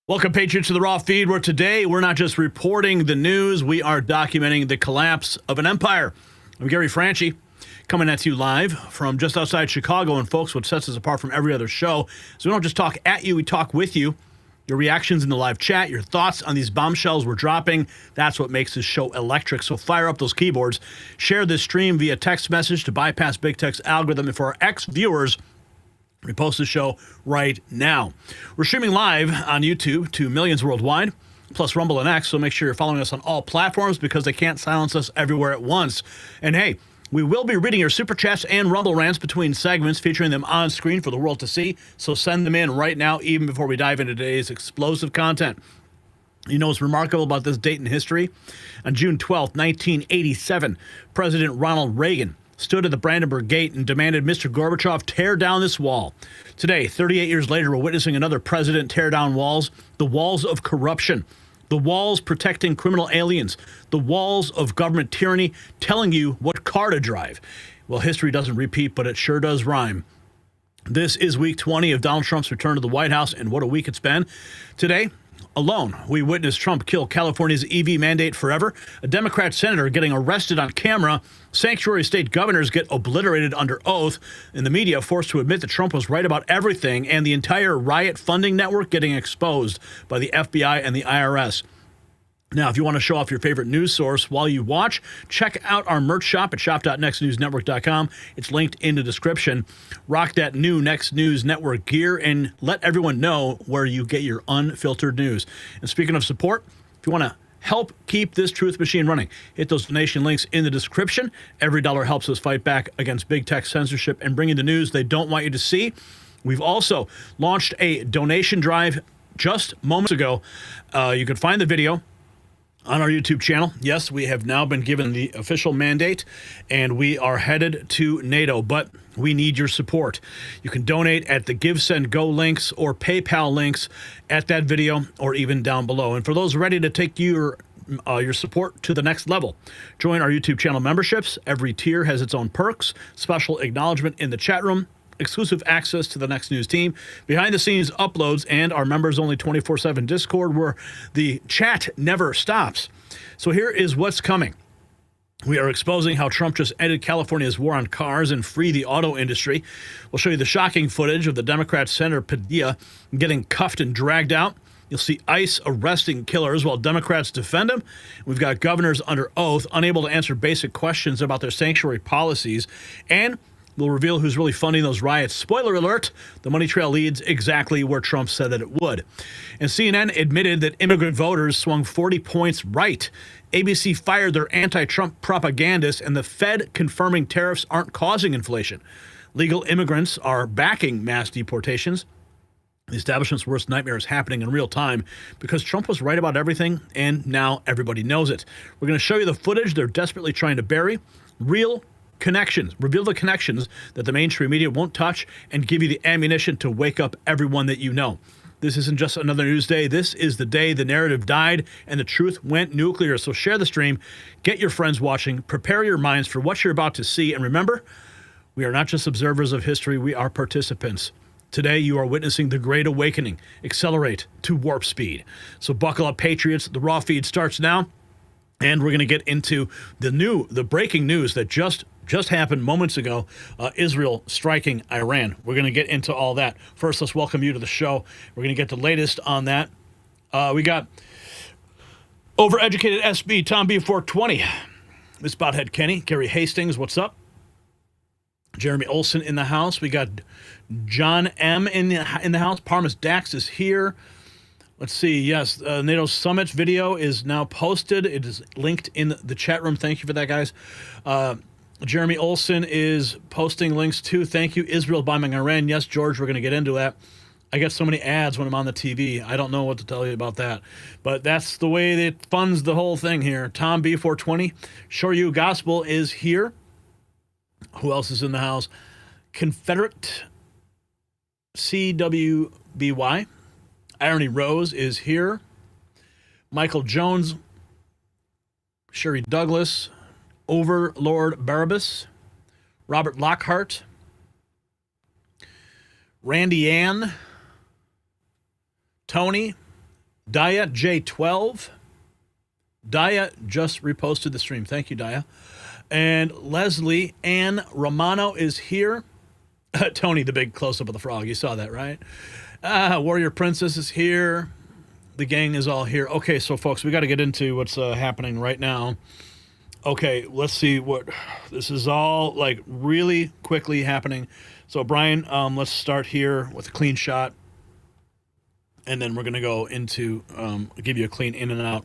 Welcome, Patriots, to the Raw Feed, where today we're not just reporting the news, we are documenting the collapse of an empire. I'm Gary Franchi, coming at you live from just outside Chicago. And folks, what sets us apart from every other show is we don't just talk at you, we talk with you. Your reactions in the live chat, your thoughts on these bombshells we're dropping, that's what makes this show electric. So fire up those keyboards, share this stream via text message to bypass Big Tech's algorithm. And for our ex-viewers, repost the show right now. We're streaming live on YouTube to millions worldwide, plus Rumble and X, so make sure you're following us on all platforms because they can't silence us everywhere at once. And hey, we will be reading your Super Chats and Rumble rants between segments, featuring them on screen for the world to see, so send them in right now, even before we dive into today's explosive content. You know what's remarkable about this date in history? On June 12th, 1987, President Ronald Reagan stood at the Brandenburg Gate and demanded Mr. Gorbachev tear down this wall. Today, 38 years later, we're witnessing another president tear down walls, the walls of corruption, the walls protecting criminal aliens, the walls of government tyranny telling you what car to drive. Well, history doesn't repeat, but it sure does rhyme. This is week 20 of Donald Trump's return to the White House, and what a week it's been. Today, alone, we witnessed Trump kill California's EV mandate forever, a Democrat senator getting arrested on camera, sanctuary state governors get obliterated under oath, and the media forced to admit that Trump was right about everything, and the entire riot funding network getting exposed by the FBI and the IRS. Now, if you want to show off your favorite news source while you watch, check out our merch shop at shop.nextnewsnetwork.com. It's linked in the description. Rock that new Next News Network gear and let everyone know where you get your unfiltered news. And speaking of support, if you want to help keep this truth machine running, hit those donation links in the description. Every dollar helps us fight back against big tech censorship and bringing the news they don't want you to see. We've also launched a donation drive just moments ago. You can find the video on our YouTube channel. Yes, we have now been given the official mandate, and we are headed to NATO, but we need your support. You can donate at the Give, Send, Go links or PayPal links at that video or even down below. And for those ready to take your support to the next level, join our YouTube channel memberships. Every tier has its own perks, special acknowledgement in the chat room, exclusive access to the Next News team, behind-the-scenes uploads, and our members-only 24/7 Discord where the chat never stops. So here is what's coming. We are exposing how Trump just ended California's war on cars and free the auto industry. We'll show you the shocking footage of the Democrat Senator Padilla getting cuffed and dragged out. You'll see ICE arresting killers while Democrats defend him. We've got governors under oath, unable to answer basic questions about their sanctuary policies. And we'll reveal who's really funding those riots. Spoiler alert, the money trail leads exactly where Trump said that it would. And CNN admitted that immigrant voters swung 40 points right. ABC fired their anti-Trump propagandists, and the Fed confirming tariffs aren't causing inflation. Legal immigrants are backing mass deportations. The establishment's worst nightmare is happening in real time because Trump was right about everything, and now everybody knows it. We're going to show you the footage they're desperately trying to bury. Real connections, reveal the connections that the mainstream media won't touch, and give you the ammunition to wake up everyone that you know. This isn't just another news day. This is the day the narrative died and the truth went nuclear. So share the stream, get your friends watching, prepare your minds for what you're about to see, and remember, we are not just observers of history, we are participants. Today, you are witnessing the Great Awakening accelerate to warp speed. So buckle up, Patriots. The Raw Feed starts now, and we're going to get into the breaking news that just happened moments ago, Israel striking Iran. We're going to get into all that. First, let's welcome you to the show. We're going to get the latest on that. We got overeducated SB, Tom B. 420, Miss Bothead Kenny, Gary Hastings, what's up? Jeremy Olson in the house. We got John M. in the house. Parmas Dax is here. Let's see. Yes, NATO Summit video is now posted. It is linked in the chat room. Thank you for that, guys. Jeremy Olson is posting links too. Thank you. Israel bombing Iran. Yes, George, we're going to get into that. I get so many ads when I'm on the TV. I don't know what to tell you about that. But that's the way it funds the whole thing here. Tom B. 420. Sure You Gospel is here. Who else is in the house? Confederate CWBY. Irony Rose is here. Michael Jones. Sherry Douglas. Overlord Barabbas. Robert Lockhart. Randy Ann. Tony. Daya J12. Daya just reposted the stream. Thank you, Daya. And Leslie Ann Romano is here. Tony, the big close-up of the frog. You saw that, right? Warrior Princess is here. The gang is all here. Okay, so, folks, we got to get into what's happening right now. Okay, let's see what... This is all, like, really quickly happening. So, Brian, let's start here with a clean shot. And then we're going to go into... give you a clean in and out.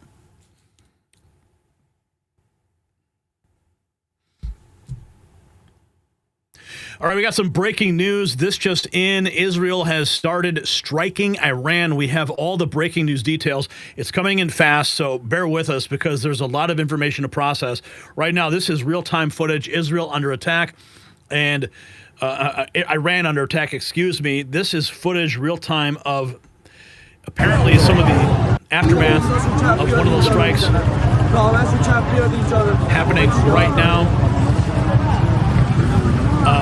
All right, we got some breaking news. This just in. Israel has started striking Iran. We have all the breaking news details. It's coming in fast, so bear with us because there's a lot of information to process. Right now, this is real-time footage. Israel under attack and Iran under attack, excuse me. This is footage real-time of apparently some of the aftermath of one of those strikes happening right now.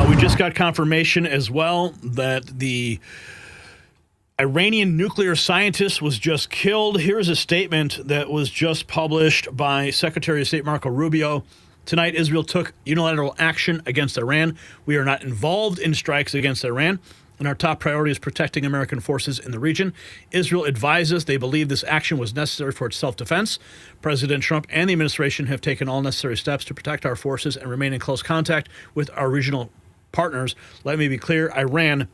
We just got confirmation as well that the Iranian nuclear scientist was just killed. Here's a statement that was just published by Secretary of State Marco Rubio. Tonight, Israel took unilateral action against Iran. We are not involved in strikes against Iran, and our top priority is protecting American forces in the region. Israel advises they believe this action was necessary for its self-defense. President Trump and the administration have taken all necessary steps to protect our forces and remain in close contact with our regional partners. Let me be clear, Iran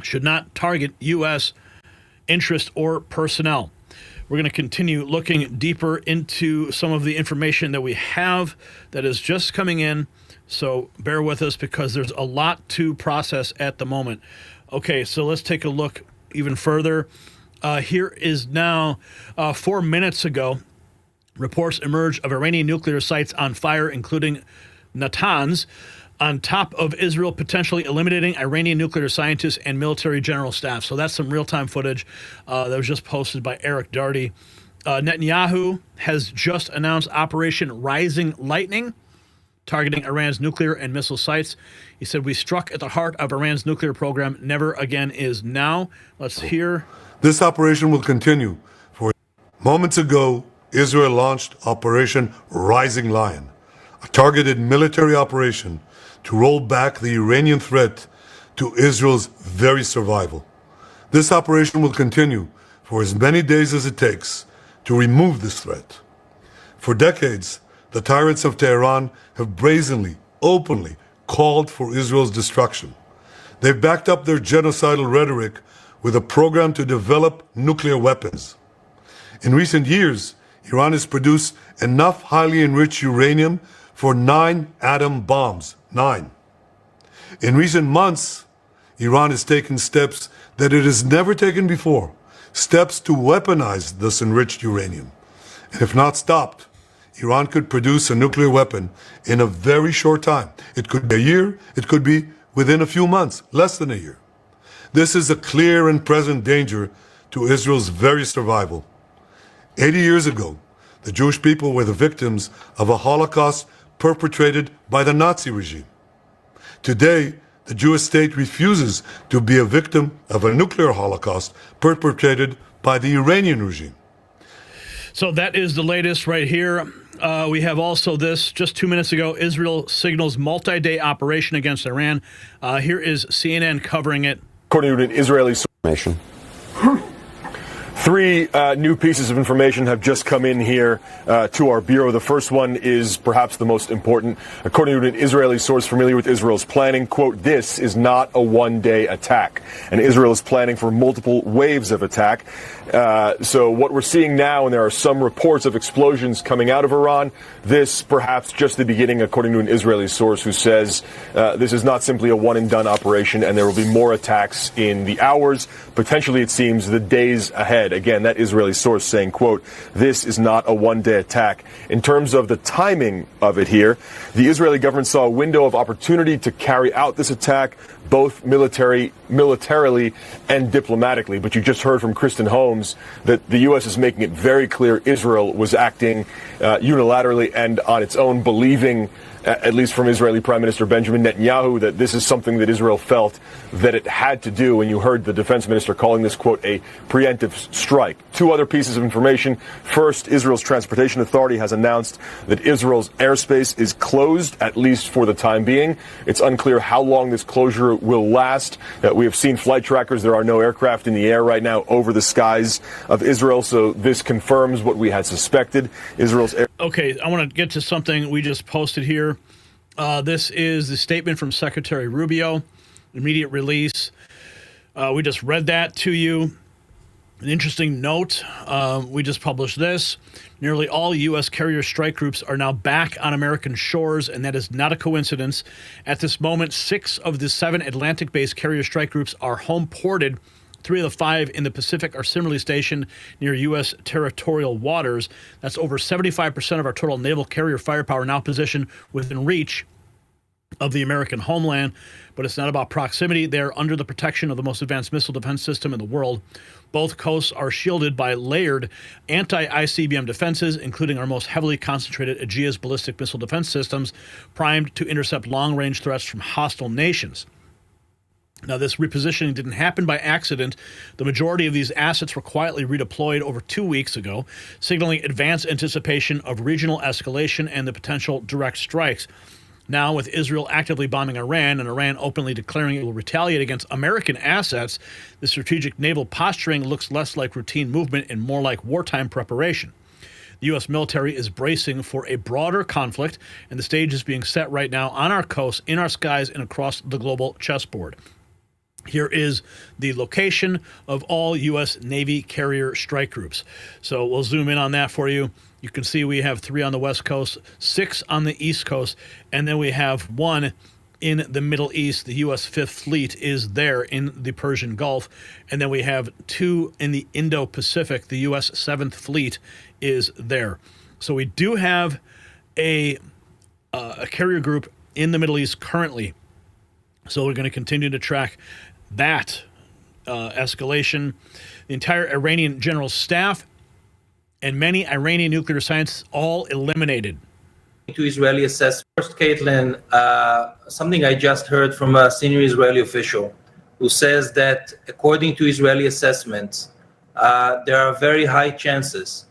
should not target U.S. interest or personnel. We're going to continue looking deeper into some of the information that we have that is just coming in. So bear with us because there's a lot to process at the moment. Okay, so let's take a look even further. Here is now 4 minutes ago, reports emerged of Iranian nuclear sites on fire, including Natanz, on top of Israel potentially eliminating Iranian nuclear scientists and military general staff. So that's some real-time footage that was just posted by Eric Darty. Netanyahu has just announced Operation Rising Lightning, targeting Iran's nuclear and missile sites. He said, "We struck at the heart of Iran's nuclear program. Never again is now." Let's hear. This operation will continue. For moments ago, Israel launched Operation Rising Lion, a targeted military operation to roll back the Iranian threat to Israel's very survival. This operation will continue for as many days as it takes to remove this threat. For decades, the tyrants of Tehran have brazenly, openly called for Israel's destruction. They've backed up their genocidal rhetoric with a program to develop nuclear weapons. In recent years, Iran has produced enough highly enriched uranium for 9 atom bombs. 9. In recent months, Iran has taken steps that it has never taken before, steps to weaponize this enriched uranium. And if not stopped, Iran could produce a nuclear weapon in a very short time. It could be a year, it could be within a few months, less than a year. This is a clear and present danger to Israel's very survival. 80 years ago, the Jewish people were the victims of a Holocaust perpetrated by the Nazi regime. Today, the Jewish state refuses to be a victim of a nuclear Holocaust perpetrated by the Iranian regime. So that is the latest right here. We have also this, just 2 minutes ago, Israel signals multi-day operation against Iran. Here is CNN covering it. According to an Israeli information. 3 new pieces of information have just come in here to our bureau. The first one is perhaps the most important. According to an Israeli source familiar with Israel's planning, quote, "This is not a one-day attack." And Israel is planning for multiple waves of attack. So what we're seeing now, and there are some reports of explosions coming out of Iran, this perhaps just the beginning, according to an Israeli source who says this is not simply a one-and-done operation, and there will be more attacks in the hours, potentially it seems the days ahead. Again, that Israeli source saying, quote, "This is not a one-day attack." In terms of the timing of it here, the Israeli government saw a window of opportunity to carry out this attack, both military militarily and diplomatically. But you just heard from Kristi Noem that the U.S. is making it very clear Israel was acting unilaterally and on its own, believing, at least from Israeli Prime Minister Benjamin Netanyahu, that this is something that Israel felt that it had to do. And you heard the defense minister calling this, quote, a preemptive strike. Two other pieces of information. First, Israel's Transportation Authority has announced that Israel's airspace is closed, at least for the time being. It's unclear how long this closure will last. We have seen flight trackers. There are no aircraft in the air right now over the skies of Israel. So this confirms what we had suspected. Israel's air. Okay, I want to get to something we just posted here. This is the statement from Secretary Rubio, immediate release. We just read that to you. An interesting note, we just published this. Nearly all U.S. carrier strike groups are now back on American shores, and that is not a coincidence. At this moment, 6 of the 7 Atlantic-based carrier strike groups are home ported. 3 of the 5 in the Pacific are similarly stationed near U.S. territorial waters. That's over 75% of our total naval carrier firepower now positioned within reach of the American homeland. But it's not about proximity. They're under the protection of the most advanced missile defense system in the world. Both coasts are shielded by layered anti-ICBM defenses, including our most heavily concentrated Aegis ballistic missile defense systems, primed to intercept long-range threats from hostile nations. Now, this repositioning didn't happen by accident. The majority of these assets were quietly redeployed over 2 weeks ago, signaling advanced anticipation of regional escalation and the potential direct strikes. Now, with Israel actively bombing Iran and Iran openly declaring it will retaliate against American assets, the strategic naval posturing looks less like routine movement and more like wartime preparation. The U.S. military is bracing for a broader conflict, and the stage is being set right now on our coast, in our skies, and across the global chessboard. Here is the location of all U.S. Navy carrier strike groups. So we'll zoom in on that for you. You can see we have 3 on the West Coast, 6 on the East Coast, and then we have 1 in the Middle East. The U.S. 5th Fleet is there in the Persian Gulf. And then we have 2 in the Indo-Pacific. The U.S. 7th Fleet is there. So we do have a carrier group in the Middle East currently. So we're going to continue to track that escalation. The entire Iranian general staff and many Iranian nuclear scientists all eliminated. To Israeli assessment. First, Caitlin, something I just heard from a senior Israeli official who says that according to Israeli assessments, there are very high chances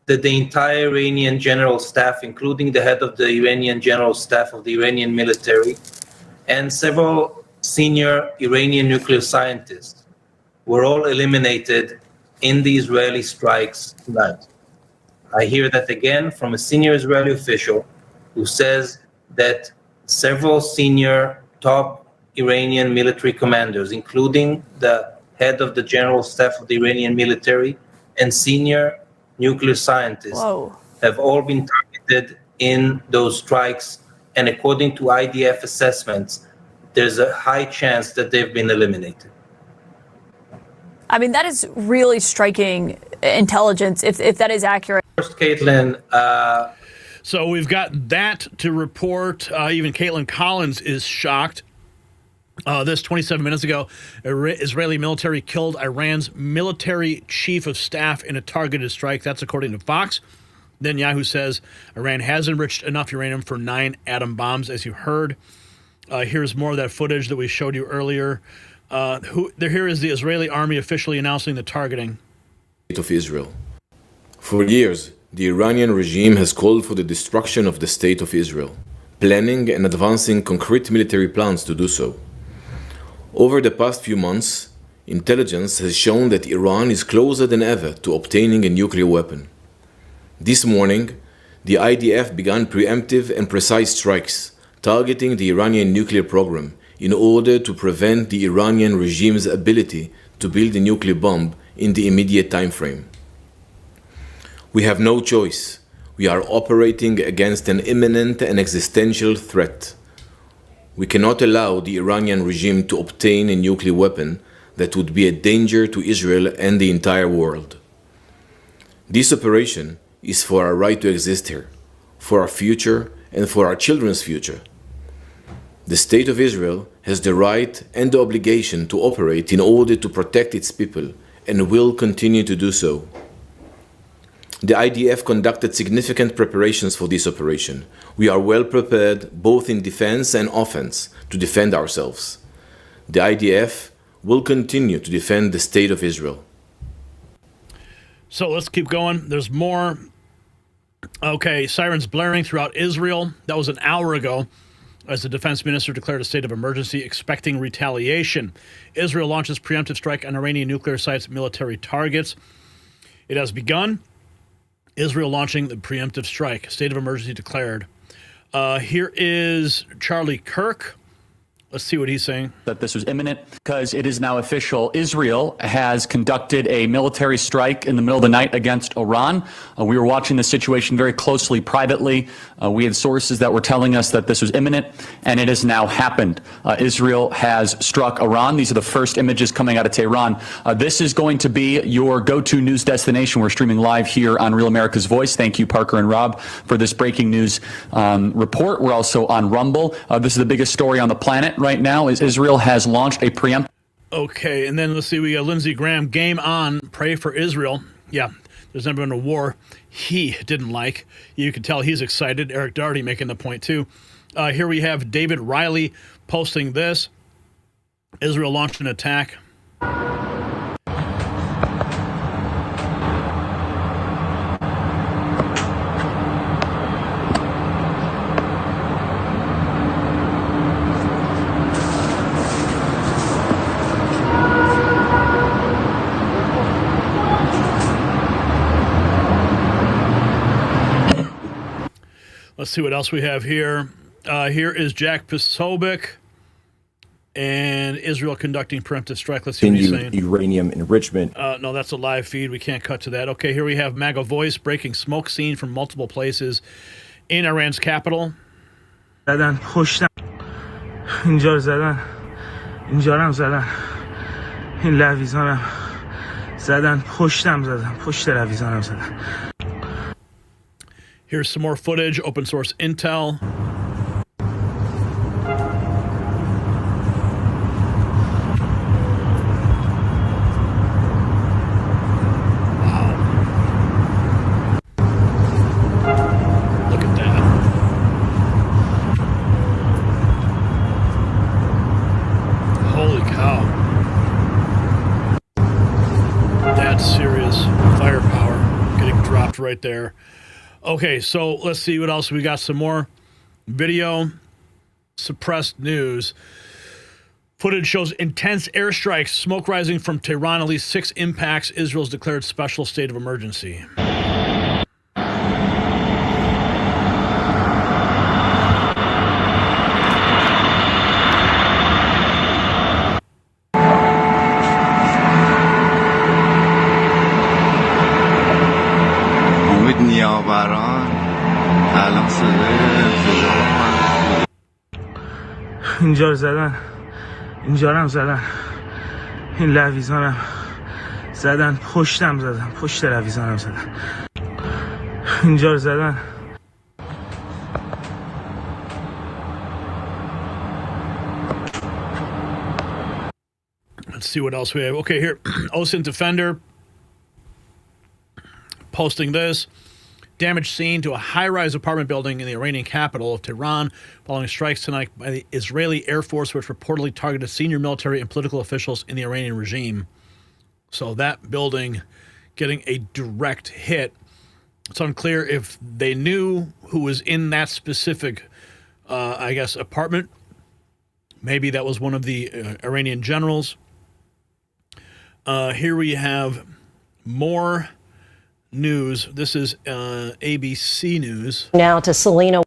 that the entire Iranian general staff, including the head of the Iranian general staff of the Iranian military, and several senior Iranian nuclear scientists were all eliminated in the Israeli strikes tonight. I hear that again from a senior Israeli official who says that several senior top Iranian military commanders, including the head of the general staff of the Iranian military and senior nuclear scientists, have all been targeted in those strikes. And according to IDF assessments, there's a high chance that they've been eliminated. I mean, that is really striking intelligence, if that is accurate. First, Caitlin. So we've got that to report. Even Caitlin Collins is shocked. This 27 minutes ago, Israeli military killed Iran's military chief of staff in a targeted strike. That's according to Fox. Then Yahoo says Iran has enriched enough uranium for 9 atom bombs, as you heard. Here's more of that footage that we showed you earlier. Here is the Israeli army officially announcing the targeting of Israel. For years, the Iranian regime has called for the destruction of the state of Israel, planning and advancing concrete military plans to do so. Over the past few months, intelligence has shown that Iran is closer than ever to obtaining a nuclear weapon. This morning, the IDF began preemptive and precise strikes targeting the Iranian nuclear program in order to prevent the Iranian regime's ability to build a nuclear bomb in the immediate time frame. We have no choice. We are operating against an imminent and existential threat. We cannot allow the Iranian regime to obtain a nuclear weapon that would be a danger to Israel and the entire world. This operation is for our right to exist here, for our future and for our children's future. The State of Israel has the right and the obligation to operate in order to protect its people and will continue to do so. The IDF conducted significant preparations for this operation. We are well prepared both in defense and offense to defend ourselves. The IDF will continue to defend the state of Israel. So let's keep going. There's more. Okay, sirens blaring throughout Israel. That was an hour ago as the defense minister declared a state of emergency, expecting retaliation. Israel launches preemptive strike on Iranian nuclear sites, military targets. It has begun. Israel launching the preemptive strike. State of emergency declared. Here is Charlie Kirk. Let's see what he's saying. That this was imminent because it is now official. Israel has conducted a military strike in the middle of the night against Iran. We were watching the situation very closely privately. We had sources that were telling us that this was imminent, and it has now happened. Israel has struck Iran. These are the first images coming out of Tehran. This is going to be your go-to news destination. We're streaming live here on Real America's Voice. Thank you, Parker and Rob, for this breaking news report. We're also on Rumble. This is the biggest story on the planet right now, is Israel has launched a preemptive. Okay, and then let's see, we got Lindsey Graham, game on, pray for Israel. Yeah, there's never been a war he didn't like. You can tell he's excited. Eric Doherty making the point too. Here we have David Riley posting this. Israel launched an attack. Let's see what else we have here. Here is Jack Posobiec and Israel conducting preemptive strike. Let's see what he's saying. Uranium enrichment. No, that's a live feed. We can't cut to that. Okay, here we have MAGA Voice breaking smoke seen from multiple places in Iran's capital. زدن پشتم اینجا رو زدن اینجا رو هم زدن این لویزانم زدن پشتم زدن پشت لویزانم زدن. Here's some more footage, open source intel. Look at that. Holy cow. That's serious firepower getting dropped right there. Okay, so let's see what else. We got some more video, suppressed news. Footage shows intense airstrikes, smoke rising from Tehran, at least 6 impacts. Israel's declared special state of emergency. اینجا رو زدن اینجا رو هم زدن این لویزانم زدن پشتم زدن پشت لویزانم زدن اینجا رو زدن. Let's see what else we have. Okay, here, OSINT Defender posting this. Damage seen to a high-rise apartment building in the Iranian capital of Tehran following strikes tonight by the Israeli Air Force, which reportedly targeted senior military and political officials in the Iranian regime. So that building getting a direct hit. It's unclear if they knew who was in that specific, apartment. Maybe that was one of the Iranian generals. Here we have more news. This is ABC News. Now to Selena.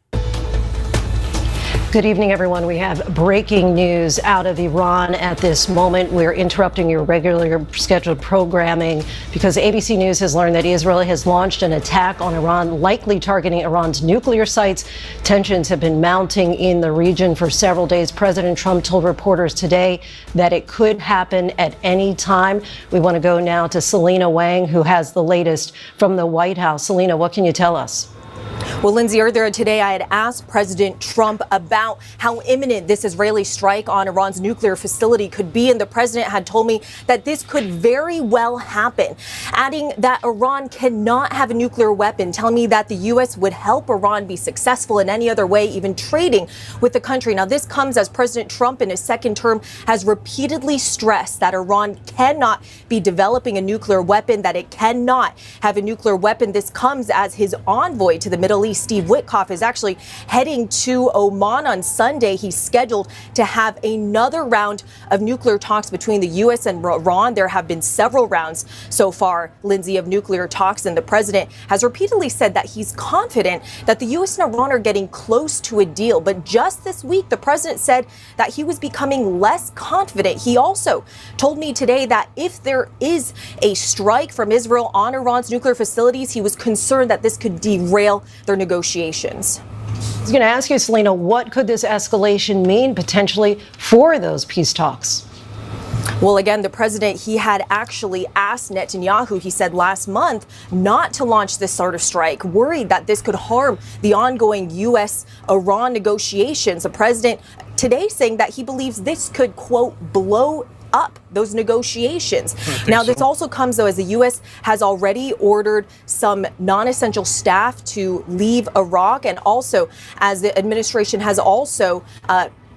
Good evening, everyone. We have breaking news out of Iran at this moment. We're interrupting your regular scheduled programming because ABC News has learned that Israel has launched an attack on Iran, likely targeting Iran's nuclear sites. Tensions have been mounting in the region for several days. President Trump told reporters today that it could happen at any time. We want to go now to Selena Wang, who has the latest from the White House. Selena, what can you tell us? Well, Lindsay, earlier today, I had asked President Trump about how imminent this Israeli strike on Iran's nuclear facility could be, and the president had told me that this could very well happen, adding that Iran cannot have a nuclear weapon, telling me that the U.S. would help Iran be successful in any other way, even trading with the country. Now, this comes as President Trump in his second term has repeatedly stressed that Iran cannot be developing a nuclear weapon, that it cannot have a nuclear weapon. This comes as his envoy to the Middle East, Steve Witkoff, is actually heading to Oman on Sunday. He's scheduled to have another round of nuclear talks between the U.S. and Iran. There have been several rounds so far, Lindsay, of nuclear talks, and the president has repeatedly said that he's confident that the U.S. and Iran are getting close to a deal. But just this week, the president said that he was becoming less confident. He also told me today that if there is a strike from Israel on Iran's nuclear facilities, he was concerned that this could derail their negotiations. I was going to ask you, Selena, what could this escalation mean potentially for those peace talks? Well, again, the president, he had actually asked Netanyahu, he said last month, not to launch this sort of strike, worried that this could harm the ongoing U.S.-Iran negotiations. The president today saying that he believes this could, quote, blow up those negotiations. Now, this also comes, though, as the U.S. has already ordered some non-essential staff to leave Iraq, and also as the administration has also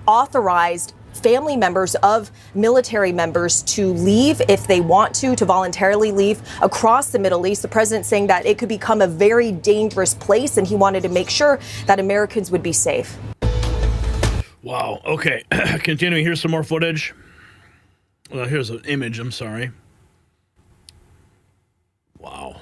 authorized family members of military members to leave if they want to voluntarily leave across the Middle East. The president saying that it could become a very dangerous place, and he wanted to make sure that Americans would be safe. Wow. Okay. Continuing. Here's some more footage. Well, here's an image. I'm sorry. Wow.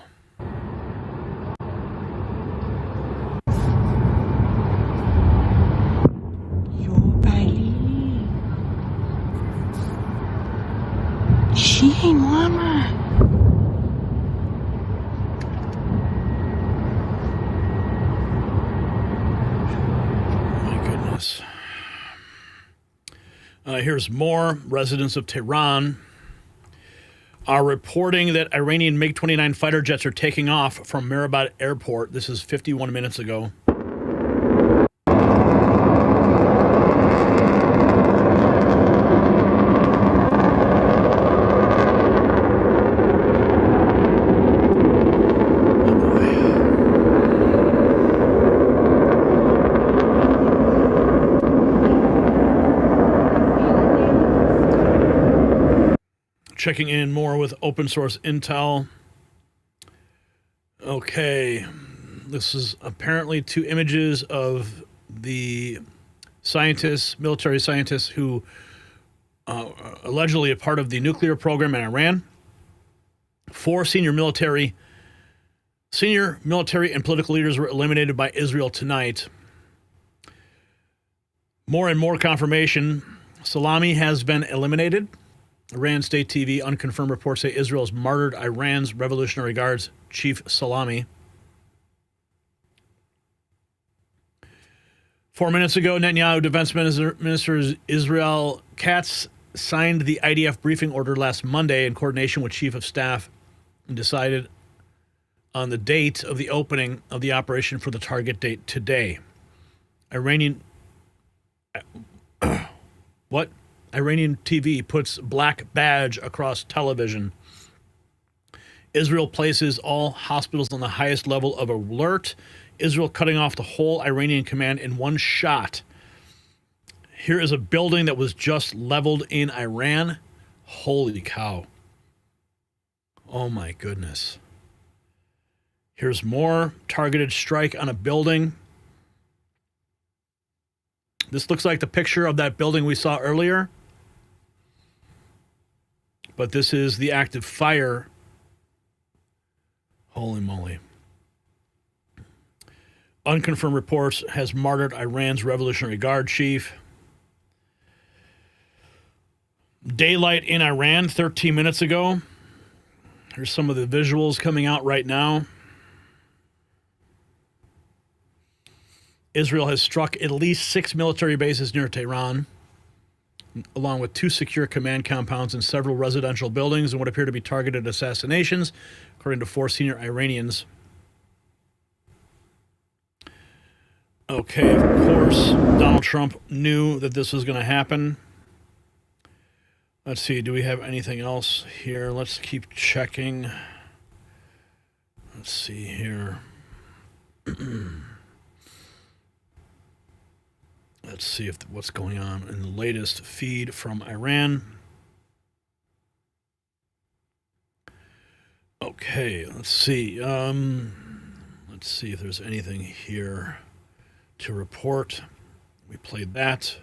چیه محمد؟ My goodness. Here's more. Residents of Tehran are reporting that Iranian MiG-29 fighter jets are taking off from Merabat Airport. This is 51 minutes ago. Checking in more with open source intel. Okay, this is apparently two images of the scientists, military scientists who allegedly a part of the nuclear program in Iran. 4 senior military and political leaders were eliminated by Israel tonight. More and more confirmation. Salami has been eliminated. Iran state TV unconfirmed reports say Israel has martyred Iran's Revolutionary Guards chief Salami. 4 minutes ago, Netanyahu Defense Minister Israel Katz signed the IDF briefing order last Monday in coordination with Chief of Staff and decided on the date of the opening of the operation for the target date today. Iranian TV puts black badge across television. Israel places all hospitals on the highest level of alert. Israel cutting off the whole Iranian command in one shot. Here is a building that was just leveled in Iran. Holy cow. Oh my goodness. Here's more targeted strike on a building. This looks like the picture of that building we saw earlier. But this is the active fire. Holy moly. Unconfirmed reports has martyred Iran's Revolutionary Guard chief. Daylight in Iran 13 minutes ago. Here's some of the visuals coming out right now. Israel has struck at least 6 military bases near Tehran, along with 2 secure command compounds and several residential buildings, and what appear to be targeted assassinations, according to 4 senior Iranians. Okay, of course, Donald Trump knew that this was going to happen. Let's see, do we have anything else here? Let's keep checking. Let's see here. Let's see if what's going on in the latest feed from Iran. Okay, let's see. Let's see if there's anything here to report. We played that.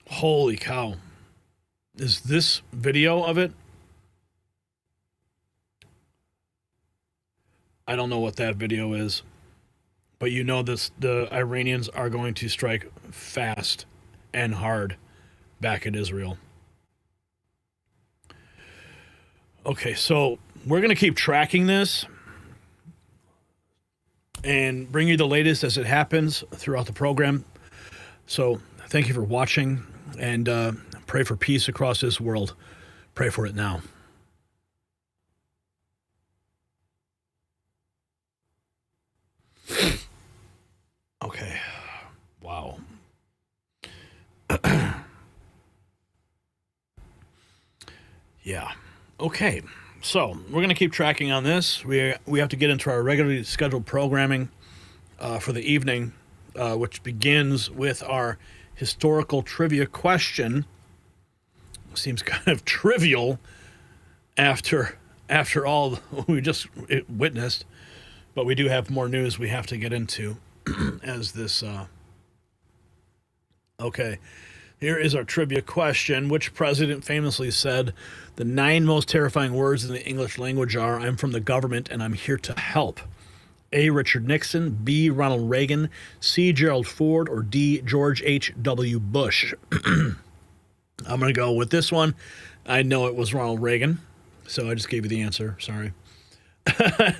Holy cow. Is this video of it? I don't know what that video is. But you know this, the Iranians are going to strike fast and hard back at Israel. Okay, so we're going to keep tracking this and bring you the latest as it happens throughout the program. So thank you for watching, and pray for peace across this world. Pray for it now. Okay. Wow. Yeah. Okay. So we're going to keep tracking on this. We have to get into our regularly scheduled programming for the evening, which begins with our historical trivia question. Seems kind of trivial after all we just witnessed, but we do have more news we have to get into as this. Okay, here is our trivia question. Which president famously said the 9 most terrifying words in the English language are, "I'm from the government and I'm here to help"? A. Richard Nixon, B. Ronald Reagan, C. Gerald Ford, or D. George H.W. Bush? I'm going to go with this one. I know it was Ronald Reagan, so I just gave you the answer. Sorry.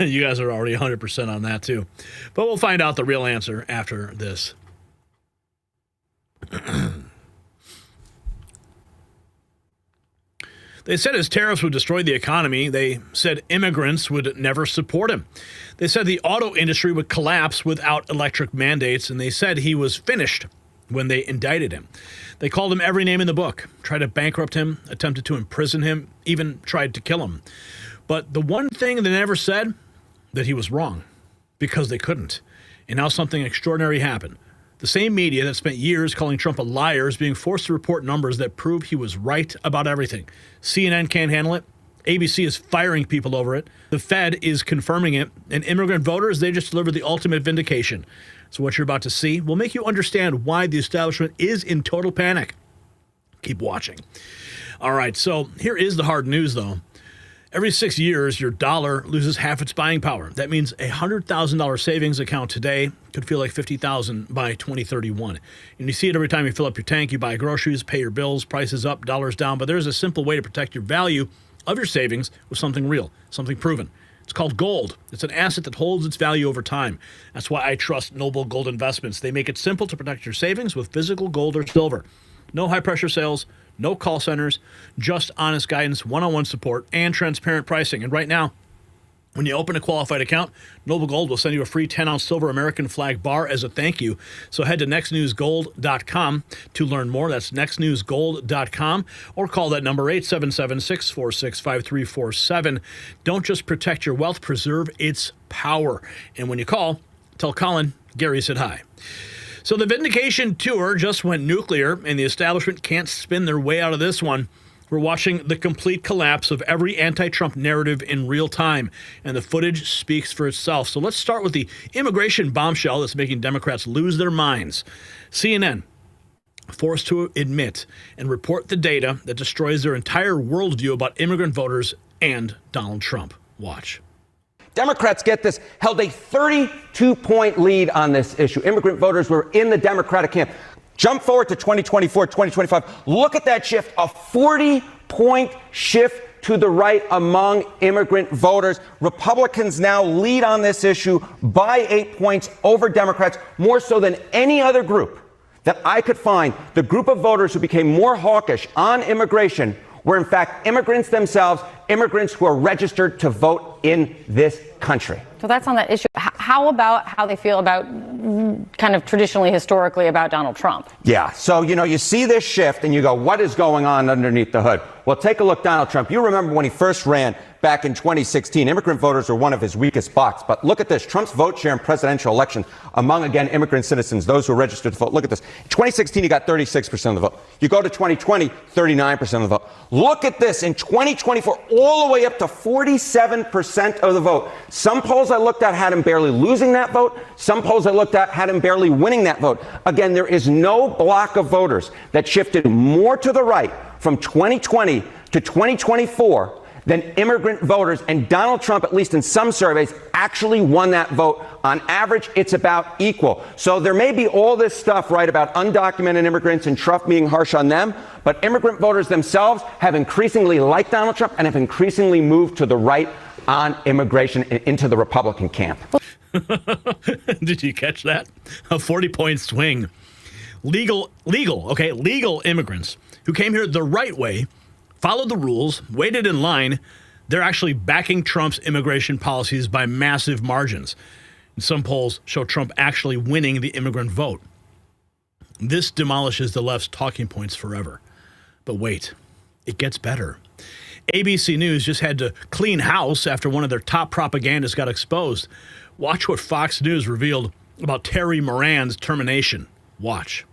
You guys are already 100% on that, too. But we'll find out the real answer after this. They said his tariffs would destroy the economy. They said immigrants would never support him. They said the auto industry would collapse without electric mandates, and they said he was finished when they indicted him. They called him every name in the book, tried to bankrupt him, attempted to imprison him, even tried to kill him. But the one thing they never said, that he was wrong, because they couldn't. And now something extraordinary happened. The same media that spent years calling Trump a liar is being forced to report numbers that prove he was right about everything. CNN can't handle it. ABC is firing people over it. The Fed is confirming it. And immigrant voters, they just delivered the ultimate vindication. So what you're about to see will make you understand why the establishment is in total panic. Keep watching. All right, so here is the hard news, though. Every 6 years, your dollar loses half its buying power. That means a $100,000 savings account today could feel like $50,000 by 2031. And you see it every time you fill up your tank, you buy groceries, pay your bills, prices up, dollars down. But there's a simple way to protect your value of your savings with something real, something proven. It's called gold. It's an asset that holds its value over time. That's why I trust Noble Gold Investments. They make it simple to protect your savings with physical gold or silver. No high-pressure sales, no call centers, just honest guidance, one-on-one support, and transparent pricing. And right now, when you open a qualified account, Noble Gold will send you a free 10-ounce silver American flag bar as a thank you. So head to nextnewsgold.com to learn more. That's nextnewsgold.com, or call that number 877-646-5347. Don't just protect your wealth, preserve its power. And when you call, tell Colin Gary said hi. So the Vindication tour just went nuclear, and the establishment can't spin their way out of this one. We're watching the complete collapse of every anti-Trump narrative in real time, and the footage speaks for itself. So let's start with the immigration bombshell that's making Democrats lose their minds. CNN forced to admit and report the data that destroys their entire worldview about immigrant voters and Donald Trump. Watch. Democrats, get this, held a 32-point lead on this issue. Immigrant voters were in the Democratic camp. Jump forward to 2024, 2025. Look at that shift, a 40-point shift to the right among immigrant voters. Republicans now lead on this issue by 8 points over Democrats, more so than any other group that I could find. The group of voters who became more hawkish on immigration were in fact immigrants themselves, immigrants who are registered to vote in this country. So that's on that issue. how about how they feel about kind of traditionally, historically about Donald Trump? Yeah. So, you see this shift and you go, what is going on underneath the hood? Well, take a look, Donald Trump. You remember when he first ran back in 2016, immigrant voters were one of his weakest spots. But look at this. Trump's vote share in presidential elections among, again, immigrant citizens, those who are registered to vote. Look at this. In 2016, he got 36% of the vote. You go to 2020, 39% of the vote. Look at this. In 2024, all the way up to 47% of the vote. Some polls I looked at had him barely losing that vote. Some polls I looked at had him barely winning that vote. Again, there is no block of voters that shifted more to the right from 2020 to 2024 than immigrant voters, and Donald Trump, at least in some surveys, actually won that vote. On average, it's about equal. So there may be all this stuff, right, about undocumented immigrants and Trump being harsh on them, but immigrant voters themselves have increasingly liked Donald Trump and have increasingly moved to the right on immigration into the Republican camp. Did you catch that? A 40-point swing. Legal immigrants who came here the right way, followed the rules, waited in line. They're actually backing Trump's immigration policies by massive margins. And some polls show Trump actually winning the immigrant vote. This demolishes the left's talking points forever. But wait, it gets better. ABC News just had to clean house after one of their top propagandists got exposed. Watch what Fox News revealed about Terry Moran's termination. Watch.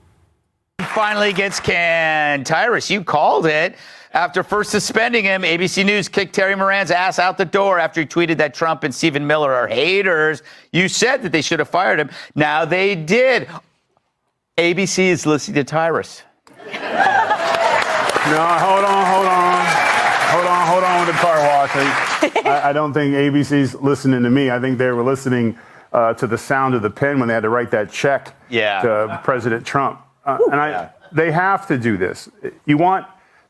Finally gets canned. Tyrus, you called it. After first suspending him, ABC News kicked Terry Moran's ass out the door after he tweeted that Trump and Stephen Miller are haters. You said that they should have fired him. Now they did. ABC is listening to Tyrus. No, hold on with the car wash. I don't think ABC's listening to me. I think they were listening to the sound of the pen when they had to write that check to President Trump. They have to do this.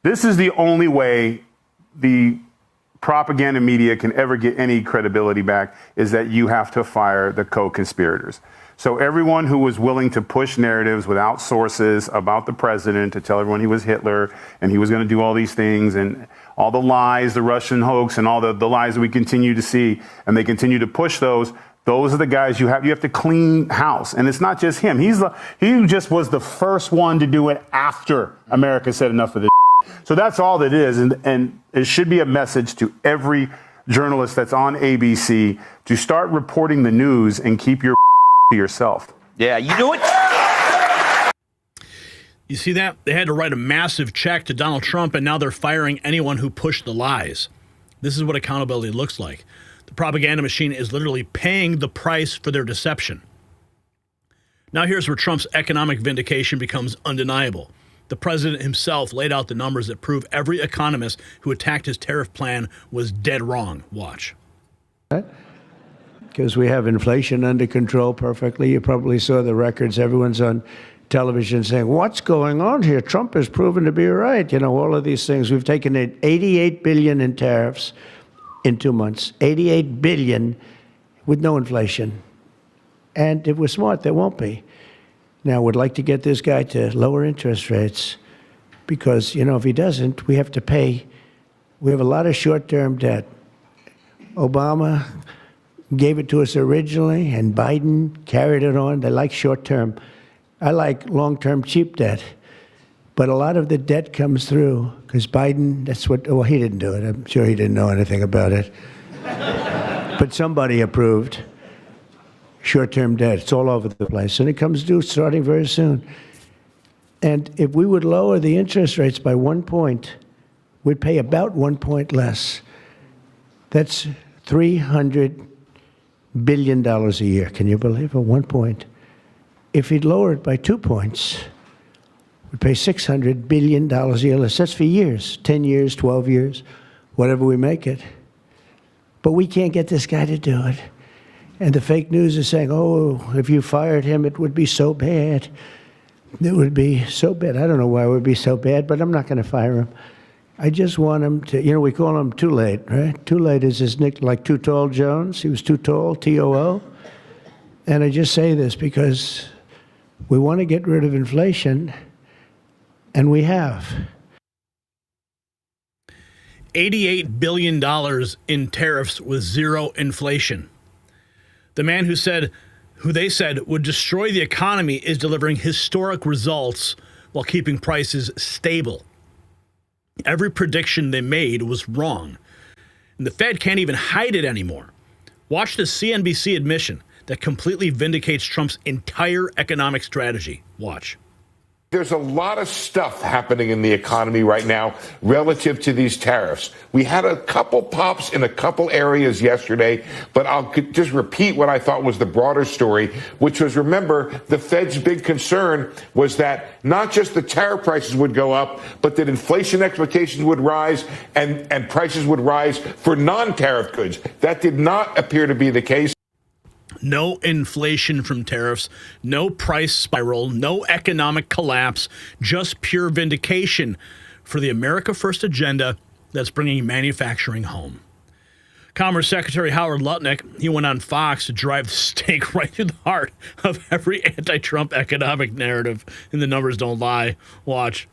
This is the only way the propaganda media can ever get any credibility back, is that you have to fire the co-conspirators. So everyone who was willing to push narratives without sources about the president, to tell everyone he was Hitler and he was going to do all these things, and all the lies, the Russian hoax, and all the lies that we continue to see, and they continue to push those are the guys you have to clean house. And it's not just him. He just was the first one to do it after America said enough of this. So that's all that is. And it should be a message to every journalist that's on ABC to start reporting the news and keep your to yourself. Yeah, you do it. You see that? They had to write a massive check to Donald Trump, and now they're firing anyone who pushed the lies. This is what accountability looks like. The propaganda machine is literally paying the price for their deception. Now here's where Trump's economic vindication becomes undeniable. The president himself laid out the numbers that prove every economist who attacked his tariff plan was dead wrong. Watch. Because we have inflation under control perfectly. You probably saw the records. Everyone's on television saying, what's going on here? Trump has proven to be right. You know, all of these things. We've taken in $88 billion in tariffs in 2 months. $88 billion with no inflation. And if we're smart, there won't be. Now, we'd like to get this guy to lower interest rates because, you know, if he doesn't, we have to pay. We have a lot of short-term debt. Obama gave it to us originally, and Biden carried it on. They like short-term. I like long-term cheap debt. But a lot of the debt comes through because Biden, well, he didn't do it. I'm sure he didn't know anything about it. But somebody approved short-term debt. It's all over the place. And it comes due starting very soon. And if we would lower the interest rates by 1 point, we'd pay about 1 point less. That's $300 billion a year. Can you believe it? 1 point. If he'd lower it by 2 points, we'd pay $600 billion a year less. That's for years, 10 years, 12 years, whatever we make it. But we can't get this guy to do it. And the fake news is saying, oh, if you fired him, it would be so bad. It would be so bad. I don't know why it would be so bad, but I'm not going to fire him. I just want him to, you know, we call him Too Late, right? Too Late is his nickname, like Too Tall Jones. He was too tall, T-O-O. And I just say this because we want to get rid of inflation, and we have. $88 billion in tariffs with zero inflation. The man who they said would destroy the economy is delivering historic results while keeping prices stable. Every prediction they made was wrong. And the Fed can't even hide it anymore. Watch the CNBC admission that completely vindicates Trump's entire economic strategy. Watch. There's a lot of stuff happening in the economy right now relative to these tariffs. We had a couple pops in a couple areas yesterday, but I'll just repeat what I thought was the broader story, which was, remember, the Fed's big concern was that not just the tariff prices would go up, but that inflation expectations would rise and prices would rise for non-tariff goods. That did not appear to be the case. No inflation from tariffs, no price spiral, no economic collapse, just pure vindication for the America First agenda that's bringing manufacturing home. Commerce Secretary Howard Lutnick, he went on Fox to drive the stake right through the heart of every anti-Trump economic narrative, and the numbers don't lie. Watch.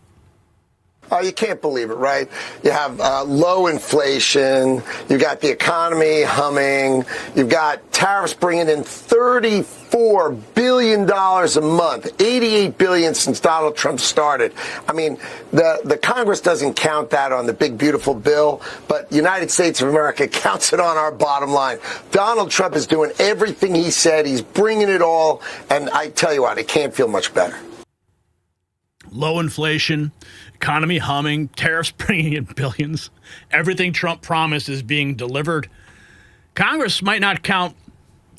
You can't believe it, right? You have low inflation. You've got the economy humming. You've got tariffs bringing in $34 billion a month, $88 billion since Donald Trump started. I mean, the Congress doesn't count that on the big, beautiful bill, but United States of America counts it on our bottom line. Donald Trump is doing everything he said. He's bringing it all. And I tell you what, it can't feel much better. Low inflation, economy humming, tariffs bringing in billions. Everything Trump promised is being delivered. Congress might not count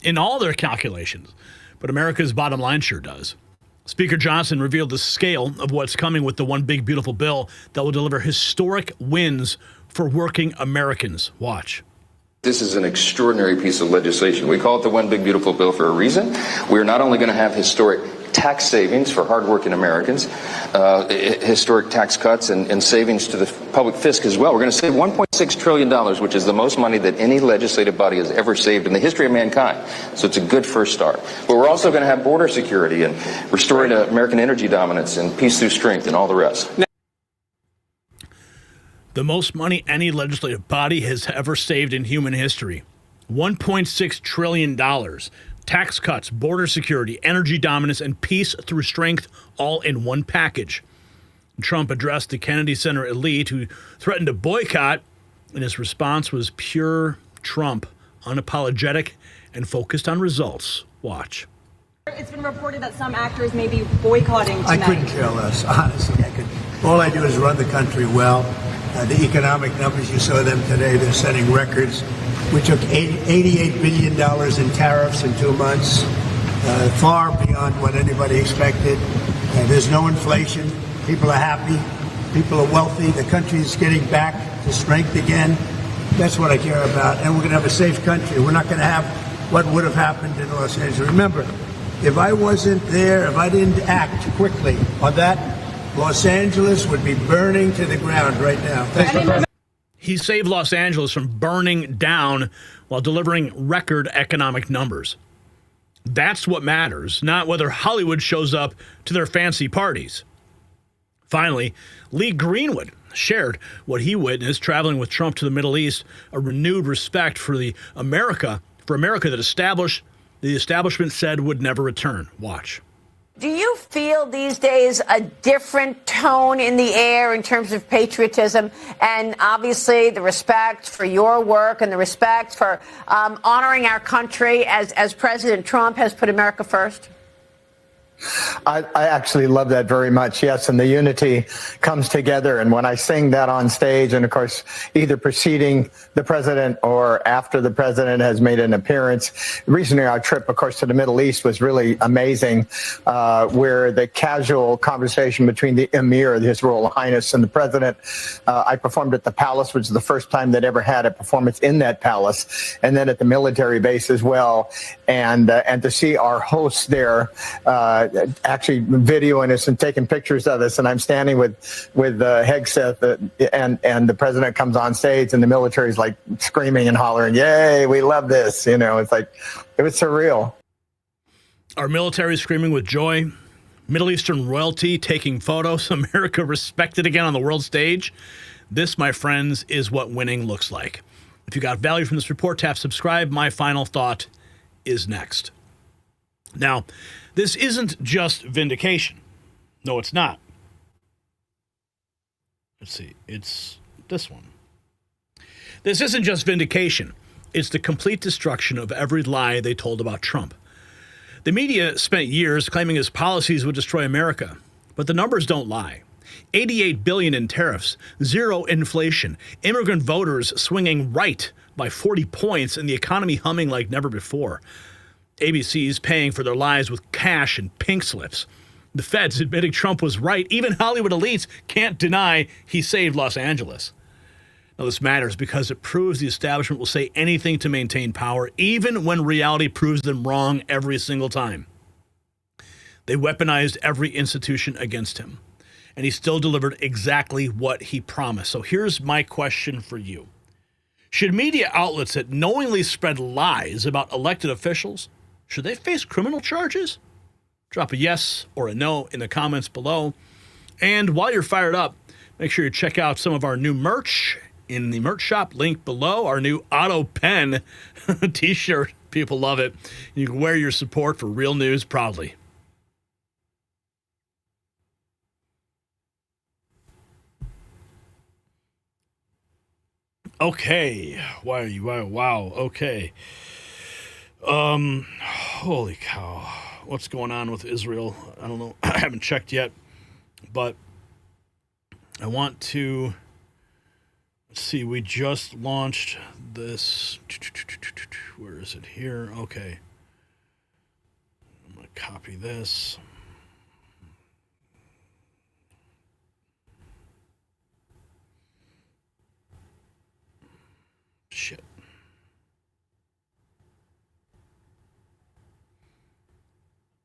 in all their calculations, but America's bottom line sure does. Speaker Johnson revealed the scale of what's coming with the one big beautiful bill that will deliver historic wins for working Americans. Watch. This is an extraordinary piece of legislation. We call it the one big beautiful bill for a reason. We're not only going to have historic tax savings for hardworking Americans, historic tax cuts and savings to the public fisc as well. We're going to save $1.6 trillion, which is the most money that any legislative body has ever saved in the history of mankind. So it's a good first start. But we're also going to have border security and restoring American energy dominance and peace through strength and all the rest. The most money any legislative body has ever saved in human history. $1.6 trillion. Tax cuts, border security, energy dominance, and peace through strength, all in one package. Trump addressed the Kennedy Center elite who threatened to boycott, and his response was pure Trump, unapologetic, and focused on results. Watch. It's been reported that some actors may be boycotting tonight. I couldn't care less, honestly. All I do is run the country well. The economic numbers, you saw them today, they're setting records. We took $88 billion in tariffs in 2 months, far beyond what anybody expected. There's no inflation. People are happy. People are wealthy. The country is getting back to strength again. That's what I care about. And we're going to have a safe country. We're not going to have what would have happened in Los Angeles. Remember, if I wasn't there, if I didn't act quickly on that, Los Angeles would be burning to the ground right now. He saved Los Angeles from burning down while delivering record economic numbers. That's what matters, not whether Hollywood shows up to their fancy parties. Finally, Lee Greenwood shared what he witnessed traveling with Trump to the Middle East, a renewed respect for America that the establishment said would never return. Watch. Do you feel these days a different tone in the air in terms of patriotism and obviously the respect for your work and the respect for honoring our country as President Trump has put America first? I actually love that very much, yes, and the unity comes together. And when I sing that on stage, and of course, either preceding the president or after the president has made an appearance, recently our trip, of course, to the Middle East was really amazing, where the casual conversation between the emir, His Royal Highness, and the president, I performed at the palace, which is the first time that ever had a performance in that palace, and then at the military base as well, and to see our hosts there, actually videoing us and taking pictures of us, and I'm standing with Hegseth, and the president comes on stage, and the military's like screaming and hollering, "Yay, we love this!" You know, it's like it was surreal. Our military screaming with joy, Middle Eastern royalty taking photos, America respected again on the world stage. This, my friends, is what winning looks like. If you got value from this report, tap subscribe. My final thought is next. Now, this isn't just Vindication. No, it's not. Let's see. It's this one. This isn't just Vindication. It's the complete destruction of every lie they told about Trump. The media spent years claiming his policies would destroy America, but the numbers don't lie. $88 billion in tariffs, zero inflation, immigrant voters swinging right by 40 points, and the economy humming like never before. ABC's paying for their lies with cash and pink slips. The feds admitting Trump was right. Even Hollywood elites can't deny he saved Los Angeles. Now, this matters because it proves the establishment will say anything to maintain power, even when reality proves them wrong every single time. They weaponized every institution against him, and he still delivered exactly what he promised. So here's my question for you. Should media outlets that knowingly spread lies about elected officials, should they face criminal charges? Drop a yes or a no in the comments below. And while you're fired up, make sure you check out some of our new merch in the merch shop, link below. Our new Auto Pen t-shirt. People love it. You can wear your support for real news proudly. Okay. Why are you? Wow. Okay. Holy cow. What's going on with Israel? I don't know. I haven't checked yet, but I want to see. We just launched this. Where is it here? Okay. I'm going to copy this. Shit.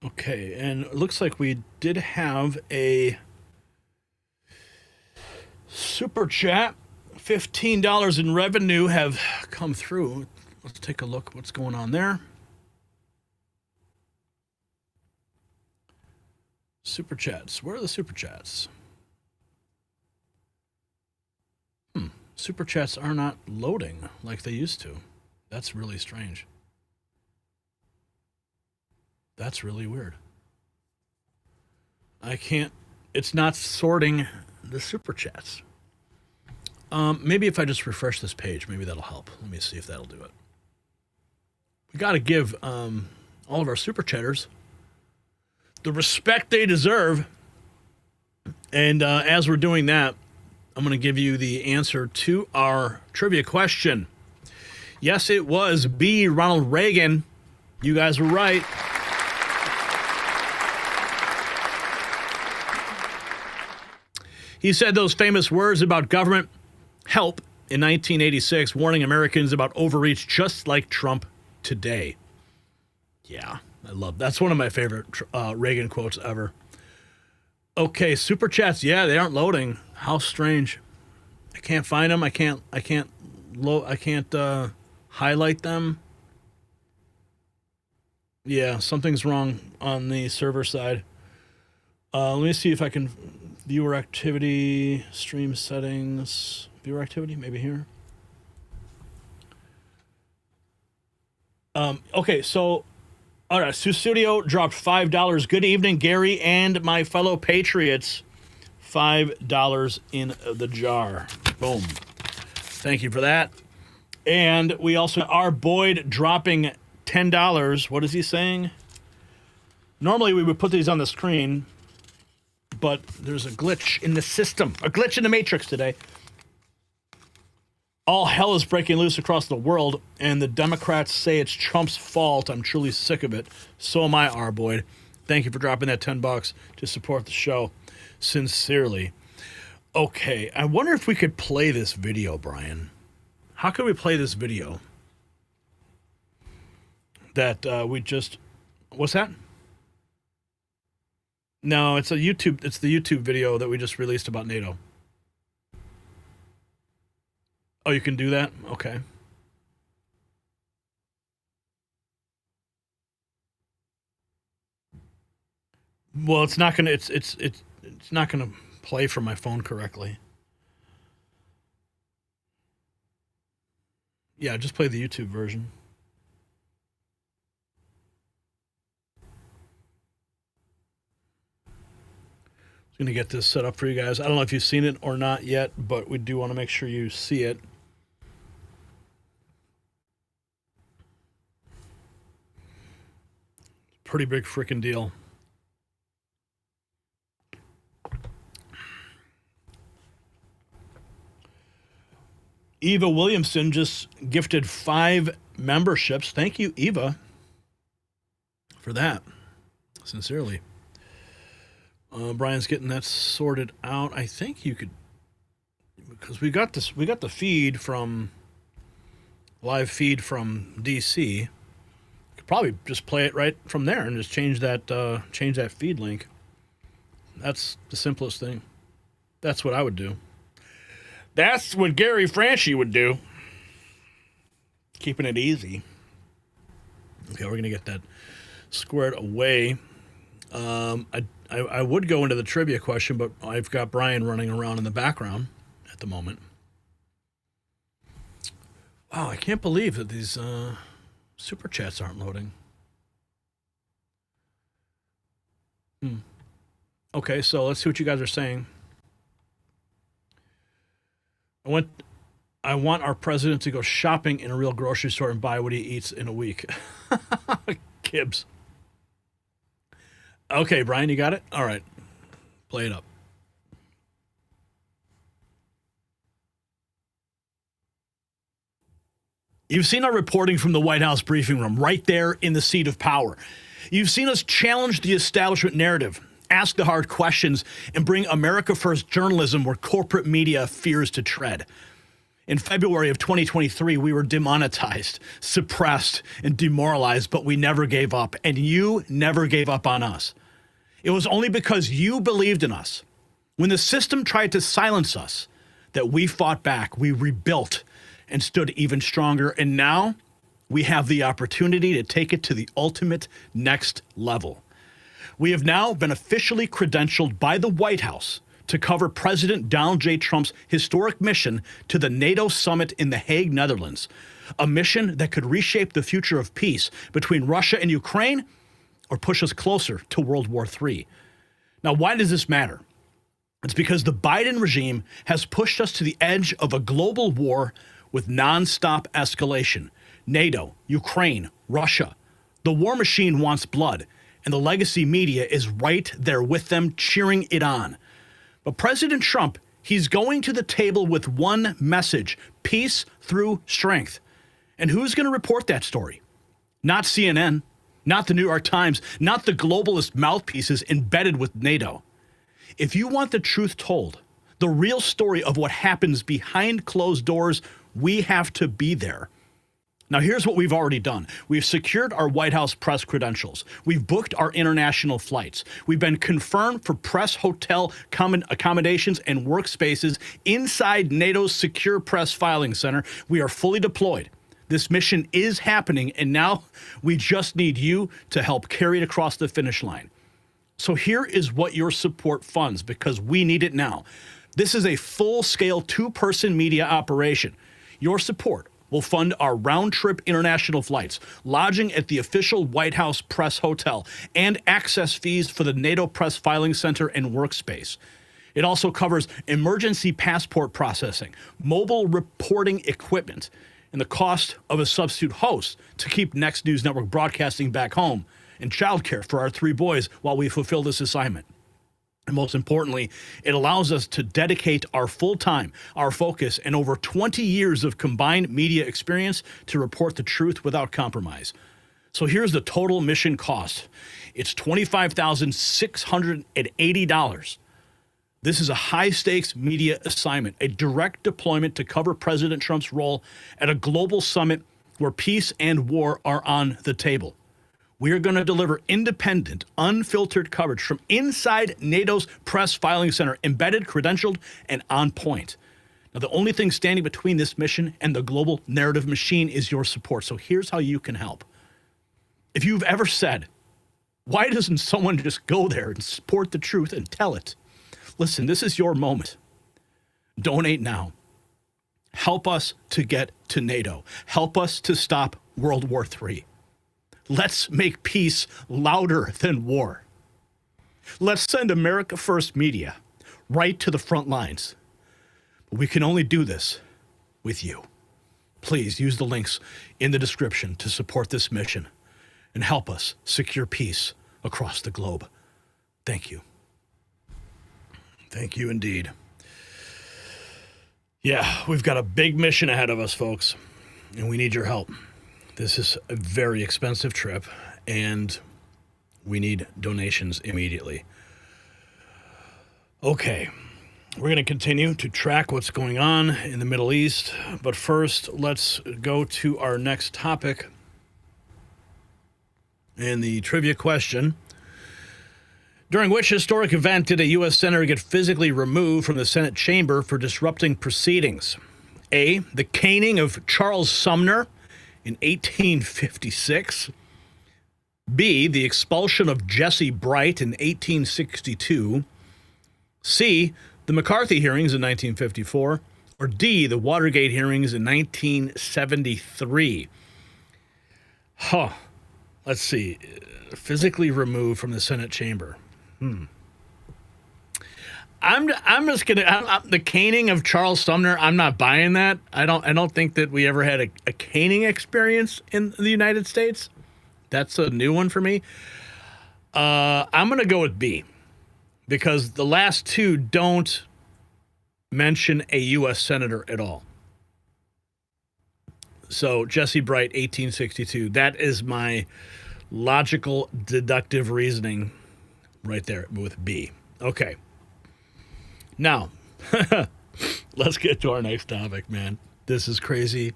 Okay, and it looks like we did have a super chat. $15 in revenue have come through. Let's take a look what's going on there. Super chats. Where are the super chats? Super chats are not loading like they used to. That's really strange. That's really weird. I can't, it's not sorting the super chats. Maybe if I just refresh this page, maybe that'll help. Let me see if that'll do it. We got to give all of our super chatters the respect they deserve. And as we're doing that, I'm going to give you the answer to our trivia question. Yes, it was B. Ronald Reagan. You guys were right. He said those famous words about government help in 1986, warning Americans about overreach just like Trump today. Yeah, I love that's one of my favorite Reagan quotes ever. Okay, super chats. Yeah, they aren't loading. How strange. I can't find them. I can't highlight them. Yeah, something's wrong on the server side. Let me see if I can viewer activity, stream settings, viewer activity, maybe here. Okay, so all right, Sioux Studio dropped $5. Good evening, Gary and my fellow patriots. $5 in the jar. Boom. Thank you for that. And we also are Boyd dropping $10. What is he saying? Normally we would put these on the screen, but there's a glitch in the system, a glitch in the matrix today. All hell is breaking loose across the world, and the Democrats say it's Trump's fault. I'm truly sick of it. So am I, R. Boyd. Thank you for dropping that $10 to support the show. Sincerely. Okay, I wonder if we could play this video, Brian. How could we play this video? That we just... What's that? No, it's a YouTube. It's the YouTube video that we just released about NATO. Oh, you can do that? Okay. Well, it's not gonna. It's not gonna play from my phone correctly. Yeah, just play the YouTube version. Going to get this set up for you guys. I don't know if you've seen it or not yet, but we do want to make sure you see it. Pretty big freaking deal. Eva Williamson just gifted 5 memberships. Thank you, Eva, for that. Sincerely. Brian's getting that sorted out. I think you could, because we got the feed from live feed from DC. Could probably just play it right from there and just change that feed link. That's the simplest thing. That's what I would do. That's what Gary Franchi would do. Keeping it easy. Okay, we're gonna get that squared away. I would go into the trivia question, but I've got Brian running around in the background at the moment. Wow, I can't believe that these super chats aren't loading. Okay, so let's see what you guys are saying. I want our president to go shopping in a real grocery store and buy what he eats in a week. Kibbs. Okay, Brian, you got it? All right. Play it up. You've seen our reporting from the White House briefing room, right there in the seat of power. You've seen us challenge the establishment narrative, ask the hard questions, and bring America First journalism where corporate media fears to tread. In February of 2023, we were demonetized, suppressed, and demoralized, but we never gave up, and you never gave up on us. It was only because you believed in us. When the system tried to silence us, that we fought back, we rebuilt, and stood even stronger, and now we have the opportunity to take it to the ultimate next level. We have now been officially credentialed by the White House to cover President Donald J. Trump's historic mission to the NATO summit in The Hague, Netherlands, a mission that could reshape the future of peace between Russia and Ukraine or push us closer to World War III. Now, why does this matter? It's because the Biden regime has pushed us to the edge of a global war with nonstop escalation. NATO, Ukraine, Russia. The war machine wants blood, and the legacy media is right there with them, cheering it on. But President Trump, he's going to the table with one message: peace through strength. And who's going to report that story? Not CNN, not the New York Times, not the globalist mouthpieces embedded with NATO. If you want the truth told, the real story of what happens behind closed doors, we have to be there. Now, here's what we've already done. We've secured our White House press credentials. We've booked our international flights. We've been confirmed for press hotel accommodations and workspaces inside NATO's secure press filing center. We are fully deployed. This mission is happening, and now we just need you to help carry it across the finish line. So here is what your support funds, because we need it now. This is a full-scale 2-person media operation. Your support will fund our round-trip international flights, lodging at the official White House Press Hotel, and access fees for the NATO Press Filing Center and workspace. It also covers emergency passport processing, mobile reporting equipment, and the cost of a substitute host to keep Next News Network broadcasting back home, and childcare for our 3 boys while we fulfill this assignment. And most importantly, it allows us to dedicate our full time, our focus, and over 20 years of combined media experience to report the truth without compromise. So here's the total mission cost. It's $25,680. This is a high-stakes media assignment, a direct deployment to cover President Trump's role at a global summit where peace and war are on the table. We are going to deliver independent, unfiltered coverage from inside NATO's press filing center, embedded, credentialed, and on point. Now, the only thing standing between this mission and the global narrative machine is your support. So here's how you can help. If you've ever said, why doesn't someone just go there and support the truth and tell it? Listen, this is your moment. Donate now. Help us to get to NATO. Help us to stop World War III. Let's make peace louder than war. Let's send America First Media right to the front lines. But we can only do this with you. Please use the links in the description to support this mission and help us secure peace across the globe. Thank you. Thank you indeed. Yeah, we've got a big mission ahead of us, folks, and we need your help. This is a very expensive trip, and we need donations immediately. Okay, we're going to continue to track what's going on in the Middle East, but first, let's go to our next topic. And the trivia question: during which historic event did a U.S. Senator get physically removed from the Senate chamber for disrupting proceedings? A, the caning of Charles Sumner in 1856. B, the expulsion of Jesse Bright in 1862. C, the McCarthy hearings in 1954. Or D, the Watergate hearings in 1973. Let's see. Physically removed from the Senate chamber. I'm just gonna the caning of Charles Sumner. I'm not buying that. I don't think that we ever had a caning experience in the United States. That's a new one for me. I'm gonna go with B, because the last two don't mention a U.S. senator at all. So Jesse Bright, 1862. That is my logical deductive reasoning right there with B. Okay. Now, let's get to our next topic, man. This is crazy.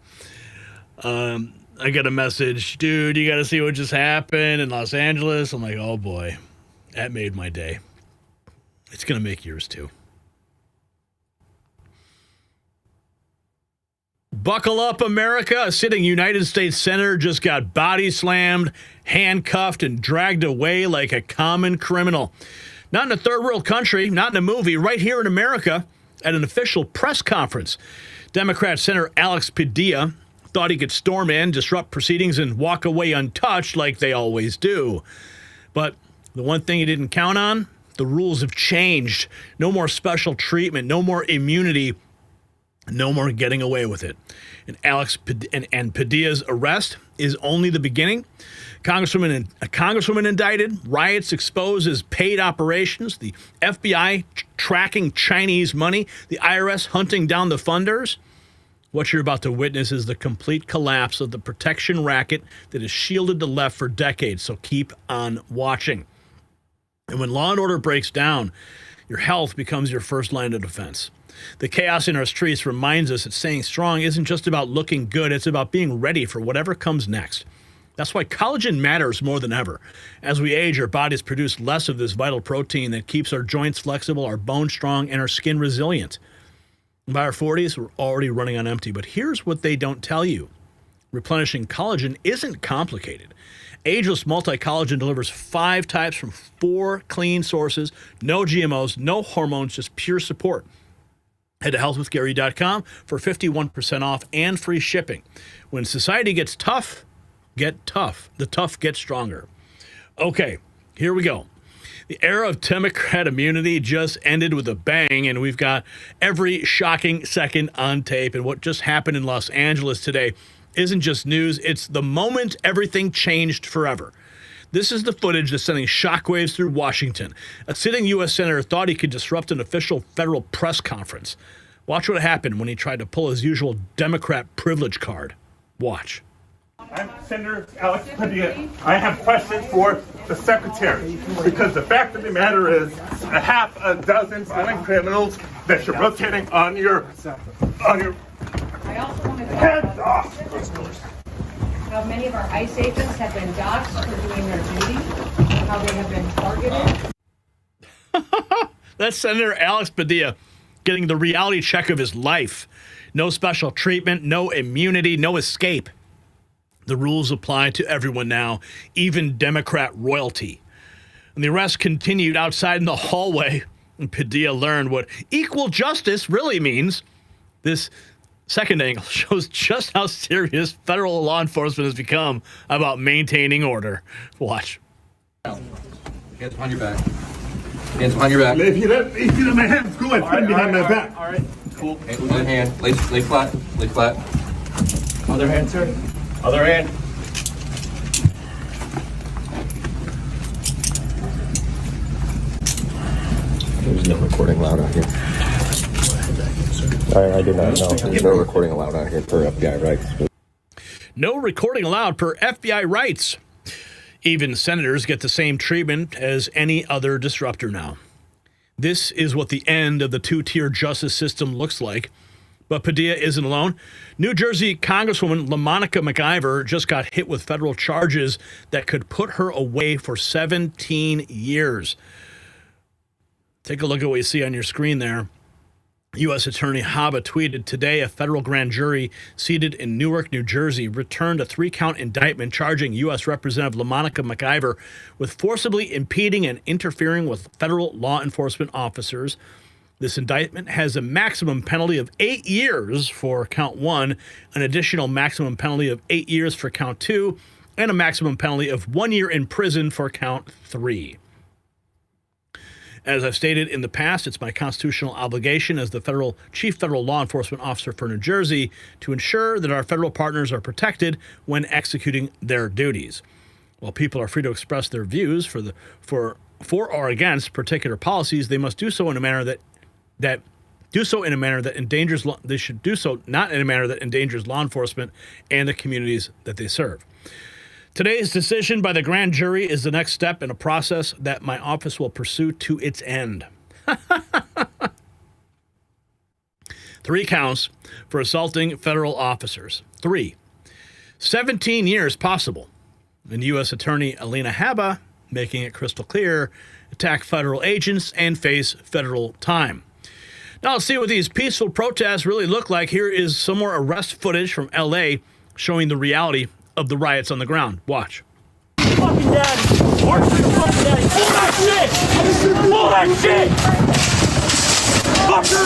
I got a message, dude, you got to see what just happened in Los Angeles. I'm like, oh boy, that made my day. It's going to make yours too. Buckle up, America. A sitting United States Senator just got body slammed, handcuffed, and dragged away like a common criminal. Not in a third world country, not in a movie, right here in America at an official press conference. Democrat Senator Alex Padilla thought he could storm in, disrupt proceedings, and walk away untouched like they always do. But the one thing he didn't count on, the rules have changed. No more special treatment, no more immunity, no more getting away with it. And and Padilla's arrest is only the beginning. A congresswoman indicted, riots exposed as paid operations, the FBI tracking Chinese money, the IRS hunting down the funders. What you're about to witness is the complete collapse of the protection racket that has shielded the left for decades, so keep on watching. And when law and order breaks down, your health becomes your first line of defense. The chaos in our streets reminds us that staying strong isn't just about looking good, it's about being ready for whatever comes next. That's why collagen matters more than ever. As we age, our bodies produce less of this vital protein that keeps our joints flexible, our bones strong, and our skin resilient. By our 40s, we're already running on empty. But here's what they don't tell you. Replenishing collagen isn't complicated. Ageless Multi-Collagen delivers 5 types from 4 clean sources, no GMOs, no hormones, just pure support. Head to healthwithgary.com for 51% off and free shipping. When society gets tough, get tough. The tough get stronger. Okay, here we go. The era of Democrat immunity just ended with a bang, and we've got every shocking second on tape. And what just happened in Los Angeles today isn't just news. It's the moment everything changed forever. This is the footage that's sending shockwaves through Washington. A sitting U.S. senator thought he could disrupt an official federal press conference. Watch what happened when he tried to pull his usual Democrat privilege card. Watch. I'm Senator Alex Padilla. I have questions for the secretary, because the fact of the matter is a half a dozen violent criminals that you're rotating on your heads off. How many of our ICE agents have been doxxed for doing their duty, how they have been targeted. That's Senator Alex Padilla getting the reality check of his life. No special treatment, no immunity, no escape. The rules apply to everyone now, even Democrat royalty. And the arrest continued outside in the hallway, and Padilla learned what equal justice really means. This second angle shows just how serious federal law enforcement has become about maintaining order. Watch. Hands behind your back. Hands behind your back. If you let my hands go, I put behind my back. All right. Cool. One hand. Lay flat. Lay flat. Other hand, sir. Other hand. There's no recording allowed out here. I did not know. There's no recording allowed out here per FBI rights. No recording allowed per FBI rights. Even senators get the same treatment as any other disruptor now. This is what the end of the two-tier justice system looks like. But Padilla isn't alone. New Jersey Congresswoman LaMonica McIver just got hit with federal charges that could put her away for 17 years. Take a look at what you see on your screen there. U.S. Attorney Haba tweeted, today a federal grand jury seated in Newark, New Jersey, returned a 3-count indictment charging U.S. Representative LaMonica McIver with forcibly impeding and interfering with federal law enforcement officers. This indictment has a maximum penalty of 8 years for count 1, an additional maximum penalty of 8 years for count 2, and a maximum penalty of 1 year in prison for count 3. As I've stated in the past, it's my constitutional obligation as the chief federal law enforcement officer for New Jersey to ensure that our federal partners are protected when executing their duties. While people are free to express their views for or against particular policies, they must do so in a manner that endangers. They should do so not in a manner that endangers law enforcement and the communities that they serve. Today's decision by the grand jury is the next step in a process that my office will pursue to its end. 3 counts for assaulting federal officers. 3. 17 years possible. And U.S. Attorney Alina Habba, making it crystal clear, attack federal agents and face federal time. Now let's see what these peaceful protests really look like. Here is some more arrest footage from L.A. showing the reality of the riots on the ground. Watch. Fucking daddy. Work for your fucking daddy. Pull that shit. Pull that shit. Fucker.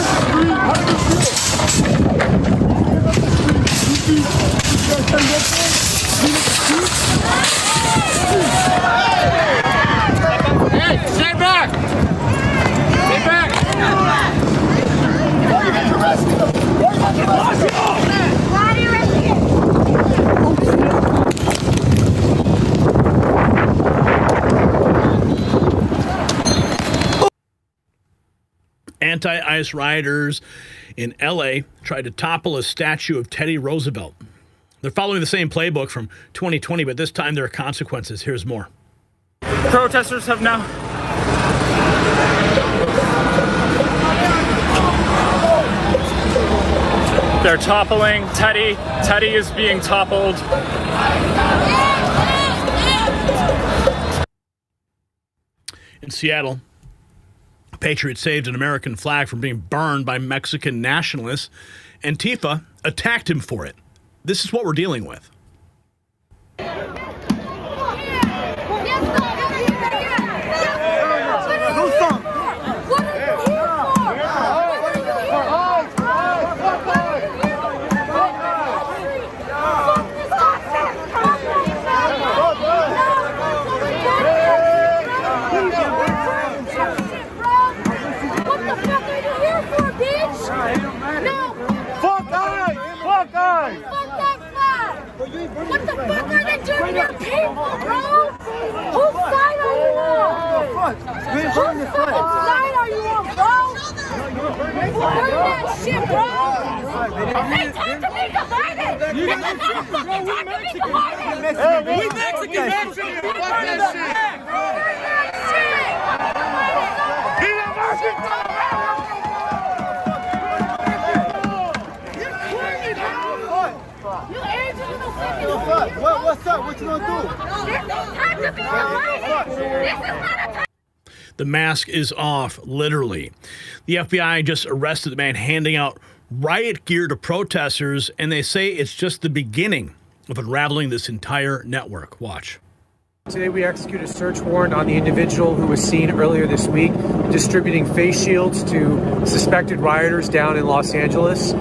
Hey, stay back. Stay back. Why are you arresting him? Why are you arresting him? Anti-ICE rioters in L.A. tried to topple a statue of Teddy Roosevelt. They're following the same playbook from 2020, but this time there are consequences. Here's more. Protesters have now... They're toppling Teddy. Teddy is being toppled. In Seattle, a patriot saved an American flag from being burned by Mexican nationalists. Antifa attacked him for it. This is what we're dealing with. What the fuck are they doing to your people, bro? Whose side are you on? Whose fucking side are you on, bro? Burn that shit, bro! They talk to me divided! This is not a fucking time to be divided! We Mexican! Fuck that shit! Burn that shit! He American! What's up? What you gonna do? This is time to be divided. This is not a time. The mask is off, literally. The FBI just arrested the man handing out riot gear to protesters, and they say it's just the beginning of unraveling this entire network. Watch. Today we executed a search warrant on the individual who was seen earlier this week distributing face shields to suspected rioters down in Los Angeles.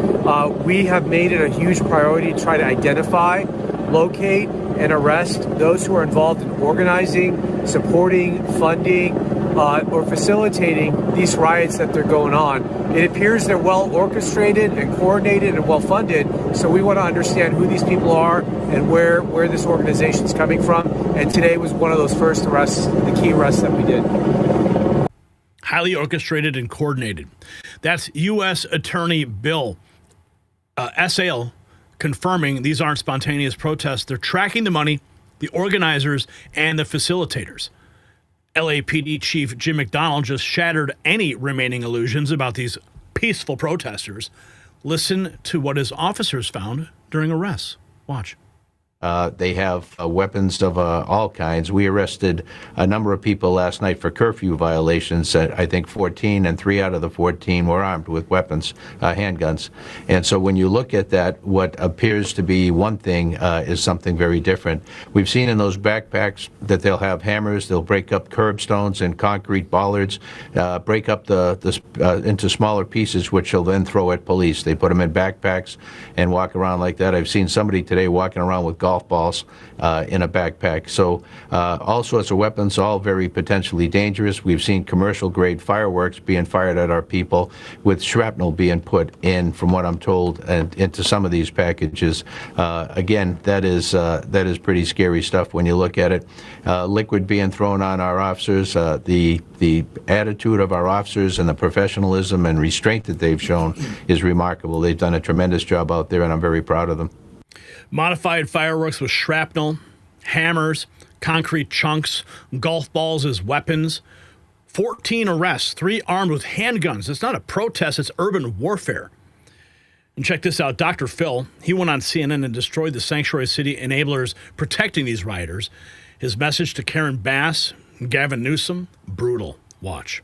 We have made it a huge priority to try to identify, locate, and arrest those who are involved in organizing, supporting, funding, or facilitating these riots that they're going on. It appears they're well orchestrated and coordinated and well funded. So we want to understand who these people are and where this organization is coming from. And today was one of those first arrests, the key arrests that we did. Highly orchestrated and coordinated. That's U.S. Attorney Bill Sale confirming these aren't spontaneous protests. They're tracking the money, the organizers, and the facilitators. LAPD Chief Jim McDonald just shattered any remaining illusions about these peaceful protesters. Listen to what his officers found during arrests. Watch. They have weapons of all kinds. We arrested a number of people last night for curfew violations. I think 14, and 3 out of the 14 were armed with weapons, handguns. And so when you look at that, what appears to be one thing is something very different. We've seen in those backpacks that they'll have hammers, they'll break up curbstones and concrete bollards, break up into smaller pieces, which they'll then throw at police. They put them in backpacks and walk around like that. I've seen somebody today walking around with golf balls in a backpack. So all sorts of weapons, all very potentially dangerous. We've seen commercial grade fireworks being fired at our people with shrapnel being put in, from what I'm told, and into some of these packages. Again, that is pretty scary stuff when you look at it. Liquid being thrown on our officers, the attitude of our officers and the professionalism and restraint that they've shown is remarkable. They've done a tremendous job out there, and I'm very proud of them. Modified fireworks with shrapnel, hammers, concrete chunks, golf balls as weapons. 14 arrests, 3 armed with handguns. It's not a protest, it's urban warfare. And check this out, Dr. Phil, he went on CNN and destroyed the sanctuary city enablers protecting these rioters. His message to Karen Bass and Gavin Newsom, brutal. Watch.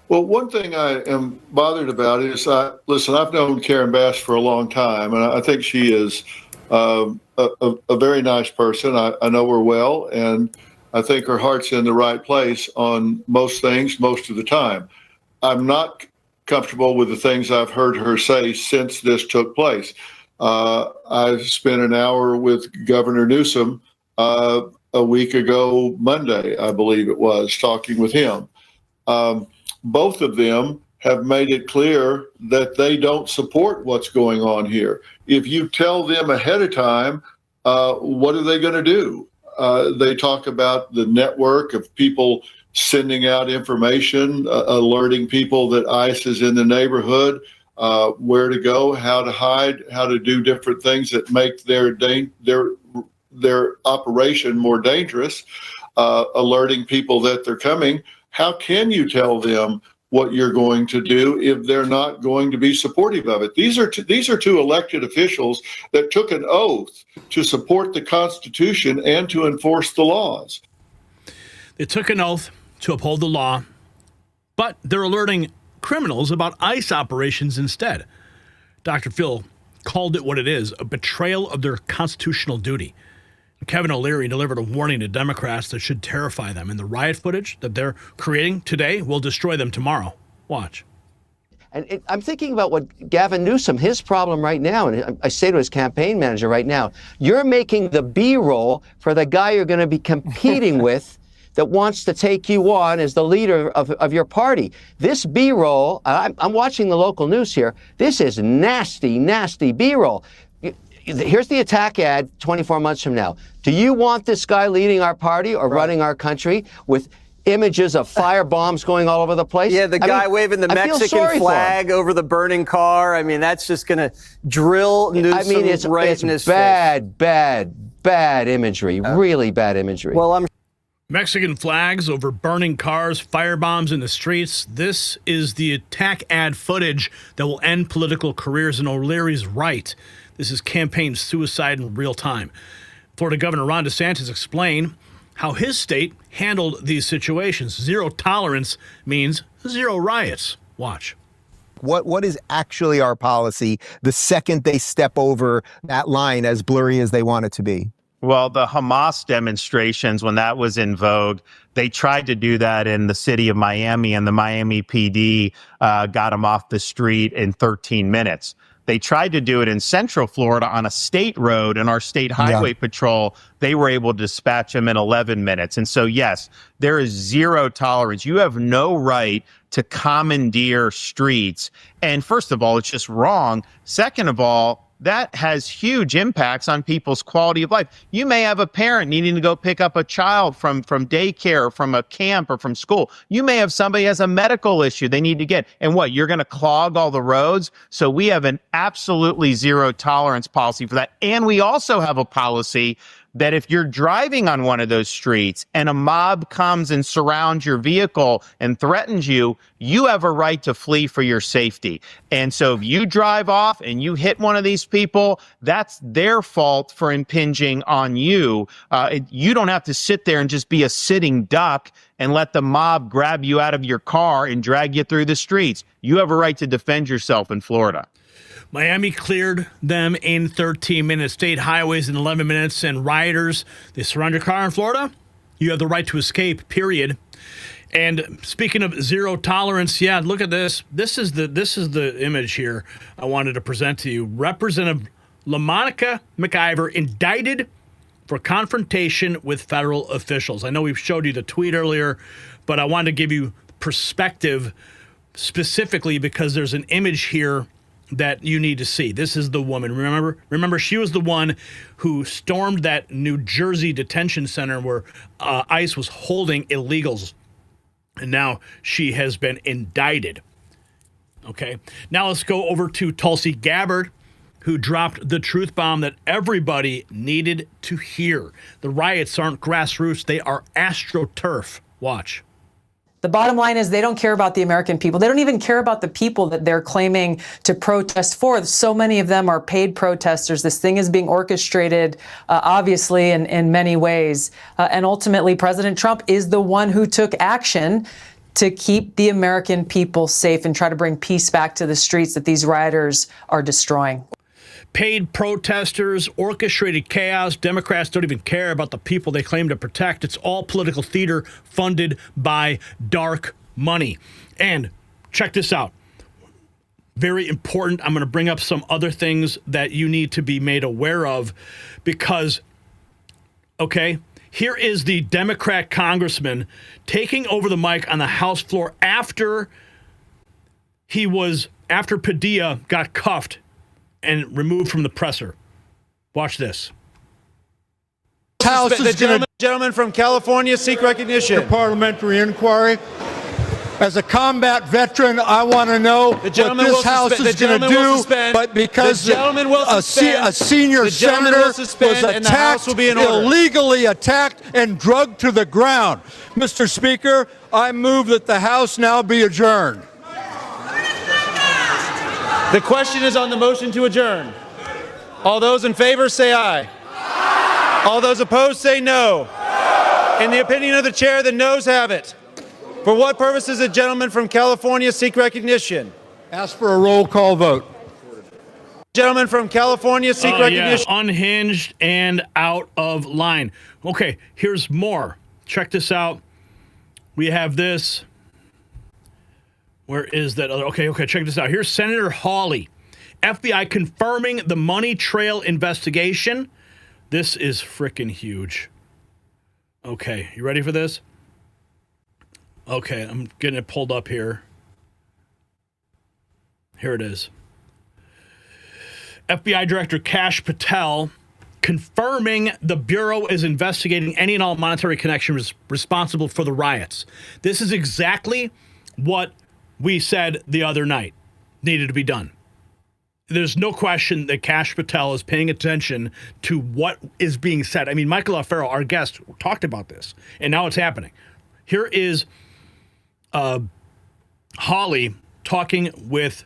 Well, one thing I am bothered about is, listen, I've known Karen Bass for a long time, and I think she is a very nice person. I know her well, and I think her heart's in the right place on most things, most of the time. I'm not comfortable with the things I've heard her say since this took place. I spent an hour with Governor Newsom a week ago, Monday, I believe it was, talking with him. Both of them have made it clear that they don't support what's going on here. If you tell them ahead of time, what are they going to do? They talk about the network of people sending out information, alerting people that ICE is in the neighborhood, where to go, how to hide, how to do different things that make their operation more dangerous, alerting people that they're coming. How can you tell them what you're going to do if they're not going to be supportive of it? These are two elected officials that took an oath to support the Constitution and to enforce the laws. They took an oath to uphold the law, but they're alerting criminals about ICE operations instead. Dr. Phil called it what it is, a betrayal of their constitutional duty. Kevin O'Leary delivered a warning to Democrats that should terrify them, and the riot footage that they're creating today will destroy them tomorrow. Watch. And I'm thinking about what Gavin Newsom, his problem right now, and I say to his campaign manager right now, you're making the B-roll for the guy you're going to be competing with that wants to take you on as the leader of your party. This B-roll, I'm watching the local news here, this is nasty, nasty B-roll. Here's the attack ad 24 months from now. Do you want this guy leading our party or running our country with images of fire bombs going all over the place? Yeah, the guy waving the Mexican flag over the burning car. I mean, that's just going to drill Newsom right in his face. Bad imagery, really bad imagery. Well, Mexican flags over burning cars, firebombs in the streets. This is the attack ad footage that will end political careers, and O'Leary's right. This is campaign suicide in real time. Florida Governor Ron DeSantis explained how his state handled these situations. Zero tolerance means zero riots. Watch. What is actually our policy the second they step over that line as blurry as they want it to be? Well, the Hamas demonstrations, when that was in vogue, they tried to do that in the city of Miami, and the Miami PD got them off the street in 13 minutes. They tried to do it in Central Florida on a state road, and our state highway patrol, they were able to dispatch them in 11 minutes. And so, yes, there is zero tolerance. You have no right to commandeer streets. And first of all, it's just wrong. Second of all, that has huge impacts on people's quality of life. You may have a parent needing to go pick up a child from daycare, or from a camp, or from school. You may have somebody has a medical issue they need to get. And what, you're going to clog all the roads? So we have an absolutely zero tolerance policy for that. And we also have a policy that if you're driving on one of those streets and a mob comes and surrounds your vehicle and threatens you, you have a right to flee for your safety. And so if you drive off and you hit one of these people, that's their fault for impinging on you. You don't have to sit there and just be a sitting duck and let the mob grab you out of your car and drag you through the streets. You have a right to defend yourself in Florida. Miami cleared them in 13 minutes. State highways in 11 minutes. And rioters, they surround your car in Florida. You have the right to escape, period. And speaking of zero tolerance, yeah, look at this. This is the image here I wanted to present to you. Representative LaMonica McIver indicted for confrontation with federal officials. I know we've showed you the tweet earlier, but I wanted to give you perspective specifically because there's an image here that you need to see. This is the woman. Remember, she was the one who stormed that New Jersey detention center where ICE was holding illegals. And now she has been indicted. Okay. Now let's go over to Tulsi Gabbard, who dropped the truth bomb that everybody needed to hear. The riots aren't grassroots. They are AstroTurf. Watch. The bottom line is they don't care about the American people. They don't even care about the people that they're claiming to protest for. So many of them are paid protesters. This thing is being orchestrated, obviously, in many ways. And ultimately, President Trump is the one who took action to keep the American people safe and try to bring peace back to the streets that these rioters are destroying. Paid protesters, orchestrated chaos. Democrats don't even care about the people they claim to protect. It's all political theater funded by dark money. And check this out. Very important. I'm going to bring up some other things that you need to be made aware of because, okay, here is the Democrat congressman taking over the mic on the House floor after Padilla got cuffed and removed from the presser. Watch this. House is the gentleman from California seek recognition. Parliamentary inquiry. As a combat veteran, I want to know what this House is going to do. But because a senior senator was attacked, illegally attacked, and drugged to the ground. Mr. Speaker, I move that the House now be adjourned. The question is on the motion to adjourn. All those in favor say aye. Aye. All those opposed say no. No. In the opinion of the chair, the noes have it. For what purpose does the gentleman from California seek recognition? Ask for a roll call vote. Gentleman from California seek recognition. Yeah, unhinged and out of line. Okay, here's more. Check this out. We have this. Where is that other? Okay, check this out. Here's Senator Hawley. FBI confirming the money trail investigation. This is freaking huge. Okay, you ready for this? Okay, I'm getting it pulled up here. Here it is. FBI Director Kash Patel confirming the Bureau is investigating any and all monetary connections responsible for the riots. This is exactly what we said the other night needed to be done. There's no question that Kash Patel is paying attention to what is being said. I mean, Michael Alfaro, our guest, talked about this, and now it's happening. Here is Hawley talking with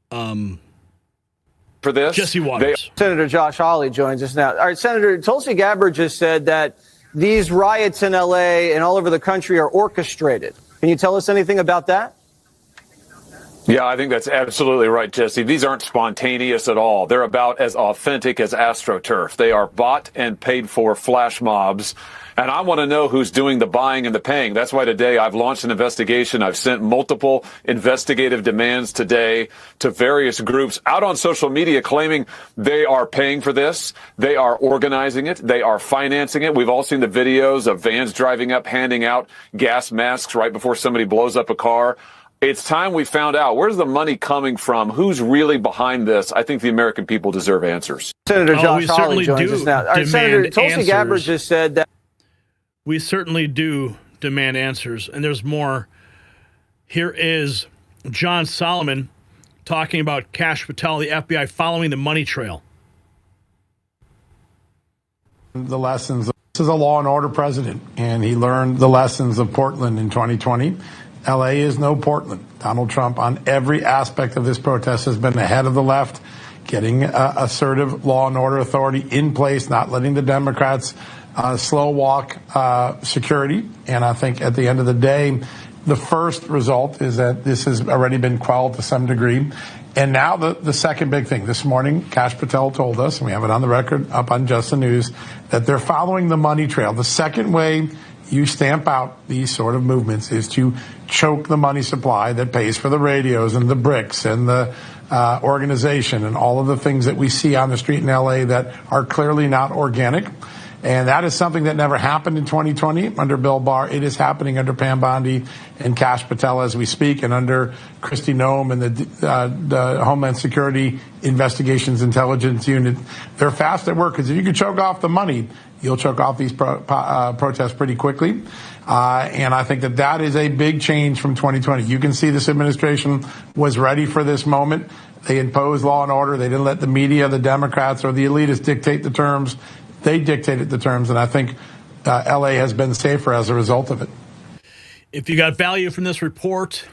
for this, Jesse Waters. Senator Josh Hawley joins us now. All right, Senator, Tulsi Gabbard just said that these riots in L.A. and all over the country are orchestrated. Can you tell us anything about that? Yeah, I think that's absolutely right, Jesse. These aren't spontaneous at all. They're about as authentic as AstroTurf. They are bought and paid for flash mobs. And I want to know who's doing the buying and the paying. That's why today I've launched an investigation. I've sent multiple investigative demands today to various groups out on social media claiming they are paying for this. They are organizing it. They are financing it. We've all seen the videos of vans driving up, handing out gas masks right before somebody blows up a car. It's time we found out, where's the money coming from? Who's really behind this? I think the American people deserve answers. Senator Josh Hawley joins us now. Senator Tulsi Gabbard just said that. We certainly do demand answers, and there's more. Here is John Solomon talking about Kash Patel, the FBI following the money trail. The lessons. This is a law and order president, and he learned the lessons of Portland in 2020. LA is no Portland. Donald Trump, on every aspect of this protest, has been ahead of the left, getting assertive law and order authority in place, not letting the Democrats slow walk security. And I think at the end of the day, the first result is that this has already been quelled to some degree. And now the second big thing. This morning, Kash Patel told us, and we have it on the record up on Just the News, that they're following the money trail. The second way you stamp out these sort of movements is to choke the money supply that pays for the radios and the bricks and the organization and all of the things that we see on the street in LA that are clearly not organic. And that is something that never happened in 2020 under Bill Barr. It is happening under Pam Bondi and Kash Patel as we speak, and under Kristi Noem and the Homeland Security Investigations Intelligence Unit. They're fast at work, because if you can choke off the money, you'll choke off these protests pretty quickly. And I think that is a big change from 2020. You can see this administration was ready for this moment. They imposed law and order. They didn't let the media, the Democrats, or the elitists dictate the terms. They dictated the terms, and I think LA has been safer as a result of it. If you got value from this report,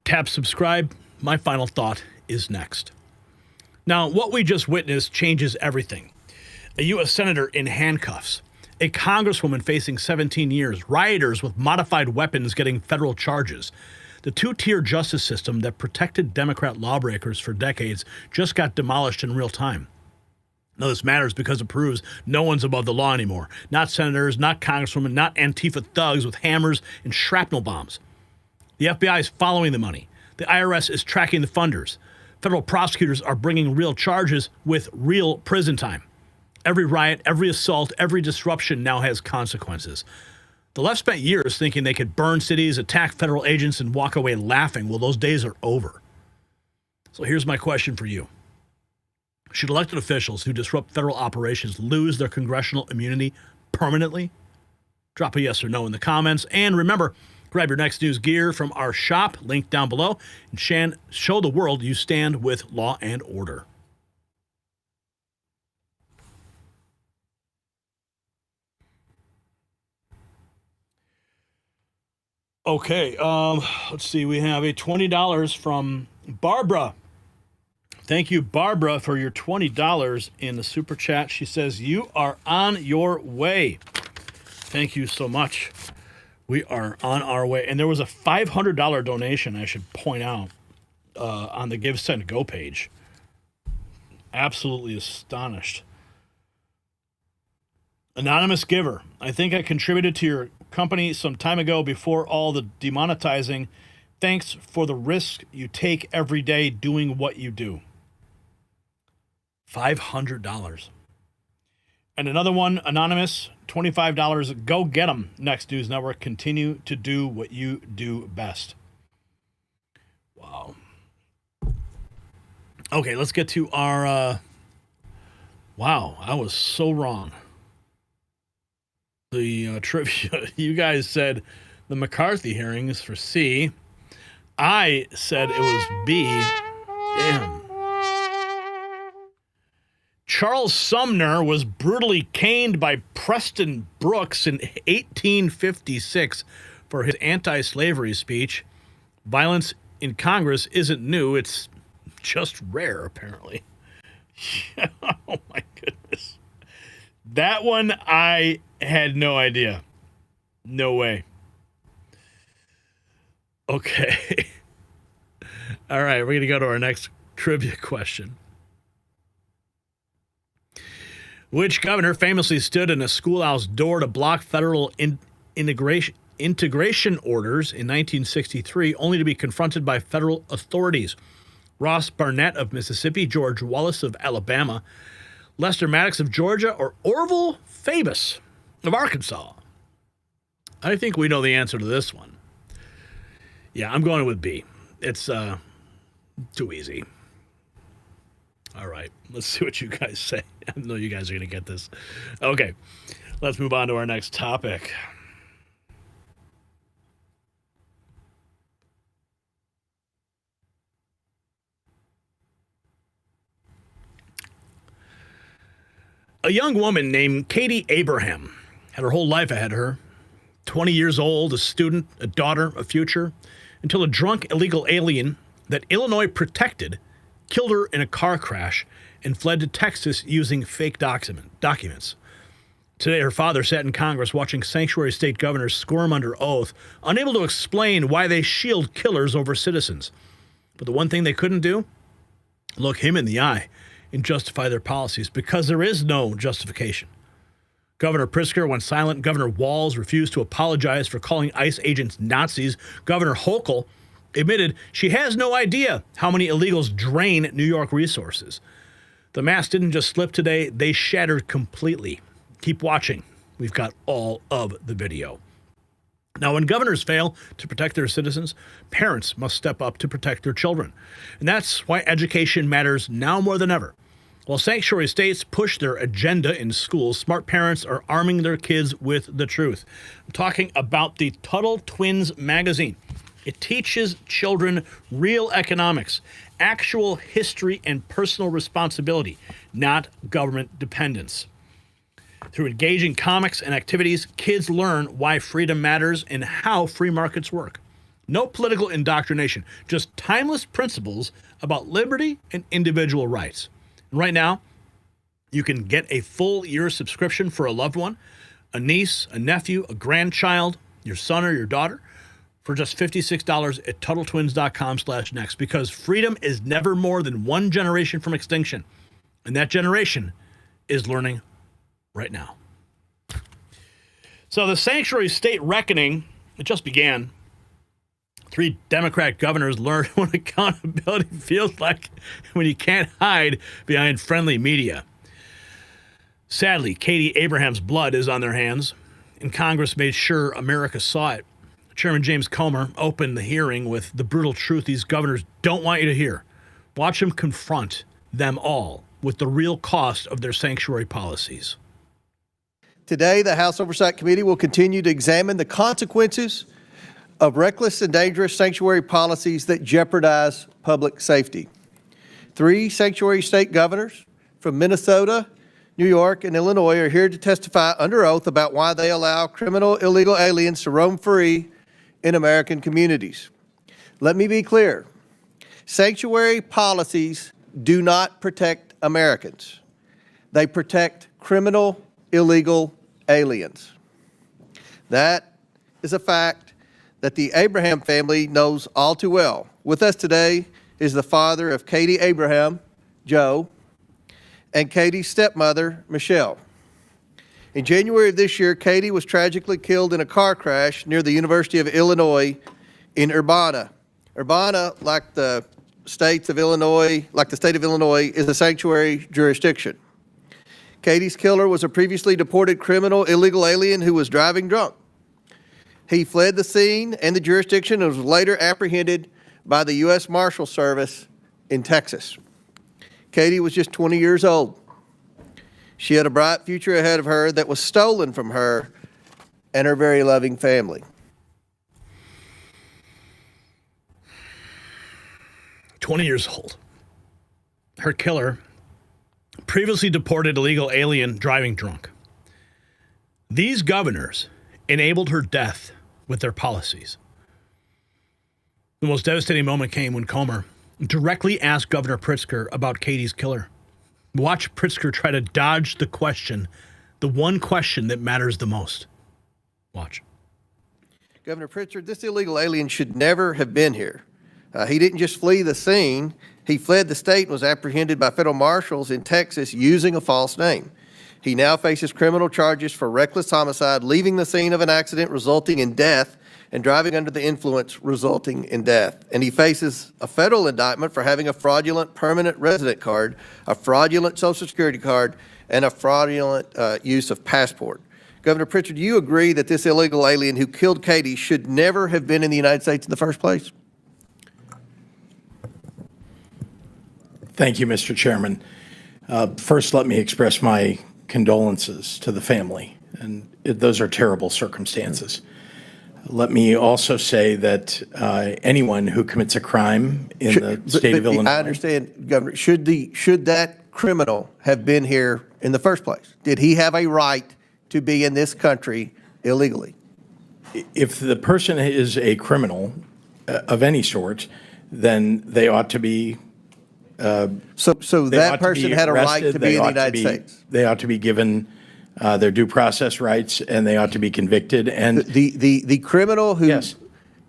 tap subscribe. My final thought is next. Now, what we just witnessed changes everything. A U.S. Senator in handcuffs, a Congresswoman facing 17 years, rioters with modified weapons getting federal charges. The two-tier justice system that protected Democrat lawbreakers for decades just got demolished in real time. Now, this matters because it proves no one's above the law anymore. Not senators, not congresswomen, not Antifa thugs with hammers and shrapnel bombs. The FBI is following the money. The IRS is tracking the funders. Federal prosecutors are bringing real charges with real prison time. Every riot, every assault, every disruption now has consequences. The left spent years thinking they could burn cities, attack federal agents, and walk away laughing. Well, those days are over. So here's my question for you. Should elected officials who disrupt federal operations lose their congressional immunity permanently? Drop a yes or no in the comments. And remember, grab your next news gear from our shop, link down below, and show the world you stand with law and order. Okay, let's see. We have a $20 from Barbara. Thank you, Barbara, for your $20 in the super chat. She says, you are on your way. Thank you so much. We are on our way. And there was a $500 donation, I should point out, on the Give, Send, Go page. Absolutely astonished. Anonymous giver. I think I contributed to your company some time ago before all the demonetizing. Thanks for the risk you take every day doing what you do. $500. And another one, anonymous, $25. Go get them. Next News Network. Continue to do what you do best. Wow. Okay, let's get to our... wow, I was so wrong. The trivia. You guys said the McCarthy hearings for C. I said it was B. Damn. Charles Sumner was brutally caned by Preston Brooks in 1856 for his anti-slavery speech. Violence in Congress isn't new. It's just rare, apparently. Oh, my goodness. That one, I had no idea. No way. Okay. All right, we're going to go to our next trivia question. Which governor famously stood in a schoolhouse door to block federal integration orders in 1963, only to be confronted by federal authorities? Ross Barnett of Mississippi, George Wallace of Alabama, Lester Maddox of Georgia, or Orville Fabus of Arkansas? I think we know the answer to this one. Yeah, I'm going with B. It's too easy. All right, let's see what you guys say. I know you guys are going to get this. Okay, let's move on to our next topic. A young woman named Katie Abraham had her whole life ahead of her. 20 years old, a student, a daughter, a future, until a drunk illegal alien that Illinois protected killed her in a car crash and fled to Texas using fake documents. Today, her father sat in Congress watching sanctuary state governors squirm under oath, unable to explain why they shield killers over citizens. But the one thing they couldn't do? Look him in the eye and justify their policies, because there is no justification. Governor Pritzker went silent. Governor Walz refused to apologize for calling ICE agents Nazis. Governor Hochul admitted she has no idea how many illegals drain New York resources. The mask didn't just slip today, they shattered completely. Keep watching. We've got all of the video. Now, when governors fail to protect their citizens, parents must step up to protect their children. And that's why education matters now more than ever. While sanctuary states push their agenda in schools, smart parents are arming their kids with the truth. I'm talking about the Tuttle Twins magazine. It teaches children real economics, actual history, and personal responsibility, not government dependence. Through engaging comics and activities, kids learn why freedom matters and how free markets work. No political indoctrination, just timeless principles about liberty and individual rights. And right now, you can get a full year subscription for a loved one, a niece, a nephew, a grandchild, your son or your daughter, for just $56 at TuttleTwins.com/next, because freedom is never more than one generation from extinction. And that generation is learning right now. So the sanctuary state reckoning, it just began. 3 Democrat governors learned what accountability feels like when you can't hide behind friendly media. Sadly, Katie Abraham's blood is on their hands, and Congress made sure America saw it. Chairman James Comer opened the hearing with the brutal truth these governors don't want you to hear. Watch him confront them all with the real cost of their sanctuary policies. Today, the House Oversight Committee will continue to examine the consequences of reckless and dangerous sanctuary policies that jeopardize public safety. 3 sanctuary state governors from Minnesota, New York, and Illinois are here to testify under oath about why they allow criminal illegal aliens to roam free in American communities. Let me be clear. Sanctuary policies do not protect Americans. They protect criminal illegal aliens. That is a fact that the Abraham family knows all too well. With us today is the father of Katie Abraham, Joe, and Katie's stepmother, Michelle. In January of this year, Katie was tragically killed in a car crash near the University of Illinois in Urbana. Urbana, like the state of Illinois, is a sanctuary jurisdiction. Katie's killer was a previously deported criminal illegal alien who was driving drunk. He fled the scene and the jurisdiction and was later apprehended by the U.S. Marshal Service in Texas. Katie was just 20 years old. She had a bright future ahead of her that was stolen from her and her very loving family. 20 years old. Her killer, previously deported illegal alien driving drunk. These governors enabled her death with their policies. The most devastating moment came when Comer directly asked Governor Pritzker about Katie's killer. Watch Pritzker try to dodge the question, the one question that matters the most. Watch. Governor Pritzker, this illegal alien should never have been here. He didn't just flee the scene. He fled the state and was apprehended by federal marshals in Texas using a false name. He now faces criminal charges for reckless homicide, leaving the scene of an accident resulting in death, and driving under the influence resulting in death. And he faces a federal indictment for having a fraudulent permanent resident card, a fraudulent Social Security card, and a fraudulent use of passport. Governor Pritchard, do you agree that this illegal alien who killed Katie should never have been in the United States in the first place? Thank you, Mr. Chairman. First, let me express my condolences to the family, and those are terrible circumstances. Let me also say that anyone who commits a crime in the state of Illinois... I understand, Governor. Should that criminal have been here in the first place? Did he have a right to be in this country illegally? If the person is a criminal of any sort, then they ought to be... So that person had a right to be in the United States? They ought to be given their due process rights, and they ought to be convicted. And the criminal who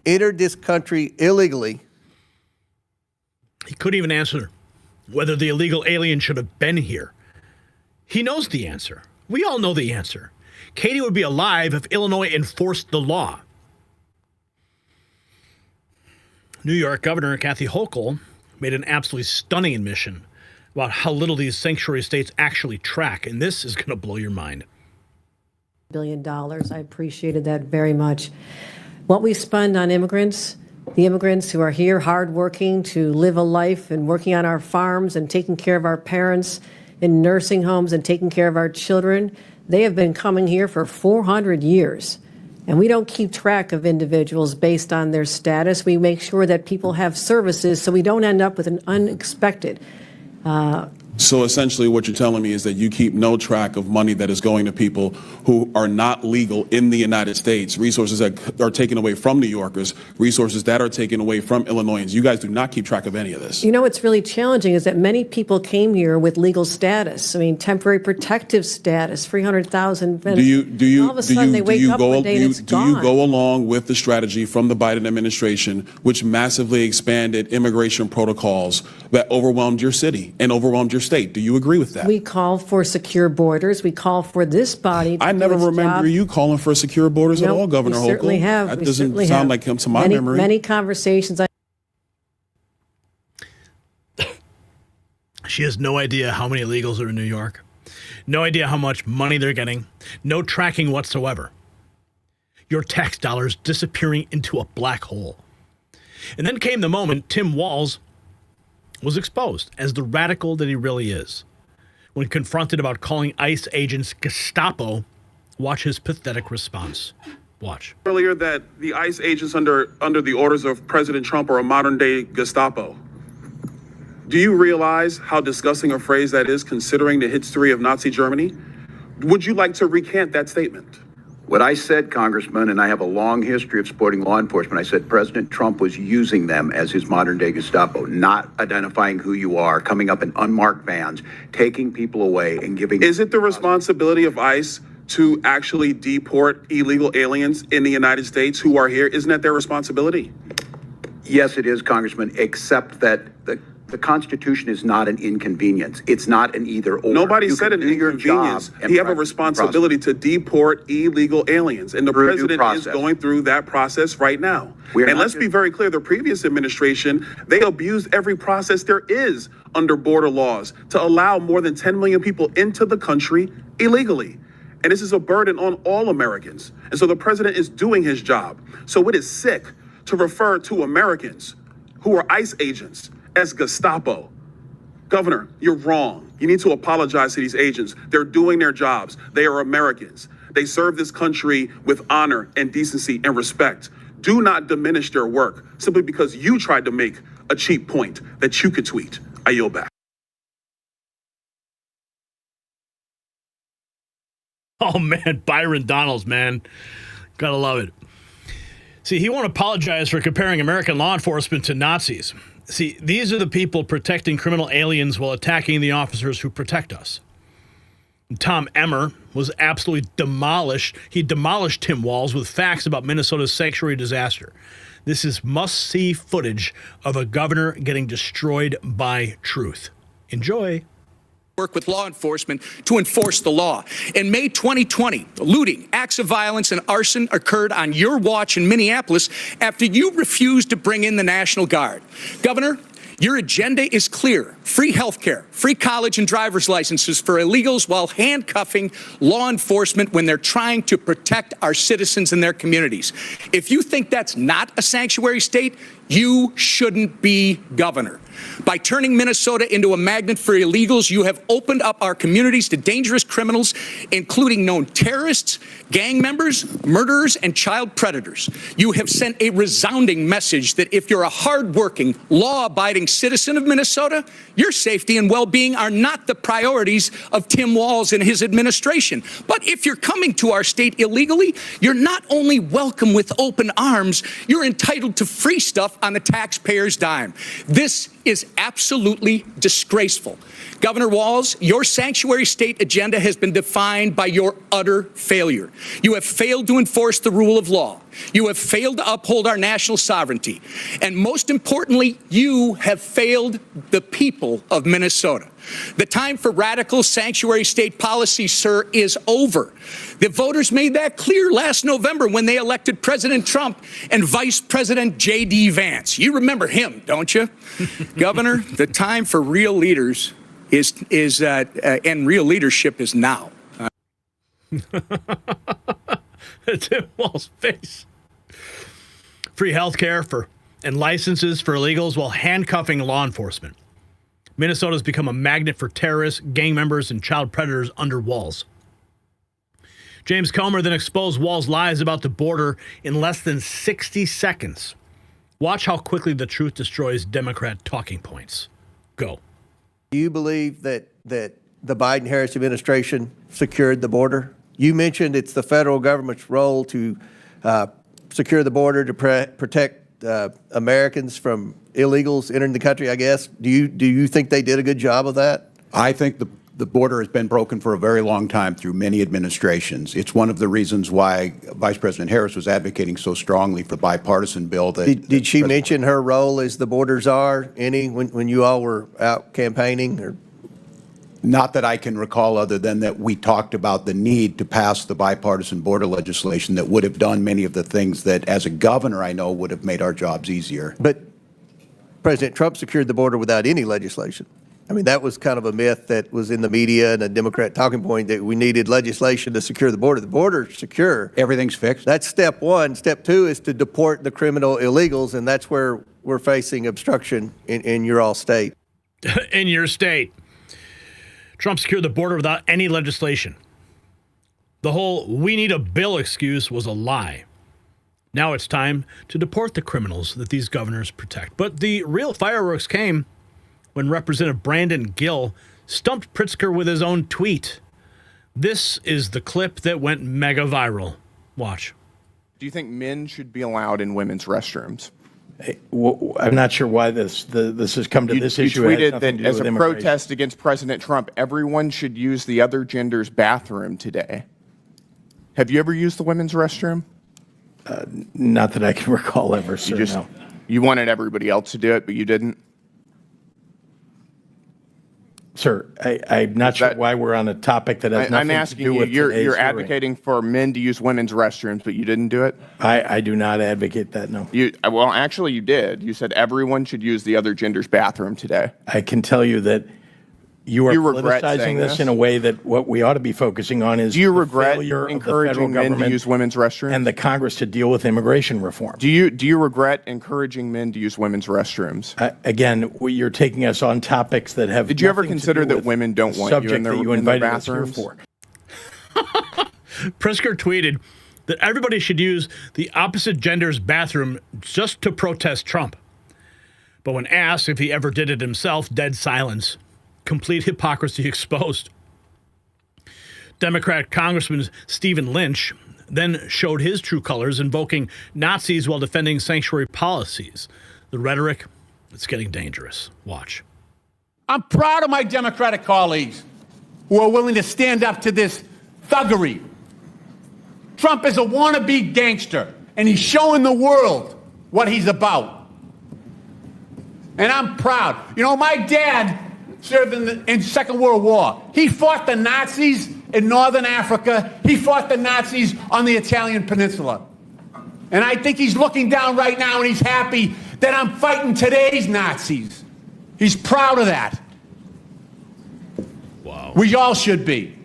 entered this country illegally... He couldn't even answer whether the illegal alien should have been here. He knows the answer. We all know the answer. Katie would be alive if Illinois enforced the law. New York Governor Kathy Hochul made an absolutely stunning admission about how little these sanctuary states actually track, and this is going to blow your mind. $1 billion. I appreciated that very much. What we spend on immigrants, the immigrants who are here hardworking to live a life and working on our farms and taking care of our parents in nursing homes and taking care of our children, they have been coming here for 400 years. And we don't keep track of individuals based on their status. We make sure that people have services so we don't end up with an unexpected. So essentially what you're telling me is that you keep no track of money that is going to people who are not legal in the United States, resources that are taken away from New Yorkers, resources that are taken away from Illinoisans. You guys do not keep track of any of this. You know what's really challenging is that many people came here with legal status. I mean, temporary protective status, 300,000. Do you all of a sudden they wake up one day and it's do you go along with the strategy from the Biden administration, which massively expanded immigration protocols that overwhelmed your city and overwhelmed your state? Do you agree with that? We call for secure borders. We call for this body to I never do its remember job. you calling for secure borders at all, Governor Hochul. We certainly have. That We doesn't certainly sound have. like him to my memory. Many conversations. She has no idea how many illegals are in New York. No idea how much money they're getting. No tracking whatsoever. Your tax dollars disappearing into a black hole. And then came the moment Tim Walz was exposed as the radical that he really is. When confronted about calling ICE agents Gestapo, watch his pathetic response. Watch. Earlier that the ICE agents under the orders of President Trump are a modern-day Gestapo. Do you realize how disgusting a phrase that is, considering the history of Nazi Germany? Would you like to recant that statement? What I said, Congressman, and I have a long history of supporting law enforcement, I said President Trump was using them as his modern-day Gestapo, not identifying who you are, coming up in unmarked vans, taking people away and giving... Is it the responsibility of ICE to actually deport illegal aliens in the United States who are here? Isn't that their responsibility? Yes, it is, Congressman, except that the Constitution is not an inconvenience. It's not an either-or. Nobody said an inconvenience. You have a responsibility to deport illegal aliens, and the president is going through that process right now. And let's be very clear, the previous administration, they abused every process there is under border laws to allow more than 10 million people into the country illegally. And this is a burden on all Americans. And so the president is doing his job. So it is sick to refer to Americans who are ICE agents as Gestapo. Governor, you're wrong. You need to apologize to these agents. They're doing their jobs. They are Americans. They serve this country with honor and decency and respect. Do not diminish their work simply because you tried to make a cheap point that you could tweet. I yield back. Oh, man, Byron Donalds, man. Gotta love it. See, he won't apologize for comparing American law enforcement to Nazis. See, these are the people protecting criminal aliens while attacking the officers who protect us. Tom Emmer was absolutely demolished. He demolished Tim Walz with facts about Minnesota's sanctuary disaster. This is must-see footage of a governor getting destroyed by truth. Enjoy. Work with law enforcement to enforce the law. In May 2020, looting, acts of violence, and arson occurred on your watch in Minneapolis after you refused to bring in the National Guard. Governor, your agenda is clear. Free health care, free college and driver's licenses for illegals while handcuffing law enforcement when they're trying to protect our citizens and their communities. If you think that's not a sanctuary state, you shouldn't be governor. By turning Minnesota into a magnet for illegals, you have opened up our communities to dangerous criminals, including known terrorists, gang members, murderers, and child predators. You have sent a resounding message that if you're a hardworking, law-abiding citizen of Minnesota, your safety and well-being are not the priorities of Tim Walz and his administration. But if you're coming to our state illegally, you're not only welcome with open arms, you're entitled to free stuff on the taxpayer's dime. This is absolutely disgraceful. Governor Walz, your sanctuary state agenda has been defined by your utter failure. You have failed to enforce the rule of law. You have failed to uphold our national sovereignty. And most importantly, you have failed the people of Minnesota. The time for radical sanctuary state policy, sir, is over. The voters made that clear last November when they elected President Trump and Vice President J.D. Vance. You remember him, don't you? Governor, the time for real leaders and real leadership is now. Tim Walz's face. Free health care and licenses for illegals while handcuffing law enforcement. Minnesota's become a magnet for terrorists, gang members, and child predators under Walz. James Comer then exposed Walz's lies about the border in less than 60 seconds. Watch how quickly the truth destroys Democrat talking points. Go. Do you believe that the Biden-Harris administration secured the border? You mentioned it's the federal government's role to secure the border to protect Americans from illegals entering the country, I guess. Do you think they did a good job of that? I think the border has been broken for a very long time through many administrations. It's one of the reasons why Vice President Harris was advocating so strongly for the bipartisan bill. Did she mention her role as the border czar when you all were out campaigning? Or? Not that I can recall, other than that we talked about the need to pass the bipartisan border legislation that would have done many of the things that, as a governor, I know would have made our jobs easier. But President Trump secured the border without any legislation. I mean, that was kind of a myth that was in the media and a Democrat talking point that we needed legislation to secure the border. The border's secure. Everything's fixed. That's step one. Step two is to deport the criminal illegals, and that's where we're facing obstruction in your all state. In your state. Trump secured the border without any legislation. The whole "we need a bill" excuse was a lie. Now it's time to deport the criminals that these governors protect. But the real fireworks came when Representative Brandon Gill stumped Pritzker with his own tweet. This is the clip that went mega viral. Watch. Do you think men should be allowed in women's restrooms? I'm not sure why this has come to this issue. You tweeted that as a protest against President Trump, everyone should use the other gender's bathroom today. Have you ever used the women's restroom? Not that I can recall ever, sir. No. You wanted everybody else to do it, but you didn't? Sir, I'm not sure why we're on a topic that has nothing to do with today's hearing. You're advocating for men to use women's restrooms, but you didn't do it? I do not advocate that, no. Well, actually, you did. You said everyone should use the other gender's bathroom today. I can tell you that you are politicizing this in a way that what we ought to be focusing on is do you regret encouraging men to use women's restrooms and the Congress to deal with immigration reform? Do you regret encouraging men to use women's restrooms? Again, you're taking us on topics that have. Did you ever consider that women don't want you in their bathrooms? Pritzker tweeted that everybody should use the opposite gender's bathroom just to protest Trump. But when asked if he ever did it himself, dead silence. Complete hypocrisy exposed. Democrat Congressman Stephen Lynch then showed his true colors, invoking Nazis while defending sanctuary policies. The rhetoric, it's getting dangerous. Watch. I'm proud of my Democratic colleagues who are willing to stand up to this thuggery. Trump is a wannabe gangster, and he's showing the world what he's about. And I'm proud. You know, my dad served in Second World War. He fought the Nazis in Northern Africa. He fought the Nazis on the Italian Peninsula. And I think he's looking down right now and he's happy that I'm fighting today's Nazis. He's proud of that. Wow. We all should be.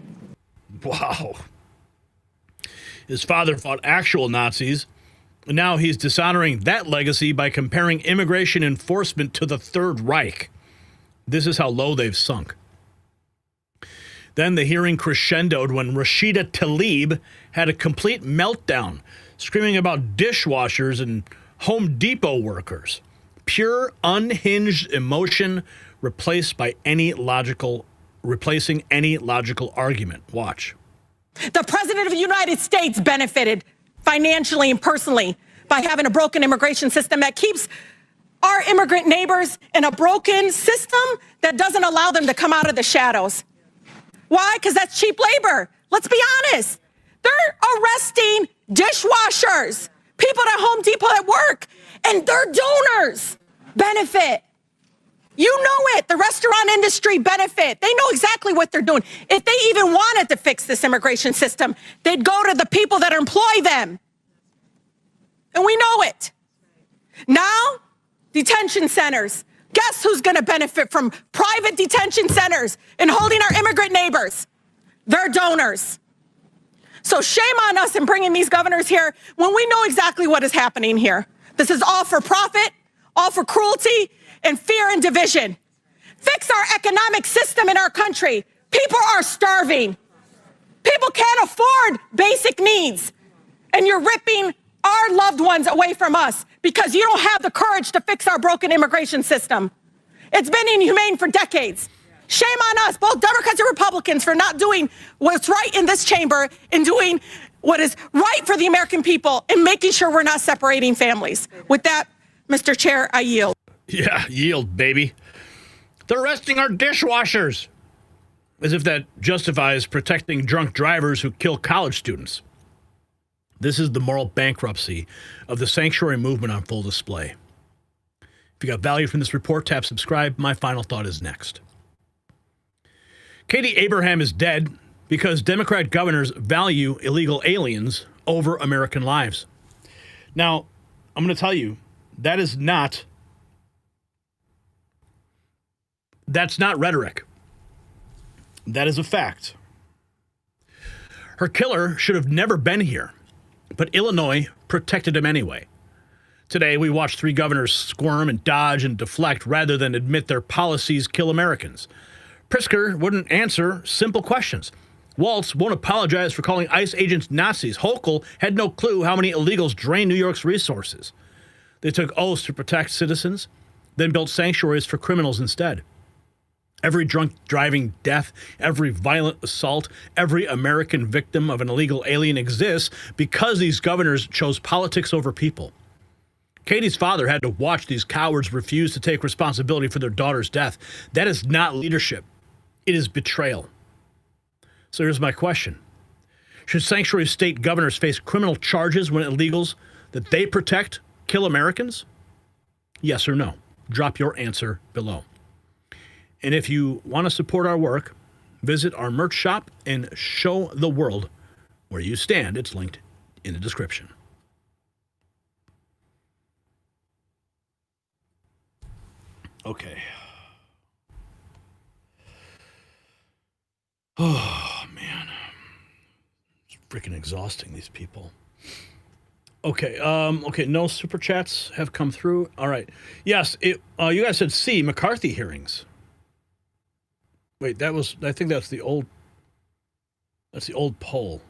Wow. His father fought actual Nazis, and now he's dishonoring that legacy by comparing immigration enforcement to the Third Reich. This is how low they've sunk. Then the hearing crescendoed when Rashida Tlaib had a complete meltdown, screaming about dishwashers and Home Depot workers. Pure, unhinged emotion replacing any logical argument. Watch. The President of the United States benefited financially and personally by having a broken immigration system that keeps our immigrant neighbors in a broken system that doesn't allow them to come out of the shadows. Why? Because that's cheap labor. Let's be honest. They're arresting dishwashers, people at Home Depot at work, and their donors benefit. You know it. The restaurant industry benefit. They know exactly what they're doing. If they even wanted to fix this immigration system, they'd go to the people that employ them. And we know it. Now, detention centers. Guess who's going to benefit from private detention centers and holding our immigrant neighbors? Their donors. So shame on us in bringing these governors here when we know exactly what is happening here. This is all for profit, all for cruelty, and fear and division. Fix our economic system in our country. People are starving. People can't afford basic needs. And you're ripping our loved ones away from us because you don't have the courage to fix our broken immigration system. It's been inhumane for decades. Shame on us, both Democrats and Republicans, for not doing what's right in this chamber and doing what is right for the American people and making sure we're not separating families. With that, Mr. Chair, I yield. Yeah, yield, baby. They're arresting our dishwashers. As if that justifies protecting drunk drivers who kill college students. This is the moral bankruptcy of the sanctuary movement on full display. If you got value from this report, tap subscribe. My final thought is next. Katie Abraham is dead because Democrat governors value illegal aliens over American lives. Now, I'm going to tell you, that's not rhetoric. That is a fact. Her killer should have never been here, but Illinois protected him anyway. Today, we watched 3 governors squirm and dodge and deflect rather than admit their policies kill Americans. Pritzker wouldn't answer simple questions. Waltz won't apologize for calling ICE agents Nazis. Hochul had no clue how many illegals drained New York's resources. They took oaths to protect citizens, then built sanctuaries for criminals instead. Every drunk driving death, every violent assault, every American victim of an illegal alien exists because these governors chose politics over people. Katie's father had to watch these cowards refuse to take responsibility for their daughter's death. That is not leadership. It is betrayal. So here's my question. Should sanctuary state governors face criminal charges when illegals that they protect kill Americans? Yes or no? Drop your answer below. And if you want to support our work, visit our merch shop and show the world where you stand. It's linked in the description. Okay. Oh, man. It's freaking exhausting, these people. Okay, no super chats have come through. All right. Yes, you guys said C, McCarthy hearings. Wait, I think that's the old poll.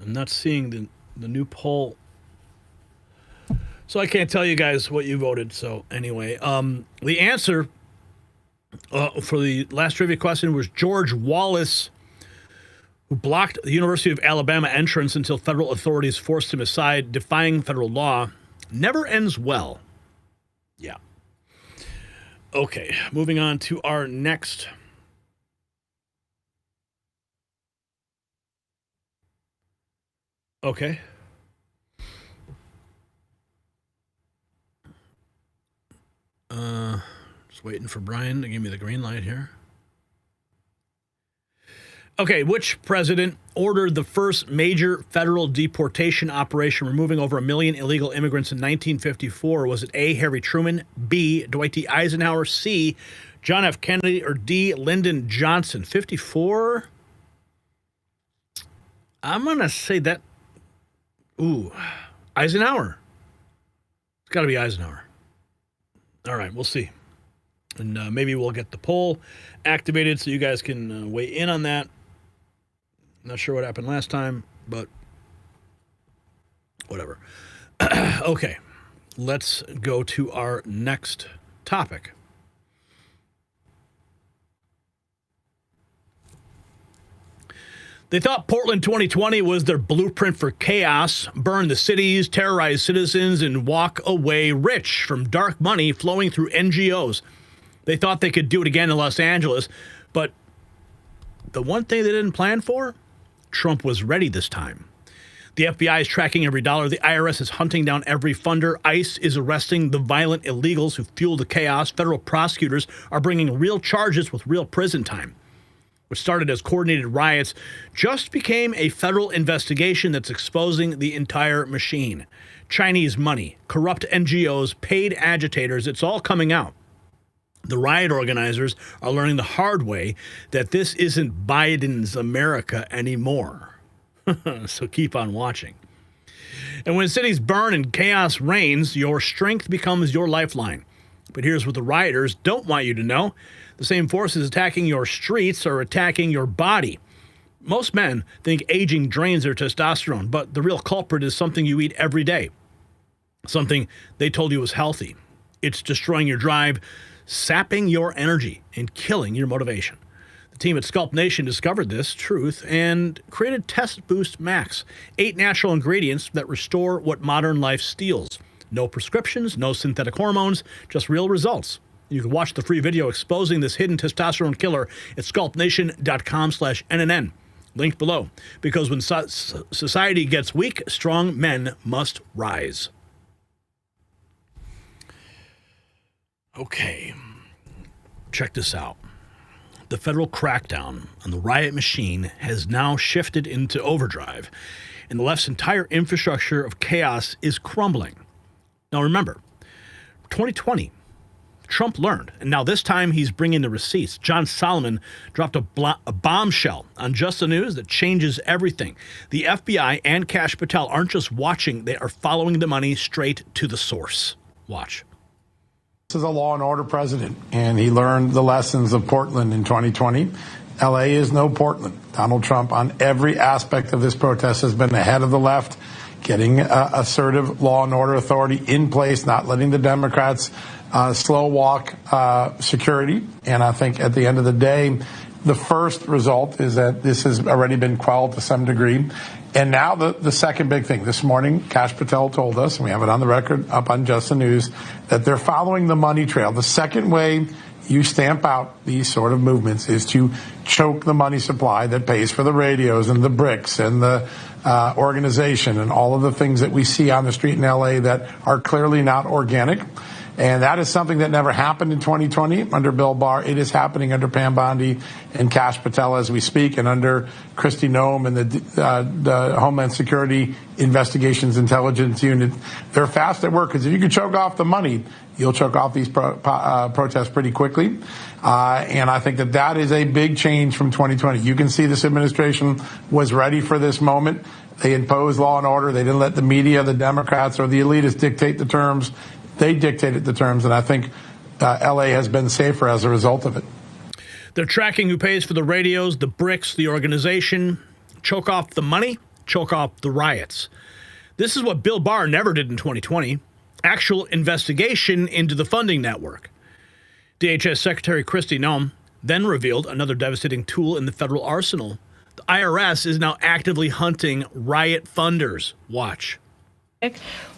I'm not seeing the new poll. So I can't tell you guys what you voted. So anyway, the answer for the last trivia question was George Wallace, who blocked the University of Alabama entrance until federal authorities forced him aside, defying federal law. Never ends well. Yeah. Okay, moving on to our next. Okay. Just waiting for Brian to give me the green light here. Okay, which president ordered the first major federal deportation operation removing over 1 million illegal immigrants in 1954? Was it A, Harry Truman, B, Dwight D. Eisenhower, C, John F. Kennedy, or D, Lyndon Johnson? 54? I'm going to say that. Ooh, Eisenhower. It's got to be Eisenhower. All right, we'll see. And maybe we'll get the poll activated so you guys can weigh in on that. Not sure what happened last time, but whatever. Okay, let's go to our next topic. They thought Portland 2020 was their blueprint for chaos, burn the cities, terrorize citizens, and walk away rich from dark money flowing through NGOs. They thought they could do it again in Los Angeles, but the one thing they didn't plan for? Trump was ready this time. The FBI is tracking every dollar. The IRS is hunting down every funder. ICE is arresting the violent illegals who fuel the chaos. Federal prosecutors are bringing real charges with real prison time. What started as coordinated riots just became a federal investigation that's exposing the entire machine. Chinese money, corrupt NGOs, paid agitators, it's all coming out. The riot organizers are learning the hard way that this isn't Biden's America anymore. So keep on watching. And when cities burn and chaos reigns, your strength becomes your lifeline. But here's what the rioters don't want you to know. The same forces attacking your streets are attacking your body. Most men think aging drains their testosterone, but the real culprit is something you eat every day. Something they told you was healthy. It's destroying your drive, sapping your energy, and killing your motivation. The team at Sculpt Nation discovered this truth and created Test Boost Max, 8 natural ingredients that restore what modern life steals. No prescriptions, no synthetic hormones, just real results. You can watch the free video exposing this hidden testosterone killer at sculptnation.com/NNN. Link below. Because when society gets weak, strong men must rise. Okay, check this out. The federal crackdown on the riot machine has now shifted into overdrive, and the left's entire infrastructure of chaos is crumbling. Now remember, 2020, Trump learned, and now this time he's bringing the receipts. John Solomon dropped a bombshell on Just the News that changes everything. The FBI and Kash Patel aren't just watching, they are following the money straight to the source. Watch. This is a law and order president, and he learned the lessons of Portland in 2020. LA is no Portland. Donald Trump, on every aspect of this protest, has been ahead of the left, getting assertive law and order authority in place, not letting the Democrats slow walk security. And I think at the end of the day, the first result is that this has already been quelled to some degree. And now the second big thing. This morning, Kash Patel told us, and we have it on the record up on Just the News, that they're following the money trail. The second way you stamp out these sort of movements is to choke the money supply that pays for the radios and the bricks and the organization and all of the things that we see on the street in LA that are clearly not organic. And that is something that never happened in 2020 under Bill Barr. It is happening under Pam Bondi and Kash Patel as we speak, and under Kristi Noem and the Homeland Security Investigations Intelligence Unit. They're fast at work, because if you can choke off the money, you'll choke off these protests pretty quickly. And I think that is a big change from 2020. You can see this administration was ready for this moment. They imposed law and order. They didn't let the media, the Democrats, or the elitists dictate the terms. They dictated the terms, and I think LA has been safer as a result of it. They're tracking who pays for the radios, the bricks, the organization. Choke off the money, choke off the riots. This is what Bill Barr never did in 2020. Actual investigation into the funding network. DHS Secretary Kristi Noem then revealed another devastating tool in the federal arsenal. The IRS is now actively hunting riot funders. Watch.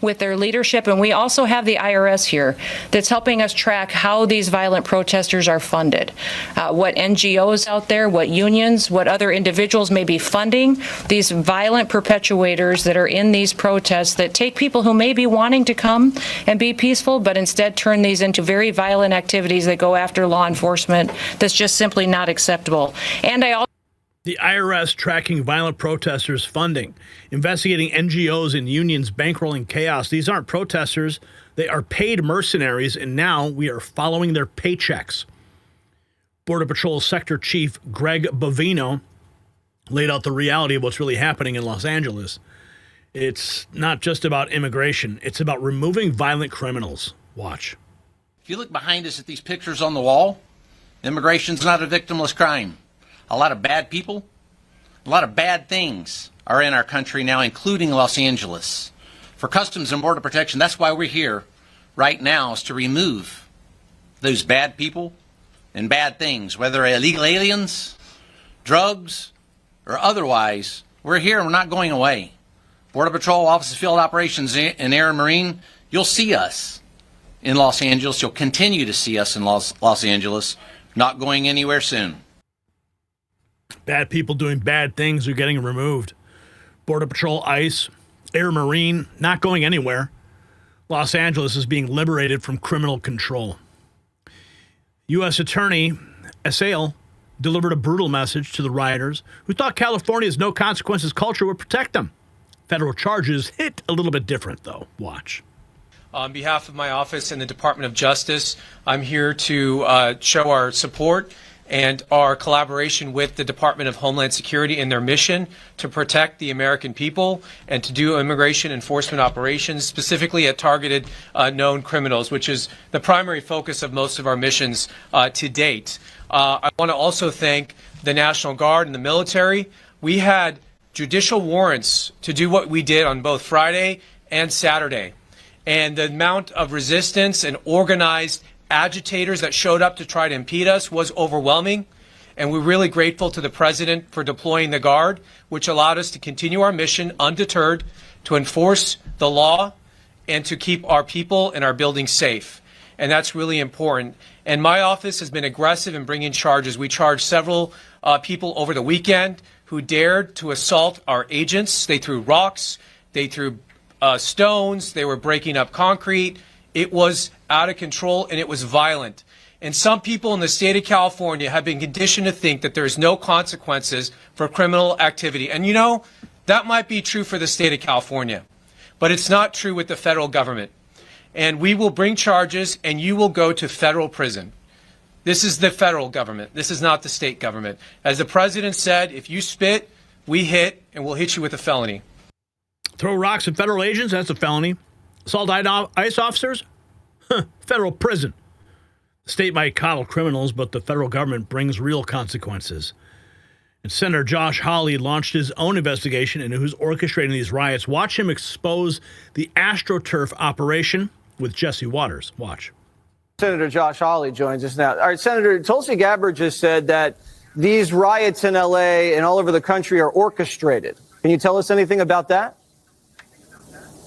with their leadership, and we also have the IRS here that's helping us track how these violent protesters are funded, what NGOs out there, what unions, what other individuals may be funding these violent perpetuators that are in these protests that take people who may be wanting to come and be peaceful, but instead turn these into very violent activities that go after law enforcement. That's just simply not acceptable. And I also the IRS tracking violent protesters' funding, investigating NGOs and unions bankrolling chaos. These aren't protesters. They are paid mercenaries, and now we are following their paychecks. Border Patrol Sector Chief Greg Bovino laid out the reality of what's really happening in Los Angeles. It's not just about immigration. It's about removing violent criminals. Watch. If you look behind us at these pictures on the wall, immigration's not a victimless crime. A lot of bad people, a lot of bad things are in our country now, including Los Angeles. For Customs and Border Protection, that's why we're here right now, is to remove those bad people and bad things, whether illegal aliens, drugs, or otherwise. We're here and we're not going away. Border Patrol, Office of Field Operations, and Air and Marine, you'll see us in Los Angeles. You'll continue to see us in Los Angeles, not going anywhere soon. Bad people doing bad things are getting removed. Border Patrol, ICE, Air Marine, not going anywhere. Los Angeles is being liberated from criminal control. U.S. Attorney Assail delivered a brutal message to the rioters who thought California's no consequences culture would protect them. Federal charges hit a little bit different, though. Watch. On behalf of my office and the Department of Justice, I'm here to show our support and our collaboration with the Department of Homeland Security in their mission to protect the American people and to do immigration enforcement operations, specifically at targeted known criminals, which is the primary focus of most of our missions to date. I want to also thank the National Guard and the military. We had judicial warrants to do what we did on both Friday and Saturday. And the amount of resistance and organized agitators that showed up to try to impede us was overwhelming, and we're really grateful to the President for deploying the Guard, which allowed us to continue our mission undeterred to enforce the law and to keep our people and our buildings safe. And that's really important. And my office has been aggressive in bringing charges. We charged several people over the weekend who dared to assault our agents. They threw rocks, they threw stones, they were breaking up concrete. It was out of control and it was violent. And some people in the state of California have been conditioned to think that there's no consequences for criminal activity. And you know, that might be true for the state of California, but it's not true with the federal government. And we will bring charges and you will go to federal prison. This is the federal government. This is not the state government. As the President said, if you spit, we hit, and we'll hit you with a felony. Throw rocks at federal agents, that's a felony. Assault ICE officers? Federal prison. The state might coddle criminals, but the federal government brings real consequences. And Senator Josh Hawley launched his own investigation into who's orchestrating these riots. Watch him expose the AstroTurf operation with Jesse Waters. Watch. Senator Josh Hawley joins us now. All right, Senator, Tulsi Gabbard just said that these riots in L.A. and all over the country are orchestrated. Can you tell us anything about that?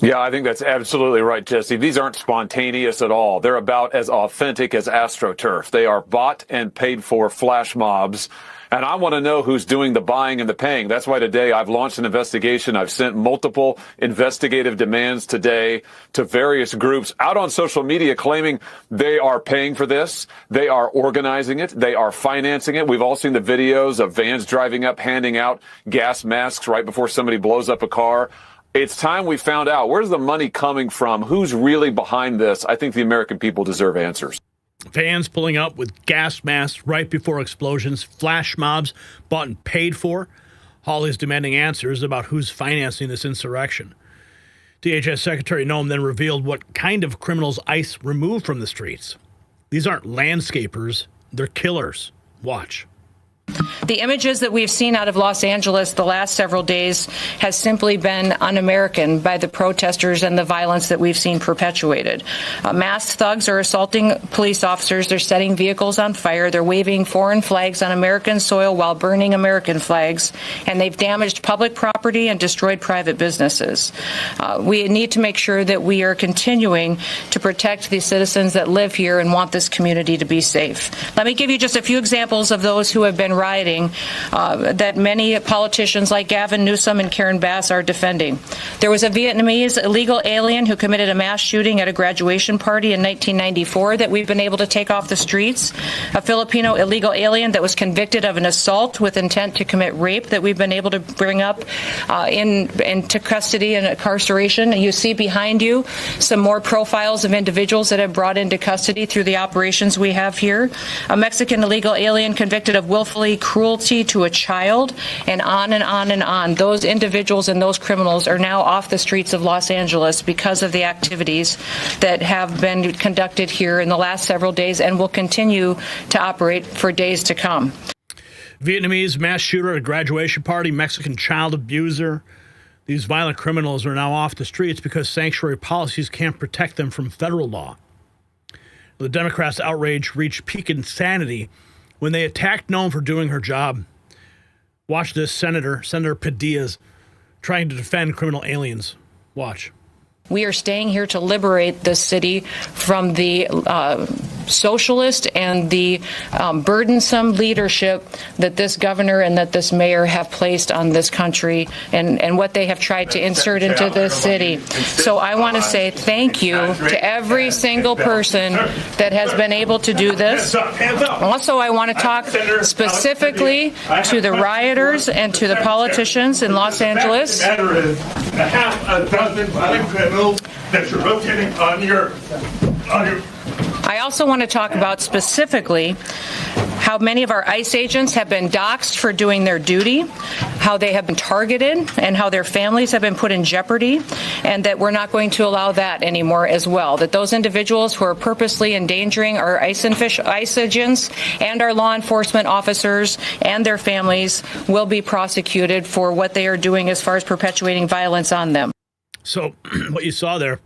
Yeah, I think that's absolutely right, Jesse. These aren't spontaneous at all. They're about as authentic as AstroTurf. They are bought and paid for flash mobs. And I want to know who's doing the buying and the paying. That's why today I've launched an investigation. I've sent multiple investigative demands today to various groups out on social media claiming they are paying for this. They are organizing it. They are financing it. We've all seen the videos of vans driving up, handing out gas masks right before somebody blows up a car. It's time we found out, where's the money coming from? Who's really behind this? I think the American people deserve answers. Vans pulling up with gas masks right before explosions, flash mobs bought and paid for. Hawley's demanding answers about who's financing this insurrection. DHS Secretary Noem then revealed what kind of criminals ICE removed from the streets. These aren't landscapers, they're killers. Watch. The images that we've seen out of Los Angeles the last several days has simply been un-American by the protesters and the violence that we've seen perpetuated. Masked thugs are assaulting police officers. They're setting vehicles on fire. They're waving foreign flags on American soil while burning American flags. And they've damaged public property and destroyed private businesses. We need to make sure that we are continuing to protect the citizens that live here and want this community to be safe. Let me give you just a few examples of those who have been rioting that many politicians like Gavin Newsom and Karen Bass are defending. There was a Vietnamese illegal alien who committed a mass shooting at a graduation party in 1994 that we've been able to take off the streets. A Filipino illegal alien that was convicted of an assault with intent to commit rape that we've been able to bring up into custody and incarceration. And you see behind you some more profiles of individuals that have brought into custody through the operations we have here. A Mexican illegal alien convicted of willfully cruelty to a child, and on and on and on. Those individuals and those criminals are now off the streets of Los Angeles because of the activities that have been conducted here in the last several days and will continue to operate for days to come. Vietnamese mass shooter at a graduation party, Mexican child abuser. These violent criminals are now off the streets because sanctuary policies can't protect them from federal law. The Democrats' outrage reached peak insanity when they attacked Noem for doing her job. Watch this, Senator Padilla's trying to defend criminal aliens. Watch. We are staying here to liberate this city from the socialist and the burdensome leadership that this governor and that this mayor have placed on this country and what they have tried to insert into this city. So I want to say thank you to every single person that has been able to do this. Also, I want to talk specifically to the rioters and to the politicians in Los Angeles. A half a dozen violent criminals that you're rotating on your. I also want to talk about specifically how many of our ICE agents have been doxxed for doing their duty, how they have been targeted, and how their families have been put in jeopardy, and that we're not going to allow that anymore as well. That those individuals who are purposely endangering our ICE agents and our law enforcement officers and their families will be prosecuted for what they are doing as far as perpetuating violence on them. So what you saw there,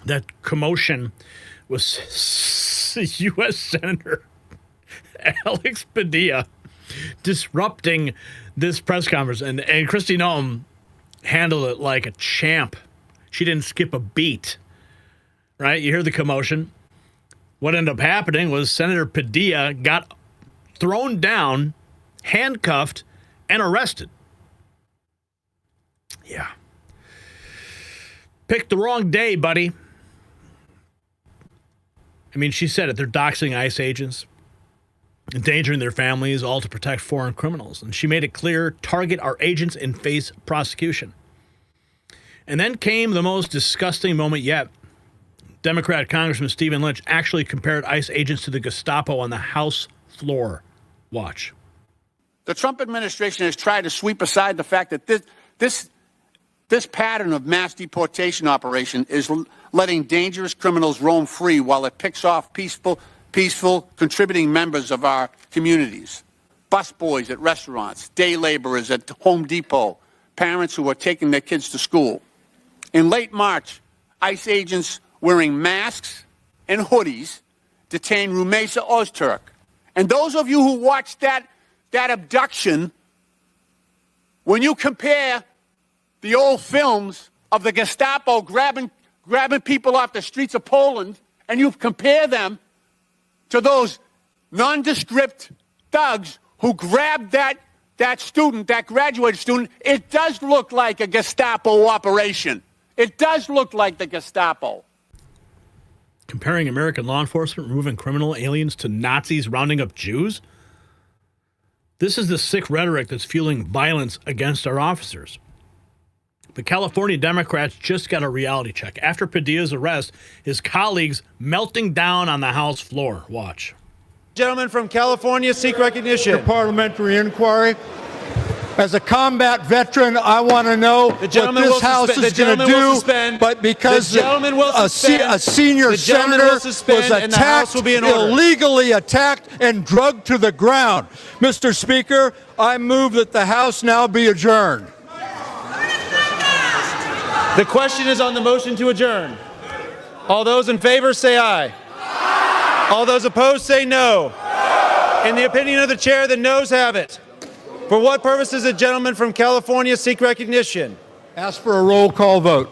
that commotion was U.S. Senator Alex Padilla disrupting this press conference. And Kristi Noem handled it like a champ. She didn't skip a beat, right? You hear the commotion. What ended up happening was Senator Padilla got thrown down, handcuffed, and arrested. Yeah. Picked the wrong day, buddy. I mean, she said it. They're doxing ICE agents, endangering their families, all to protect foreign criminals. And she made it clear, target our agents and face prosecution. And then came the most disgusting moment yet. Democrat Congressman Stephen Lynch actually compared ICE agents to the Gestapo on the House floor. Watch. The Trump administration has tried to sweep aside the fact that this pattern of mass deportation operation is letting dangerous criminals roam free while it picks off peaceful, contributing members of our communities. Busboys at restaurants, day laborers at Home Depot, parents who are taking their kids to school. In late March, ICE agents wearing masks and hoodies detained Rumeysa Öztürk. And those of you who watched that abduction, when you compare the old films of the Gestapo grabbing people off the streets of Poland, and you compare them to those nondescript thugs who grabbed that graduated student, it does look like a Gestapo operation. It does look like the Gestapo. Comparing American law enforcement removing criminal aliens to Nazis rounding up Jews? This is the sick rhetoric that's fueling violence against our officers. The California Democrats just got a reality check. After Padilla's arrest, his colleagues melting down on the House floor. Watch. Gentlemen from California seek recognition. Parliamentary inquiry. As a combat veteran, I want to know what this House is going to do. But because a senior senator was attacked, illegally attacked, and drugged to the ground. Mr. Speaker, I move that the House now be adjourned. The question is on the motion to adjourn. All those in favor say aye. All those opposed say no. In the opinion of the chair, the noes have it. For what purpose does the gentleman from California seek recognition? Ask for a roll call vote.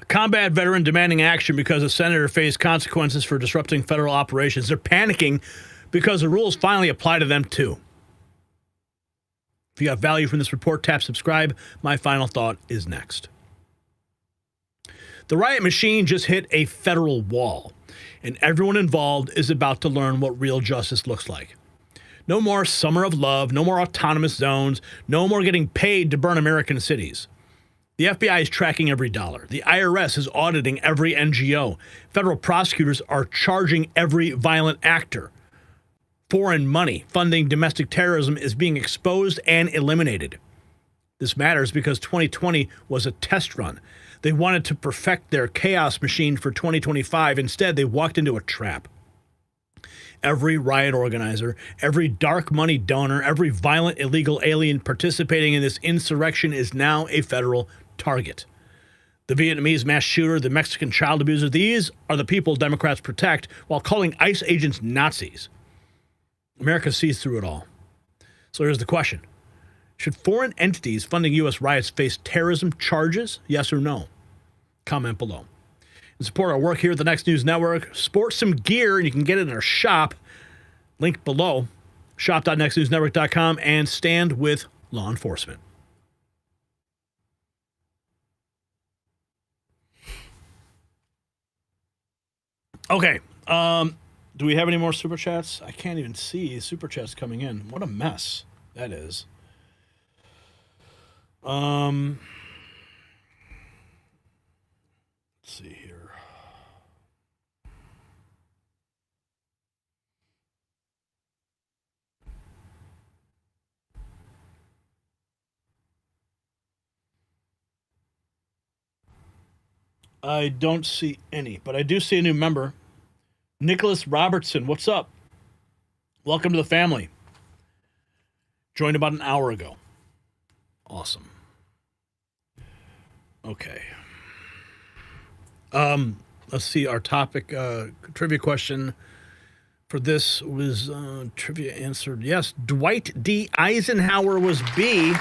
A combat veteran demanding action because a senator faced consequences for disrupting federal operations. They're panicking because the rules finally apply to them too. If you got value from this report, tap subscribe. My final thought is next. The riot machine just hit a federal wall, and everyone involved is about to learn what real justice looks like. No more summer of love, no more autonomous zones, no more getting paid to burn American cities. The FBI is tracking every dollar. The IRS is auditing every NGO. Federal prosecutors are charging every violent actor. Foreign money funding domestic terrorism is being exposed and eliminated. This matters because 2020 was a test run. They wanted to perfect their chaos machine for 2025. Instead, they walked into a trap. Every riot organizer, every dark money donor, every violent illegal alien participating in this insurrection is now a federal target. The Vietnamese mass shooter, the Mexican child abuser, these are the people Democrats protect while calling ICE agents Nazis. America sees through it all. So here's the question. Should foreign entities funding U.S. riots face terrorism charges? Yes or no? Comment below. And support our work here at the Next News Network. Sport some gear, and you can get it in our shop. Link below. Shop.nextnewsnetwork.com, and stand with law enforcement. Okay. Do we have any more Super Chats? I can't even see Super Chats coming in. What a mess that is. Let's see here. I don't see any, but I do see a new member. Nicholas Robertson, what's up? Welcome to the family. Joined about an hour ago. Awesome. Okay. Let's see, our topic, trivia question for this was trivia answered. Yes, Dwight D. Eisenhower was B. You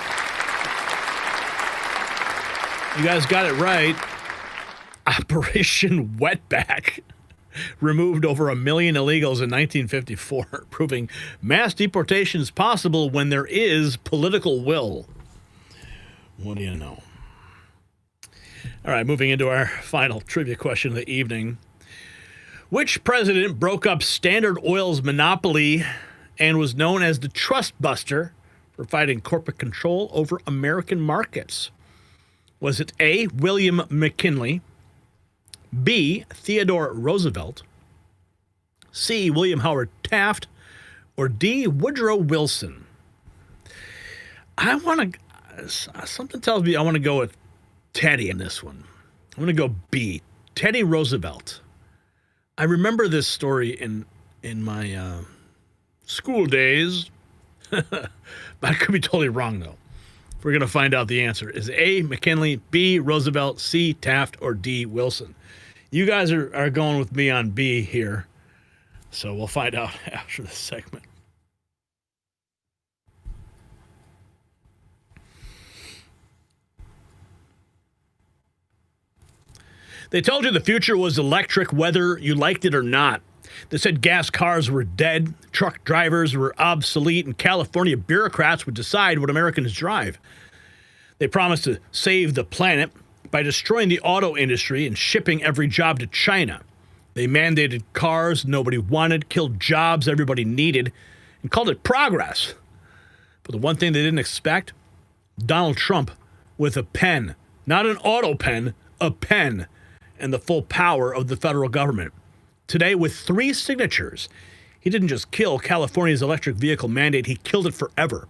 guys got it right. Operation Wetback removed over 1 million illegals in 1954, proving mass deportation is possible when there is political will. What do you know? All right, moving into our final trivia question of the evening. Which president broke up Standard Oil's monopoly and was known as the Trust Buster for fighting corporate control over American markets? Was it A, William McKinley, B, Theodore Roosevelt, C, William Howard Taft, or D, Woodrow Wilson? Something tells me I want to go with Teddy in this one. I'm going to go B, Teddy Roosevelt. I remember this story in my school days. I could be totally wrong, though. We're going to find out the answer. Is A, McKinley, B, Roosevelt, C, Taft, or D, Wilson? You guys are going with me on B here. So we'll find out after this segment. They told you the future was electric, whether you liked it or not. They said gas cars were dead, truck drivers were obsolete, and California bureaucrats would decide what Americans drive. They promised to save the planet by destroying the auto industry and shipping every job to China. They mandated cars nobody wanted, killed jobs everybody needed, and called it progress. But the one thing they didn't expect? Donald Trump with a pen. Not an auto pen, a pen. And the full power of the federal government. Today, with 3 signatures, he didn't just kill California's electric vehicle mandate, he killed it forever.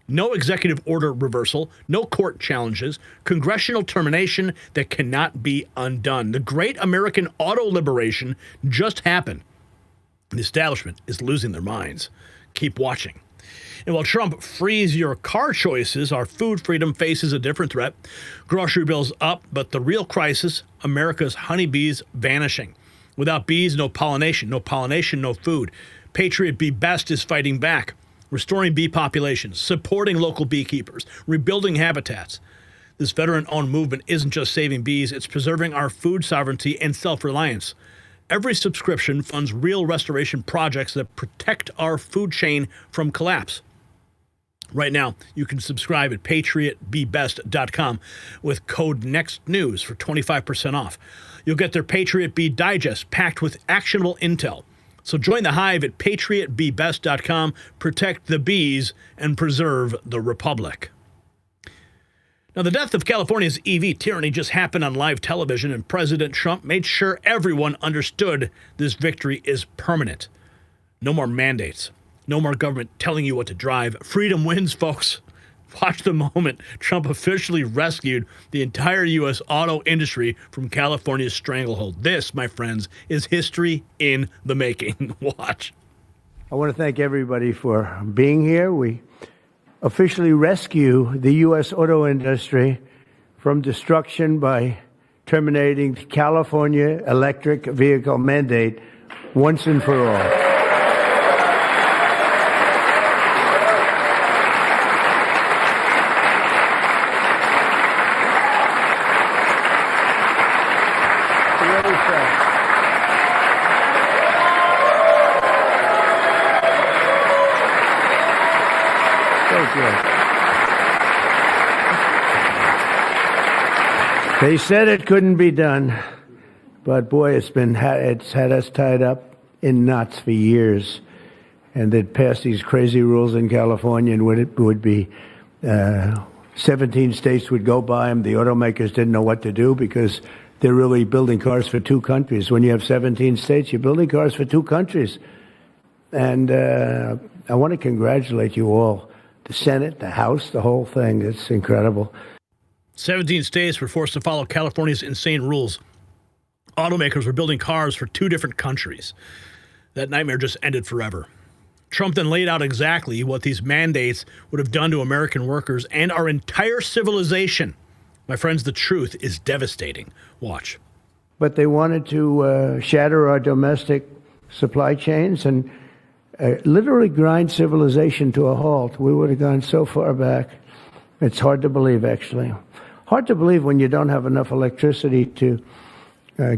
no executive order reversal, no court challenges, congressional termination that cannot be undone. The great American auto liberation just happened. The establishment is losing their minds. Keep watching. And while Trump frees your car choices, our food freedom faces a different threat. Grocery bills up, but the real crisis, America's honeybees vanishing. Without bees, no pollination. No pollination, no food. Patriot Bee Best is fighting back, restoring bee populations, supporting local beekeepers, rebuilding habitats. This veteran-owned movement isn't just saving bees, it's preserving our food sovereignty and self-reliance. Every subscription funds real restoration projects that protect our food chain from collapse. Right now, you can subscribe at patriotbeebest.com with code NEXTNEWS for 25% off. You'll get their Patriot Bee Digest packed with actionable intel. So join the hive at patriotbeebest.com, protect the bees, and preserve the republic. Now, the death of California's EV tyranny just happened on live television, and President Trump made sure everyone understood this victory is permanent. No more mandates. No more government telling you what to drive. Freedom wins, folks. Watch the moment Trump officially rescued the entire U.S. auto industry from California's stranglehold. This, my friends, is history in the making. Watch. I want to thank everybody for being here. We officially rescue the U.S. auto industry from destruction by terminating the California electric vehicle mandate once and for all. They said it couldn't be done, but boy, it's had us tied up in knots for years. And they'd passed these crazy rules in California, and it would be 17 states would go by them. The automakers didn't know what to do because they're really building cars for two countries. When you have 17 states, you're building cars for two countries. And I want to congratulate you all, the Senate, the House, the whole thing. It's incredible. 17 states were forced to follow California's insane rules. Automakers were building cars for two different countries. That nightmare just ended forever. Trump then laid out exactly what these mandates would have done to American workers and our entire civilization. My friends, the truth is devastating. Watch. But they wanted to shatter our domestic supply chains and literally grind civilization to a halt. We would have gone so far back. It's hard to believe, actually. Hard to believe when you don't have enough electricity to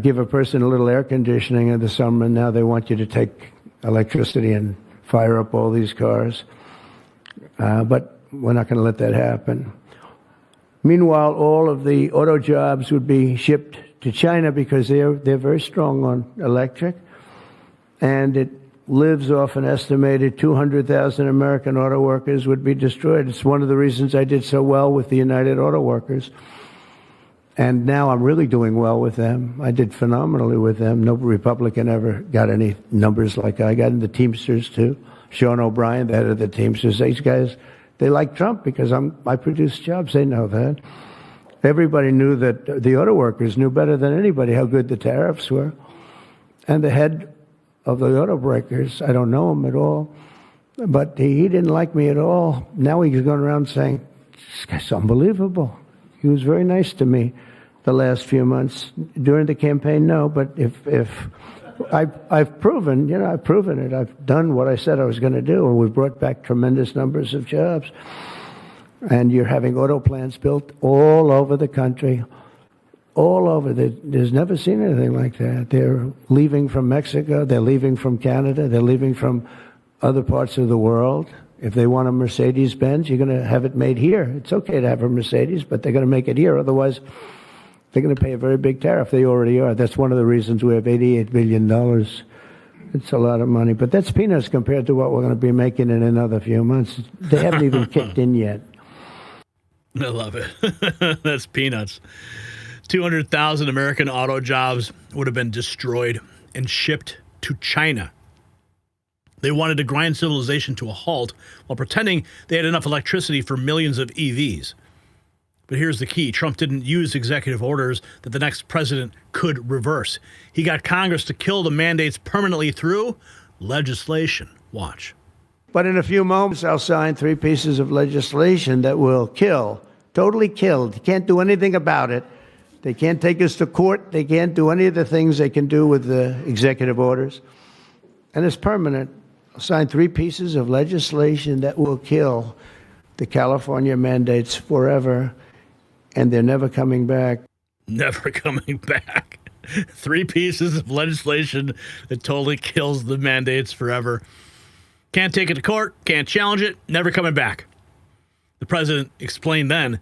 give a person a little air conditioning in the summer, and now they want you to take electricity and fire up all these cars. But we're not going to let that happen. Meanwhile, all of the auto jobs would be shipped to China because they're very strong on electric, and it lives off an estimated 200,000 American auto workers would be destroyed. It's one of the reasons I did so well with the United Auto Workers. And now I'm really doing well with them. I did phenomenally with them. No Republican ever got any numbers like I got. And the Teamsters, too. Sean O'Brien, the head of the Teamsters. These guys, they like Trump because I produce jobs. They know that. Everybody knew that the auto workers knew better than anybody how good the tariffs were. And the head of the autobreakers, I don't know him at all, but he didn't like me at all. Now he's going around saying, this guy's unbelievable. He was very nice to me the last few months. During the campaign, no, but if I've proven it. I've done what I said I was going to do, and we've brought back tremendous numbers of jobs. And you're having auto plants built all over the country, all over. There's never seen anything like that. They're leaving from Mexico. They're leaving from Canada. They're leaving from other parts of the world. If they want a Mercedes-Benz, you're going to have it made here. It's okay to have a Mercedes, but they're going to make it here. Otherwise, they're going to pay a very big tariff. They already are. That's one of the reasons we have $88 billion. It's a lot of money. But that's peanuts compared to what we're going to be making in another few months. They haven't even kicked in yet. I love it. That's peanuts. 200,000 American auto jobs would have been destroyed and shipped to China. They wanted to grind civilization to a halt while pretending they had enough electricity for millions of EVs. But here's the key. Trump didn't use executive orders that the next president could reverse. He got Congress to kill the mandates permanently through legislation. Watch. But in a few moments, I'll sign 3 pieces of legislation that will kill, totally kill. You can't do anything about it. They can't take us to court. They can't do any of the things they can do with the executive orders. And it's permanent. I'll sign 3 pieces of legislation that will kill the California mandates forever, and they're never coming back. Never coming back. 3 pieces of legislation that totally kills the mandates forever. Can't take it to court, can't challenge it, never coming back. The president explained then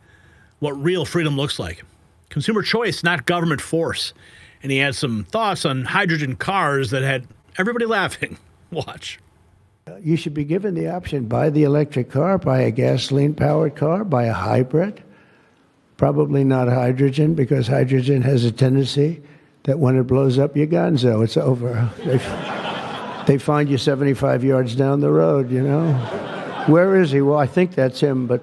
what real freedom looks like. Consumer choice, not government force. And he had some thoughts on hydrogen cars that had everybody laughing. Watch. You should be given the option, buy the electric car, buy a gasoline-powered car, buy a hybrid. Probably not hydrogen, because hydrogen has a tendency that when it blows up your gonzo, it's over. They find you 75 yards down the road, you know. Where is he? Well, I think that's him, but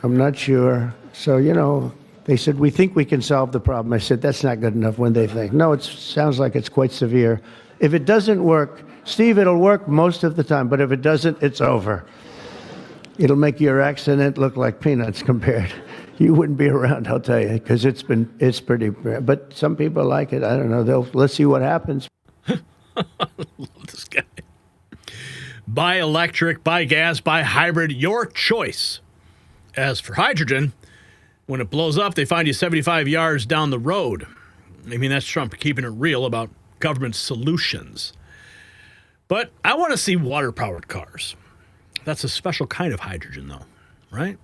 I'm not sure. So, you know, they said, we think we can solve the problem. I said, that's not good enough when they think. No, it sounds like it's quite severe. If it doesn't work, Steve, it'll work most of the time, but if it doesn't, it's over. It'll make your accident look like peanuts compared. You wouldn't be around, I'll tell you, because it's pretty bad. But some people like it. I don't know. Let's see what happens. I love this guy. Buy electric, buy gas, buy hybrid, your choice. As for hydrogen, when it blows up, they find you 75 yards down the road. I mean, that's Trump keeping it real about government solutions. But I want to see water-powered cars. That's a special kind of hydrogen, though, right?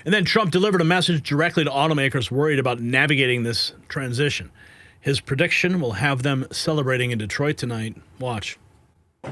And then Trump delivered a message directly to automakers worried about navigating this transition. His prediction will have them celebrating in Detroit tonight. Watch.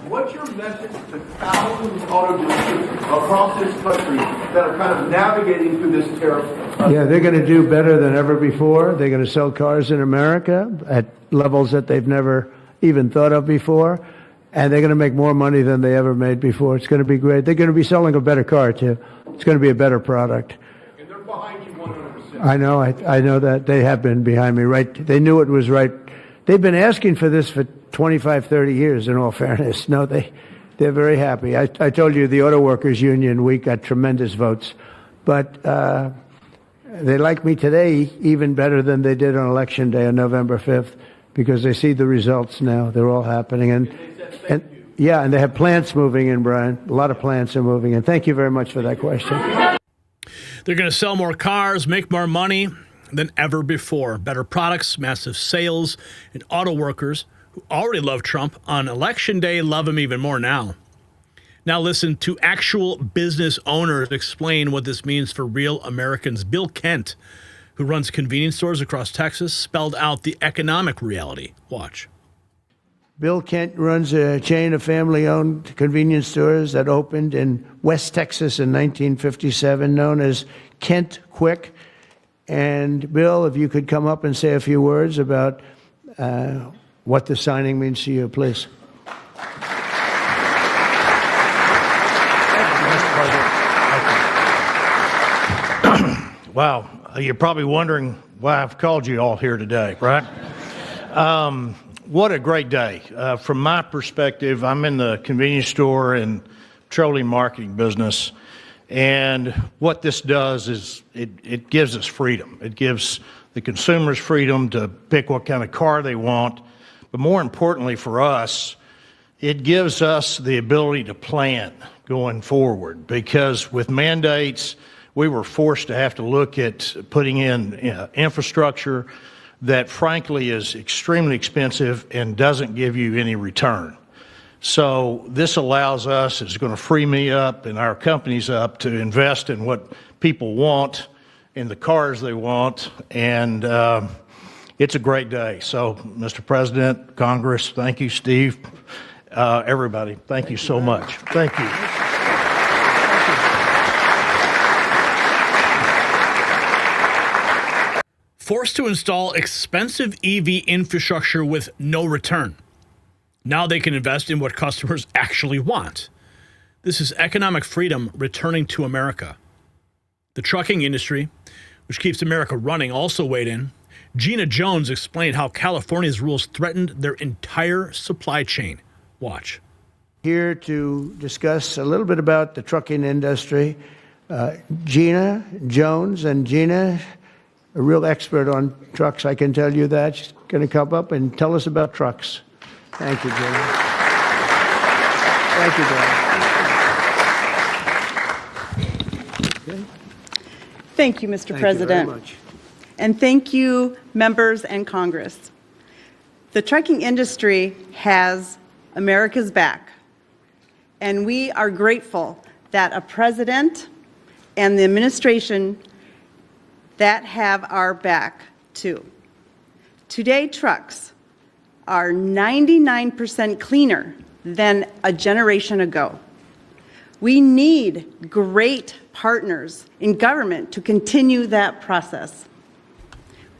What's your message to thousands of auto dealerships across this country that are kind of navigating through this tariff? Yeah, they're going to do better than ever before. They're going to sell cars in America at levels that they've never even thought of before. And they're going to make more money than they ever made before. It's going to be great. They're going to be selling a better car, too. It's going to be a better product. And they're behind you 100%. I know. I know that. They have been behind me, right? They knew it was right. They've been asking for this for 25, 30 years, in all fairness. No, they're very happy. I told you the Auto Workers Union week got tremendous votes. But they like me today even better than they did on Election Day on November 5th because they see the results now. They're all happening. And they have plants moving in, Brian. A lot of plants are moving in. Thank you very much for that question. They're going to sell more cars, make more money than ever before. Better products, massive sales, and auto workers who already love Trump on Election Day love him even more now. Now listen to actual business owners explain what this means for real Americans. Bill Kent, who runs convenience stores across Texas, spelled out the economic reality. Watch. Bill Kent runs a chain of family-owned convenience stores that opened in West Texas in 1957, known as Kent Quick. And Bill, if you could come up and say a few words about what the signing means to you, please. Wow, you're probably wondering why I've called you all here today, right? What a great day. From my perspective, I'm in the convenience store and petroleum marketing business. And what this does is it gives us freedom. It gives the consumers freedom to pick what kind of car they want. But more importantly for us, it gives us the ability to plan going forward. Because with mandates, we were forced to have to look at putting in infrastructure that frankly is extremely expensive and doesn't give you any return. So this allows us, it's going to free me up and our companies up to invest in what people want, in the cars they want, and it's a great day. So, Mr. President, Congress, thank you, Steve, everybody, thank you so much. Thank you. Forced to install expensive EV infrastructure with no return. Now they can invest in what customers actually want. This is economic freedom returning to America. The trucking industry, which keeps America running, also weighed in. Gina Jones explained how California's rules threatened their entire supply chain. Watch. Here to discuss a little bit about the trucking industry. Gina Jones, and Gina, a real expert on trucks, I can tell you that. She's going to come up and tell us about trucks. Thank you, Gina. Thank you, Gina. Thank you, Mr. President. You very much. And thank you, members and Congress. The trucking industry has America's back, and we are grateful that a president and the administration that have our back too. Today, trucks are 99% cleaner than a generation ago. We need great partners in government to continue that process.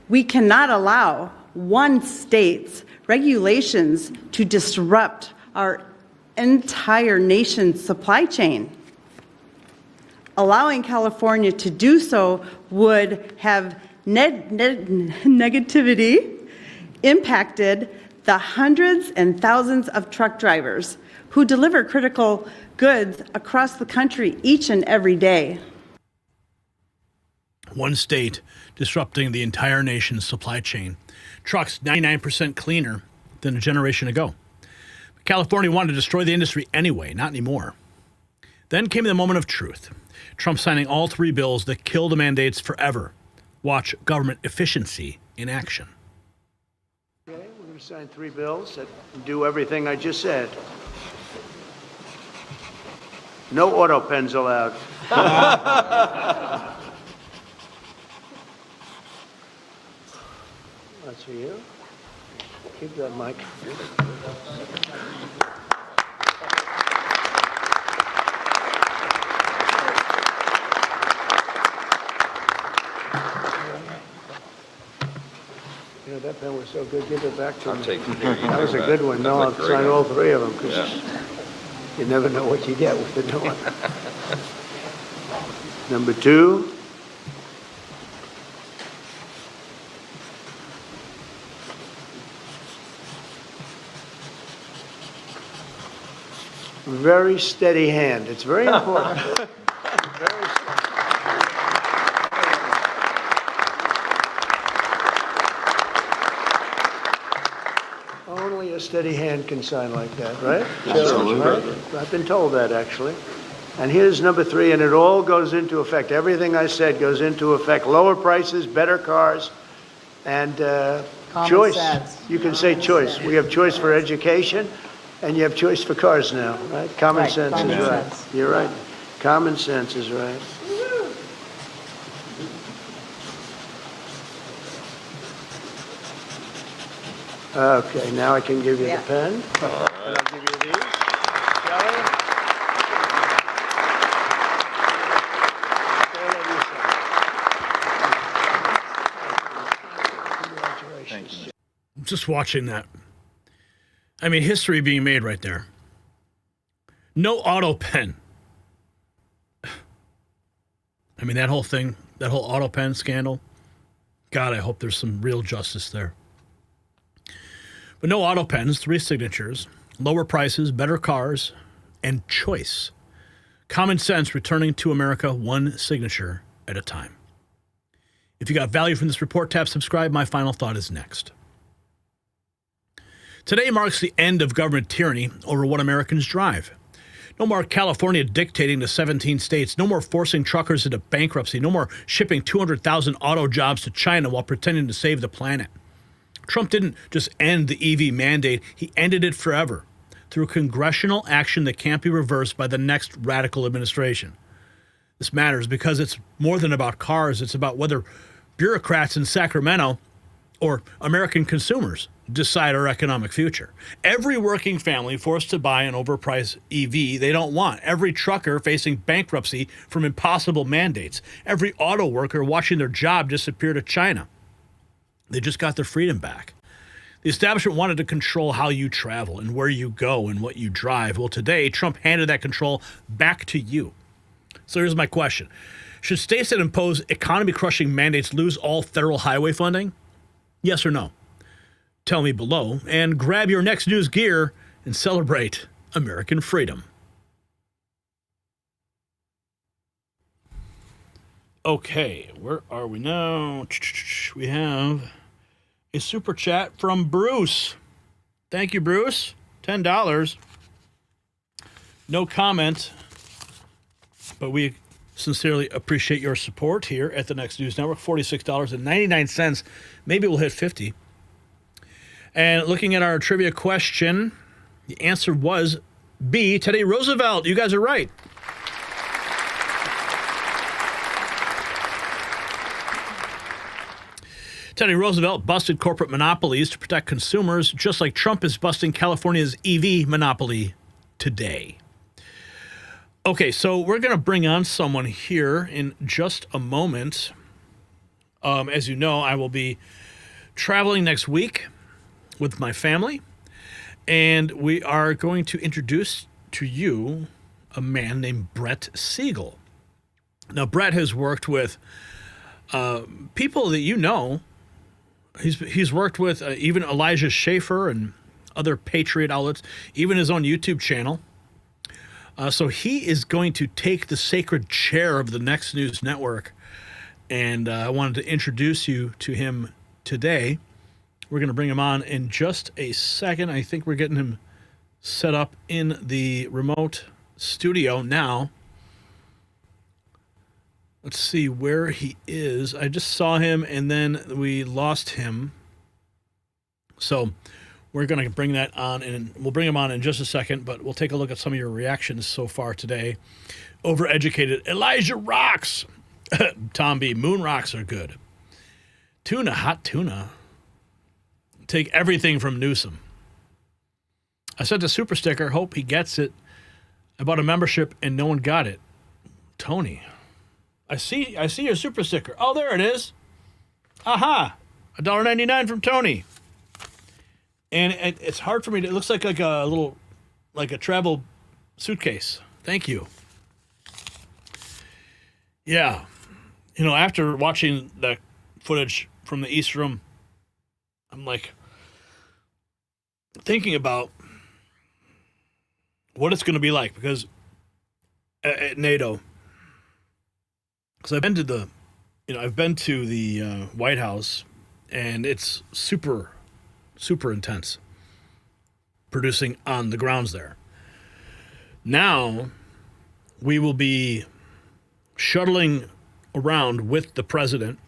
We cannot allow one state's regulations to disrupt our entire nation's supply chain. Allowing California to do so would have negativity impacted the hundreds and thousands of truck drivers who deliver critical goods across the country each and every day. One state disrupting the entire nation's supply chain. Trucks 99% cleaner than a generation ago. But California wanted to destroy the industry anyway, not anymore. Then came the moment of truth. Trump signing all three bills that kill the mandates forever. Watch government efficiency in action. Okay, we're going to sign three bills that do everything I just said. No auto pens allowed. That's for you. Keep that mic. You know, that pen was so good, give it back to me. That was a good one. No, I'll sign all three of them because you never know what you get with the new one. Number two. Very steady hand. It's very important. Very steady. Only a steady hand can sign like that, right? Absolutely. Right? I've been told that, actually. And here's number three, and it all goes into effect. Everything I said goes into effect. Lower prices, better cars, and choice. Sense. You can say choice. We have choice for education, and you have choice for cars now, right? Common sense is right. You're right. Common sense is right. Okay, now I can give you the pen. And I'll give you these. Shelley? Congratulations. Just watching that. I mean, history being made right there. No auto pen. I mean, that whole thing, that whole auto pen scandal. God, I hope there's some real justice there. But no auto pens, three signatures, lower prices, better cars, and choice. Common sense returning to America one signature at a time. If you got value from this report, tap subscribe. My final thought is next. Today marks the end of government tyranny over what Americans drive. No more California dictating to 17 states. No more forcing truckers into bankruptcy. No more shipping 200,000 auto jobs to China while pretending to save the planet. Trump didn't just end the EV mandate. He ended it forever through congressional action that can't be reversed by the next radical administration. This matters because it's more than about cars. It's about whether bureaucrats in Sacramento or American consumers decide our economic future. Every working family forced to buy an overpriced EV they don't want. Every trucker facing bankruptcy from impossible mandates. Every auto worker watching their job disappear to China. They just got their freedom back. The establishment wanted to control how you travel and where you go and what you drive. Well, today, Trump handed that control back to you. So here's my question. Should states that impose economy-crushing mandates lose all federal highway funding? Yes or no? Tell me below, and grab your next news gear and celebrate American freedom. Okay, where are we now? We have a super chat from Bruce. Thank you, Bruce. $10. No comment, but we sincerely appreciate your support here at the Next News Network. $46.99. Maybe we'll hit 50. And looking at our trivia question, the answer was B, Teddy Roosevelt. You guys are right. Teddy Roosevelt busted corporate monopolies to protect consumers, just like Trump is busting California's EV monopoly today. Okay, so we're going to bring on someone here in just a moment. As you know, I will be traveling next week with my family, and we are going to introduce to you a man named Brett Siegel. Now, Brett has worked with people that you know. He's worked with even Elijah Schaffer and other Patriot outlets, even his own YouTube channel. So he is going to take the sacred chair of the Next News Network, and I wanted to introduce you to him today. We're going to bring him on in just a second. I think we're getting him set up in the remote studio now. Let's see where he is. I just saw him, and then we lost him. So we're going to bring that on, and we'll bring him on in just a second, but we'll take a look at some of your reactions so far today. Overeducated. Elijah rocks. Tom B. Moon rocks are good. Tuna, hot tuna. Take everything from Newsom. I sent a super sticker. Hope he gets it. I bought a membership, and no one got it. Tony. I see your super sticker. Oh, there it is. Aha. $1.99 from Tony. And it's hard for me to, it looks like a little, like a travel suitcase. Thank you. Yeah. You know, after watching the footage from the East Room, I'm like thinking about what it's going to be like, because at NATO, because I've been to the White House, and it's super, super intense producing on the grounds there. Now we will be shuttling around with the president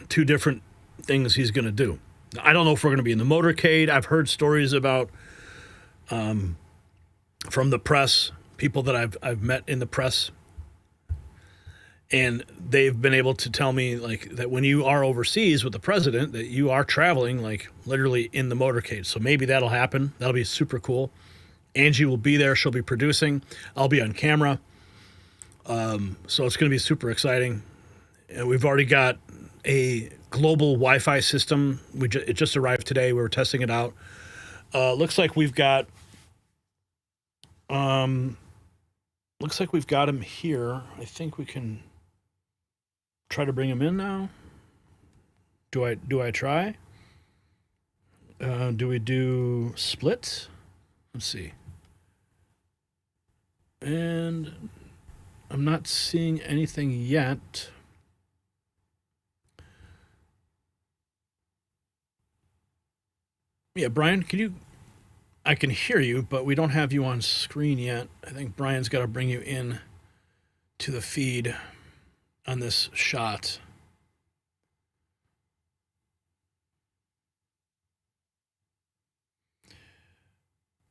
to different things he's going to do. I don't know if we're going to be in the motorcade. I've heard stories about from the press, people that I've met in the press, and they've been able to tell me like that when you are overseas with the president, that you are traveling like literally in the motorcade. So maybe that'll happen. That'll be super cool. Angie will be there. She'll be producing. I'll be on camera. So it's going to be super exciting. And we've already got a global Wi-Fi system. It just arrived today. We were testing it out. Looks like we've got him here. I think we can try to bring him in now. Do I try? Do we do split? Let's see. And I'm not seeing anything yet. Yeah, Brian, I can hear you, but we don't have you on screen yet. I think Brian's got to bring you in to the feed on this shot.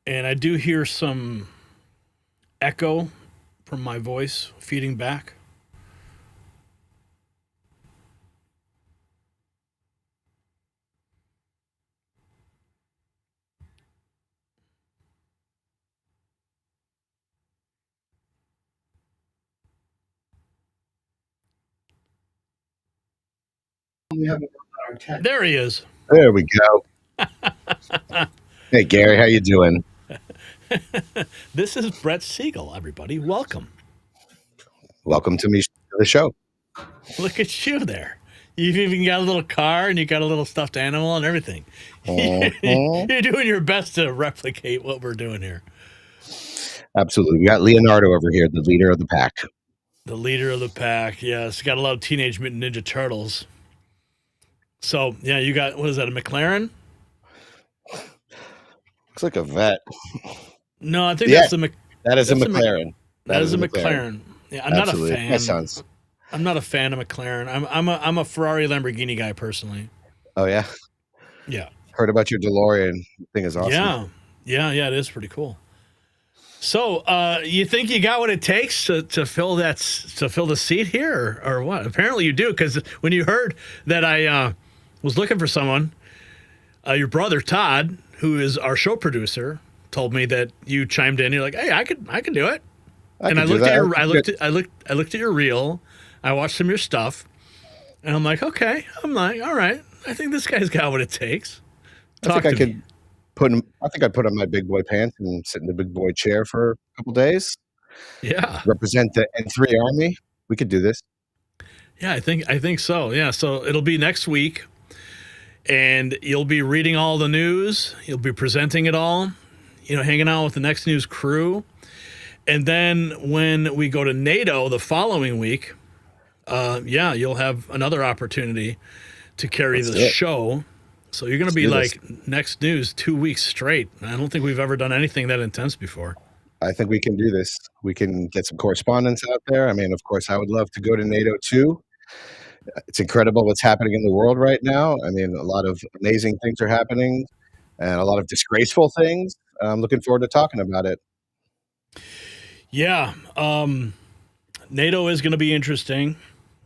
And I do hear some echo from my voice feeding back. We haven't worked on our tech. There he is. There we go. Hey, Gary, how you doing? This is Brett Siegel, everybody. Welcome. Welcome to the show. Look at you there. You've even got a little car and you got a little stuffed animal and everything. You're doing your best to replicate what we're doing here. Absolutely. We got Leonardo over here, the leader of the pack. The leader of the pack, yes. Got a lot of Teenage Mutant Ninja Turtles. So, yeah, you got, what is that, a McLaren? Looks like a vet. No, I think that's a that is a McLaren. That is a McLaren. Yeah, I'm Absolutely. not a fan. That sounds. I'm not a fan of McLaren. I'm a Ferrari Lamborghini guy personally. Oh yeah. Yeah. Heard about your DeLorean. Thing is awesome. Yeah, it is pretty cool. So, you think you got what it takes to fill the seat here, or what? Apparently, you do, because when you heard that I was looking for someone, your brother Todd, who is our show producer, told me that you chimed in. You're like, "Hey, I could do it." And I looked at your reel. I watched some of your stuff, and I'm like, okay. I'm like, all right. I think this guy's got what it takes. I think I'd put on my big boy pants and sit in the big boy chair for a couple days. Yeah. Represent the N3 Army. We could do this. Yeah, I think so. Yeah, so it'll be next week, and you'll be reading all the news. You'll be presenting it all. Hanging out with the Next News crew, and then when we go to NATO the following week, you'll have another opportunity to carry the show. So you're going to be like Next News 2 weeks straight. I don't think we've ever done anything that intense before. I think we can do this. We can get some correspondence out there. I mean, of course, I would love to go to NATO too. It's incredible what's happening in the world right now. I mean, a lot of amazing things are happening and a lot of disgraceful things. I'm looking forward to talking about it. Yeah. NATO is going to be interesting.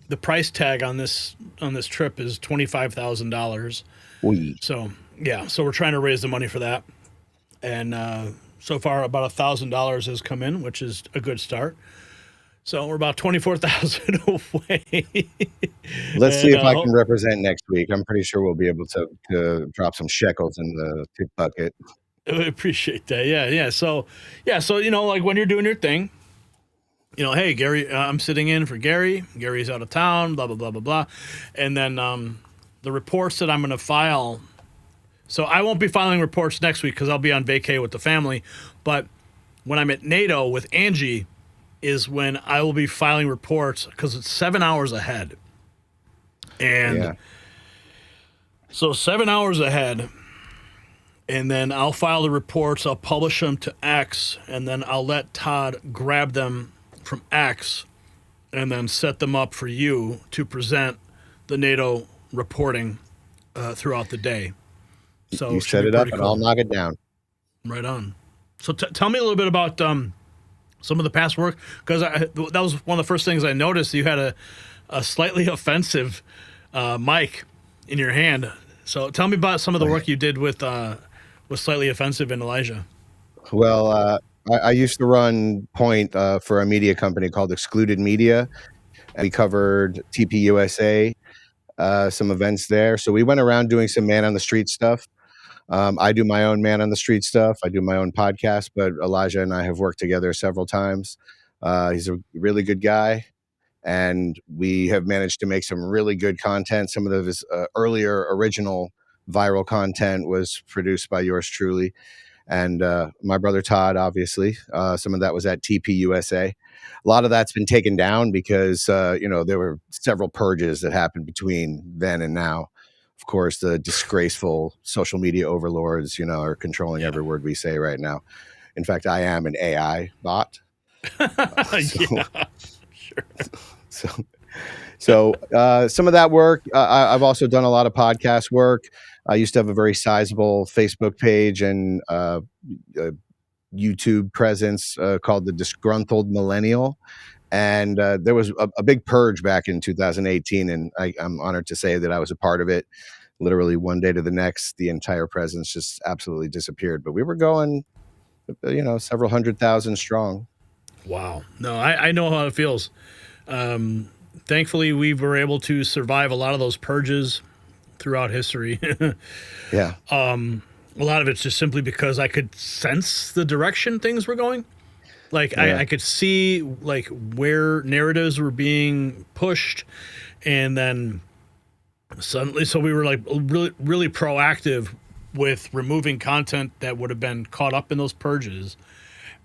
The price tag on this trip is $25,000. So we're trying to raise the money for that, and so far about $1,000 has come in, which is a good start. So we're about 24,000 away. Let's see if I can represent next week. I'm pretty sure we'll be able to drop some shekels in the tip bucket. I appreciate that. Yeah. So like when you're doing your thing, hey, Gary, I'm sitting in for Gary. Gary's out of town, blah, blah, blah, blah, blah. And then the reports that I'm going to file. So I won't be filing reports next week because I'll be on vacay with the family. But when I'm at NATO with Angie is when I will be filing reports because it's 7 hours ahead. And so 7 hours ahead. And then I'll file the reports. I'll publish them to X. And then I'll let Todd grab them from X and then set them up for you to present the NATO reporting throughout the day. So you set it up and I'll knock it down. Right on. So tell me a little bit about some of the past work, because that was one of the first things I noticed. You had a slightly offensive mic in your hand. So tell me about some of the work you did with Slightly Offensive and Elijah. Well, I used to run point for a media company called Excluded Media. We covered TPUSA, some events there. So we went around doing some man on the street stuff. I do my own man on the street stuff. I do my own podcast, but Elijah and I have worked together several times. He's a really good guy, and we have managed to make some really good content. Some of his earlier original viral content was produced by yours truly. And my brother Todd, obviously, some of that was at TPUSA. A lot of that's been taken down because, there were several purges that happened between then and now. Of course, the disgraceful social media overlords, are controlling every word we say right now. In fact, I am an AI bot. So some of that work, I've also done a lot of podcast work. I used to have a very sizable Facebook page and YouTube presence called The Disgruntled Millennial. And there was a big purge back in 2018, and I'm honored to say that I was a part of it. Literally one day to the next, the entire presence just absolutely disappeared. But we were going, several 100,000 strong. Wow. No, I know how it feels. Thankfully, we were able to survive a lot of those purges throughout history. Yeah. a lot of it's just simply because I could sense the direction things were going. Like I could see like where narratives were being pushed, and then suddenly, so we were like really proactive with removing content that would have been caught up in those purges,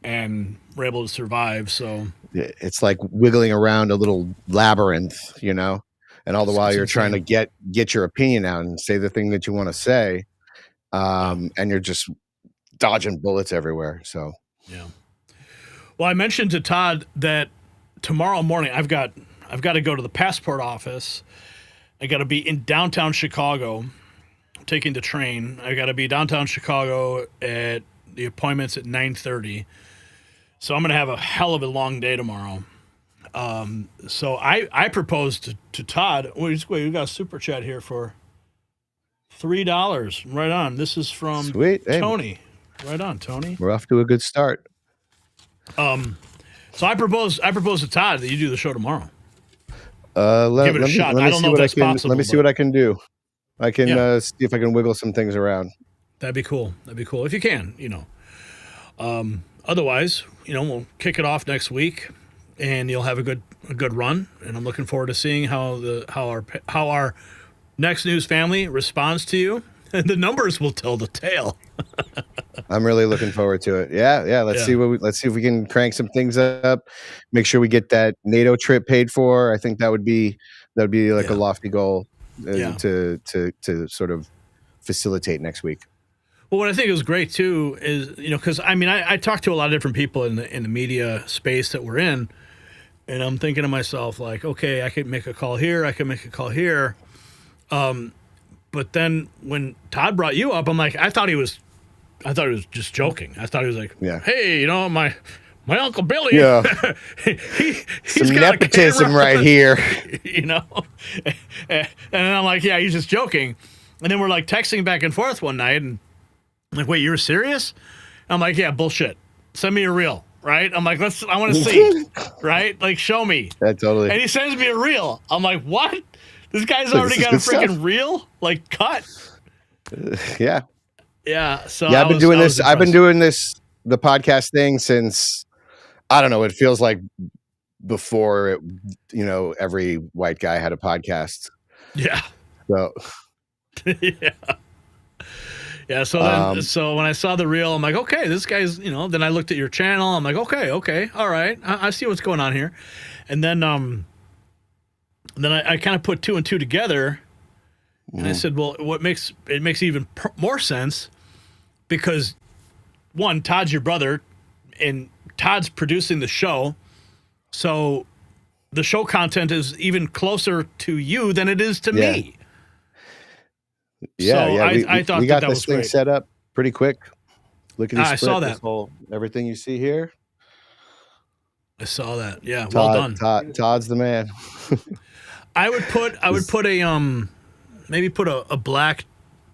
and were able to survive. So it's like wiggling around a little labyrinth, you know, and all the while you're trying to get your opinion out and say the thing that you want to say, and you're just dodging bullets everywhere. So yeah. Well, I mentioned to Todd that tomorrow morning I've got to go to the passport office. I got to be in downtown Chicago, taking the train. I got to be downtown Chicago at the appointments at 9:30. So I'm going to have a hell of a long day tomorrow. So I proposed to Todd. Wait, we got a super chat here for $3. Right on. This is from Tony. Right on, Tony. We're off to a good start. So I propose to Todd that you do the show tomorrow. Give it a shot. I don't know if that's possible. Let me see what I can do. I can see if I can wiggle some things around. That'd be cool. If you can, you know. Otherwise, you know, we'll kick it off next week, and you'll have a good run. And I'm looking forward to seeing how our next news family responds to you. And the numbers will tell the tale. I'm really looking forward to it. Yeah. Let's see if we can crank some things up. Make sure we get that NATO trip paid for. I think that would be like a lofty goal to sort of facilitate next week. Well, what I think is great too is, you know, because I mean I talked to a lot of different people in the media space that we're in, and I'm thinking to myself like, okay, I could make a call here, I could make a call here. But then when Todd brought you up, I'm like, I thought he was just joking. I thought he was like, hey, you know, my Uncle Billy, he's some got nepotism right here. You know? And I'm like, yeah, he's just joking. And then we're like texting back and forth one night, and I'm like, wait, you're serious? I'm like, yeah, bullshit. Send me a reel, right? I'm like, I want to see, right? Like, show me. That totally. And he sends me a reel. I'm like, what? This guy's already got a freaking reel, like, cut. Yeah. So I've been doing this. I've been doing this, the podcast thing, since, I don't know, it feels like before every white guy had a podcast. Yeah. So yeah. So when I saw the reel, I'm like, okay, this guy's, you know. Then I looked at your channel. I'm like, okay, all right, I see what's going on here. And then I kind of put two and two together, and I said, well, it makes even more sense, because one, Todd's your brother, and Todd's producing the show, so the show content is even closer to you than it is to me. I thought we got that this was thing great. set up pretty quick. Look at I saw that. Everything you see here. I saw that. Yeah, well done. Todd's the man. I would put a maybe put a black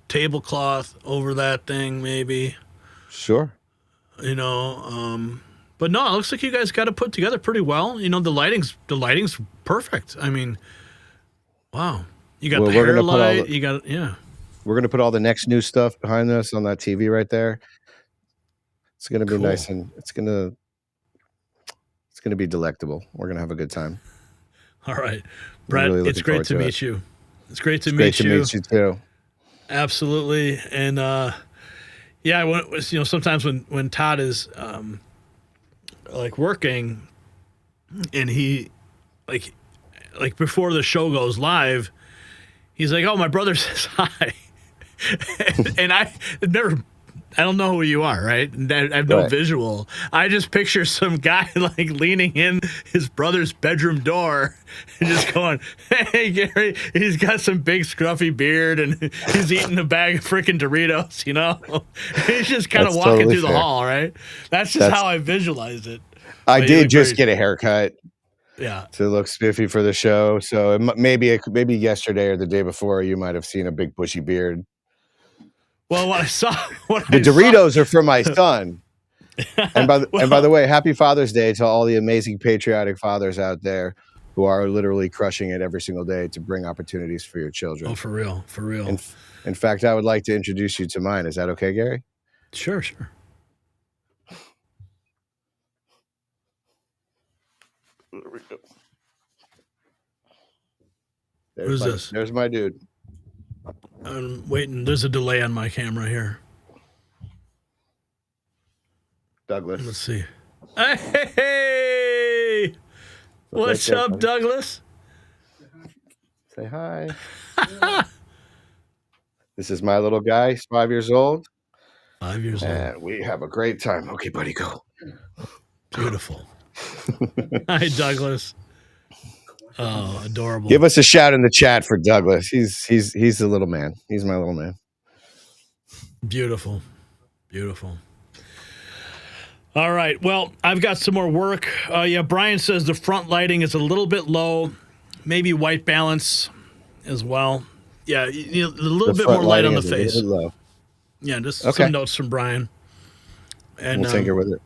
tablecloth over that thing, maybe. Sure. You know, but no, it looks like you guys got it put together pretty well. You know, the lighting's perfect. I mean, wow. You got the hair light. You got We're gonna put all the next new stuff behind us on that TV right there. It's gonna be nice, and it's gonna be delectable. We're gonna have a good time. All right, Brett, really it's great to meet you. It's great to meet you. Great to meet you too. Absolutely, and sometimes when Todd is like working, and he like before the show goes live, he's like, "Oh, my brother says hi," and I don't know who you are, right? I have no visual. I just picture some guy like leaning in his brother's bedroom door and just going, "Hey, Gary." He's got some big scruffy beard and he's eating a bag of freaking Doritos, you know? He's just kind of walking totally through the hall, right? That's how I visualize it. I did just get a haircut. Yeah. To look spiffy for the show. So maybe yesterday or the day before, you might have seen a big bushy beard. Well, the Doritos are for my son. And by the way, happy Father's Day to all the amazing patriotic fathers out there who are literally crushing it every single day to bring opportunities for your children. Oh, for real, for real. In fact, I would like to introduce you to mine. Is that okay, Gary? Sure, sure. There we go. Who's this? There's my dude. I'm waiting. There's a delay on my camera here. Douglas. Let's see. Hey! What's up, buddy. Douglas? Say hi. This is my little guy. He's 5 years old. 5 years old. And we have a great time. Okay, buddy, go. Beautiful. Hi, Douglas. Oh, adorable. Give us a shout in the chat for Douglas. He's the little man. He's my little man. Beautiful. Beautiful. All right. Well, I've got some more work. Yeah, Brian says the front lighting is a little bit low. Maybe white balance as well. Yeah, a little bit more light on the face. Low. Yeah, just some notes from Brian. And we'll tinker with it.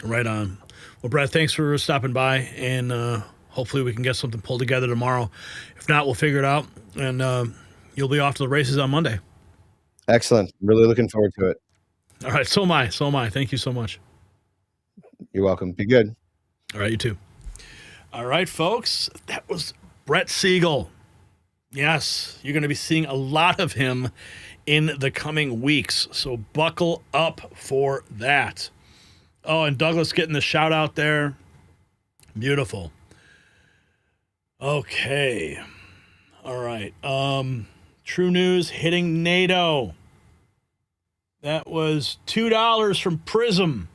Right on. Well, Brad, thanks for stopping by, and hopefully we can get something pulled together tomorrow. If not, we'll figure it out, and you'll be off to the races on Monday. Excellent. Really looking forward to it. All right, so am I. So am I. Thank you so much. You're welcome. Be good. All right, you too. All right, folks, that was Brett Siegel. Yes, you're going to be seeing a lot of him in the coming weeks, so buckle up for that. Oh, and Douglas getting the shout out there. Beautiful. Okay. All right. True News hitting NATO. That was $2 from Prism.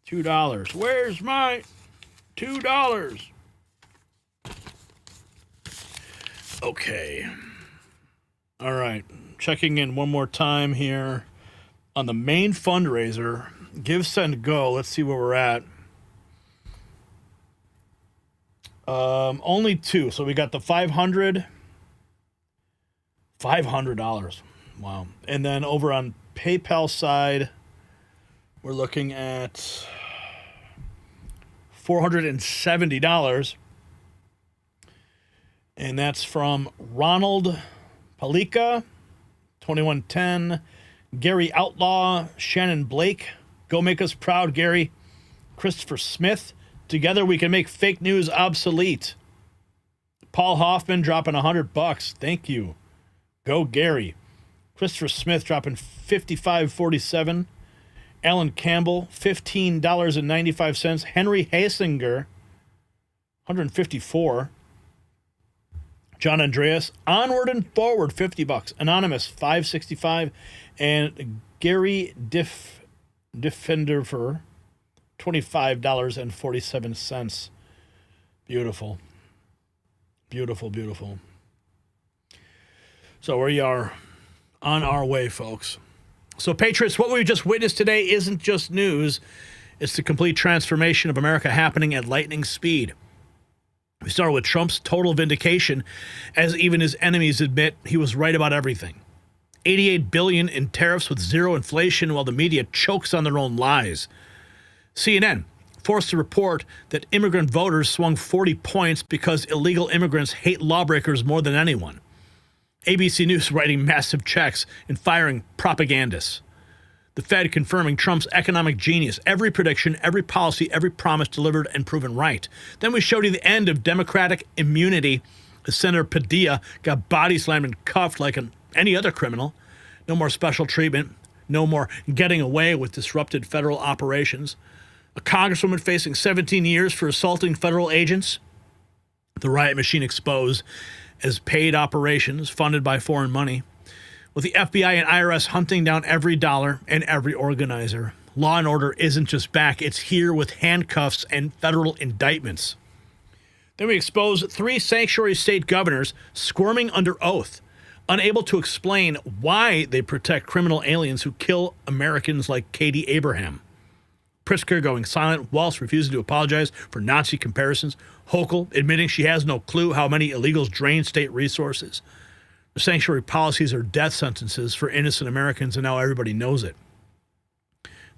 $2. Where's my $2? Okay. All right. Checking in one more time here on the main fundraiser. Give, Send, Go. Let's see where we're at. Only two. So we got the $500. Wow. And then over on PayPal side, we're looking at $470. And that's from Ronald Palika, 2110, Gary Outlaw, Shannon Blake. Go make us proud, Gary. Christopher Smith. Together we can make fake news obsolete. Paul Hoffman dropping $100. Thank you. Go, Gary. Christopher Smith dropping $55.47. Alan Campbell, $15.95. Henry Hasinger, $154. John Andreas, Onward and Forward, $50. Anonymous, $5.65. And Gary Defender for $25.47. Beautiful. Beautiful, beautiful. So we are on our way, folks. So, Patriots, what we just witnessed today isn't just news. It's the complete transformation of America happening at lightning speed. We started with Trump's total vindication, as even his enemies admit he was right about everything. $88 billion in tariffs with zero inflation while the media chokes on their own lies. CNN forced to report that immigrant voters swung 40 points because illegal immigrants hate lawbreakers more than anyone. ABC News writing massive checks and firing propagandists. The Fed confirming Trump's economic genius. Every prediction, every policy, every promise delivered and proven right. Then we showed you the end of Democratic immunity as Senator Padilla got body slammed and cuffed like any other criminal. No more special treatment. No more getting away with disrupted federal operations. A congresswoman facing 17 years for assaulting federal agents. The riot machine exposed as paid operations funded by foreign money, with the FBI and IRS hunting down every dollar and every organizer. Law and order isn't just back, it's here with handcuffs and federal indictments. Then we expose 3 sanctuary state governors squirming under oath, unable to explain why they protect criminal aliens who kill Americans like Katie Abraham. Pritzker going silent, Walsh refusing to apologize for Nazi comparisons, Hochul admitting she has no clue how many illegals drain state resources. The sanctuary policies are death sentences for innocent Americans, and now everybody knows it.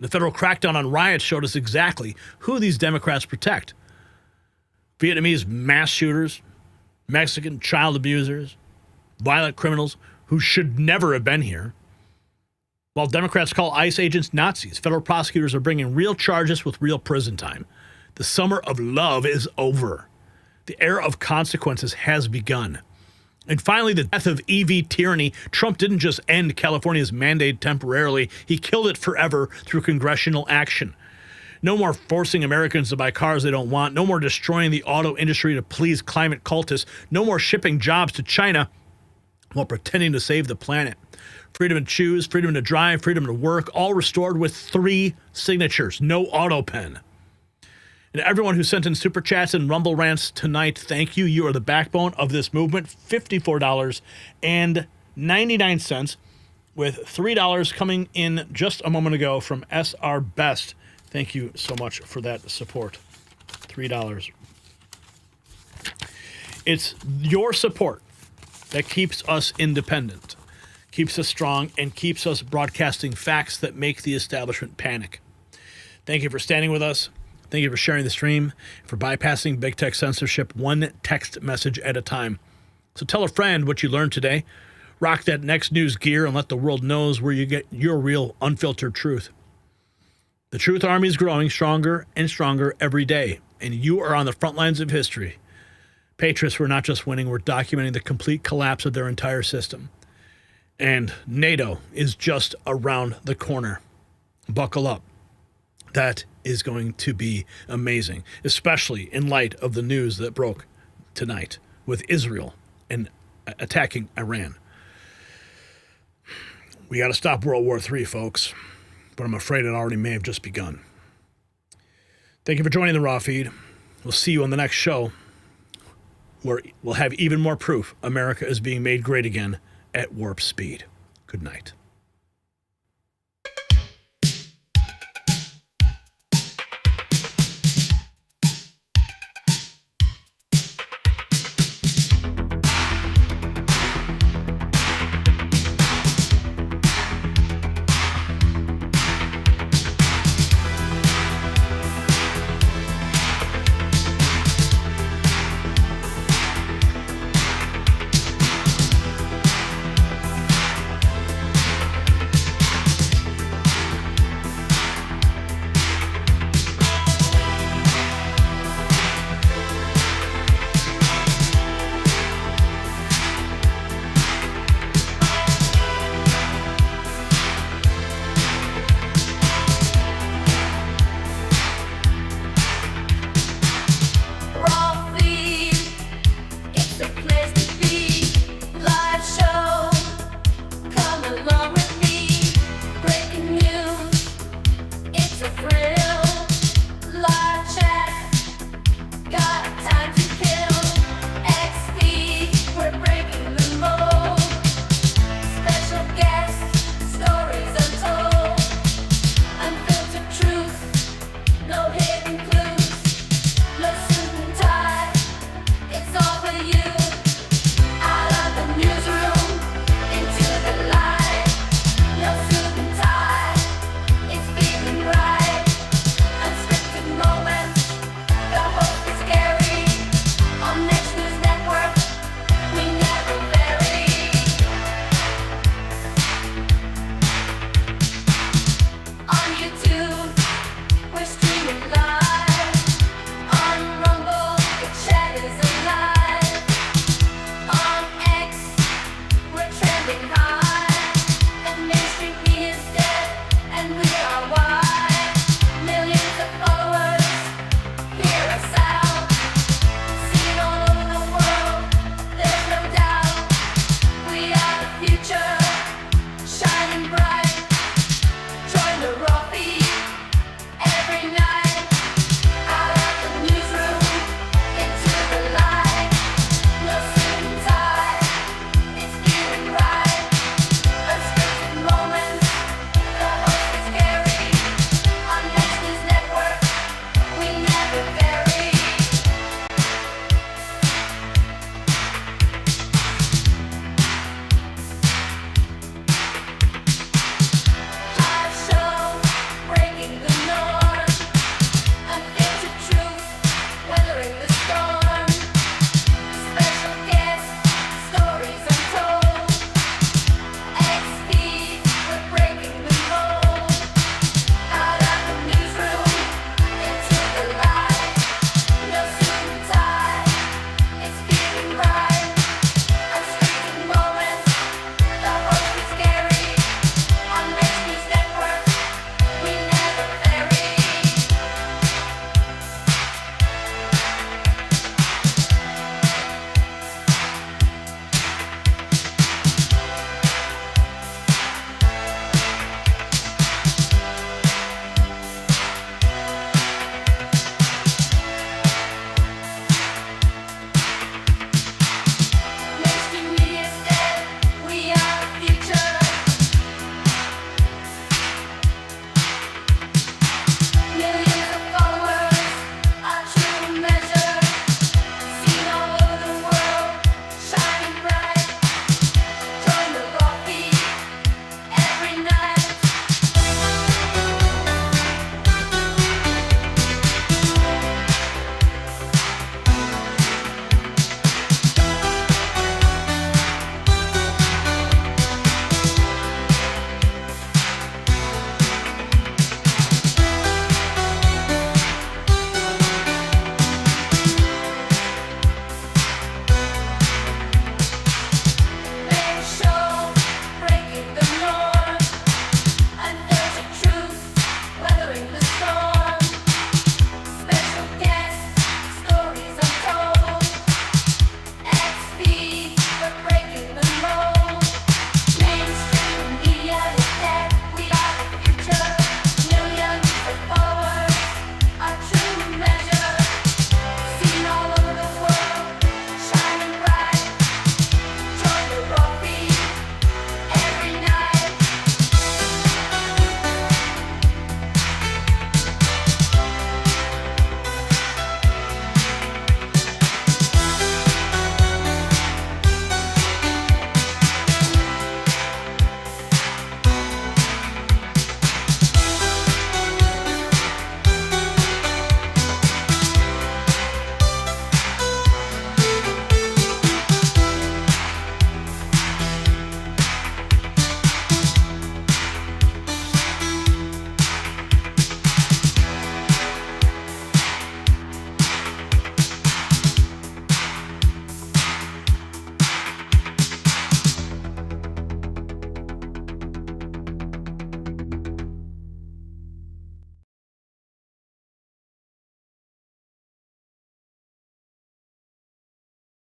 The federal crackdown on riots showed us exactly who these Democrats protect. Vietnamese mass shooters, Mexican child abusers, violent criminals who should never have been here. While Democrats call ICE agents Nazis, federal prosecutors are bringing real charges with real prison time. The summer of love is over. The era of consequences has begun. And finally, the death of EV tyranny. Trump didn't just end California's mandate temporarily. He killed it forever through congressional action. No more forcing Americans to buy cars they don't want. No more destroying the auto industry to please climate cultists. No more shipping jobs to China while pretending to save the planet. Freedom to choose, freedom to drive, freedom to work, all restored with 3 signatures. No auto pen. And everyone who sent in super chats and rumble rants tonight, thank you. You are the backbone of this movement. $54.99 with $3 coming in just a moment ago from SR Best. Thank you so much for that support. $3. It's your support that keeps us independent, keeps us strong, and keeps us broadcasting facts that make the establishment panic. Thank you for standing with us. Thank you for sharing the stream, for bypassing big tech censorship one text message at a time. So tell a friend what you learned today. Rock that next news gear and let the world knows where you get your real unfiltered truth. The Truth Army is growing stronger and stronger every day, and you are on the front lines of history. Patriots, we're not just winning, we're documenting the complete collapse of their entire system. And NATO is just around the corner. Buckle up. That is going to be amazing, especially in light of the news that broke tonight with Israel and attacking Iran. We got to stop World War III, folks, but I'm afraid it already may have just begun. Thank you for joining the Raw Feed. We'll see you on the next show, where we'll have even more proof America is being made great again at warp speed. Good night.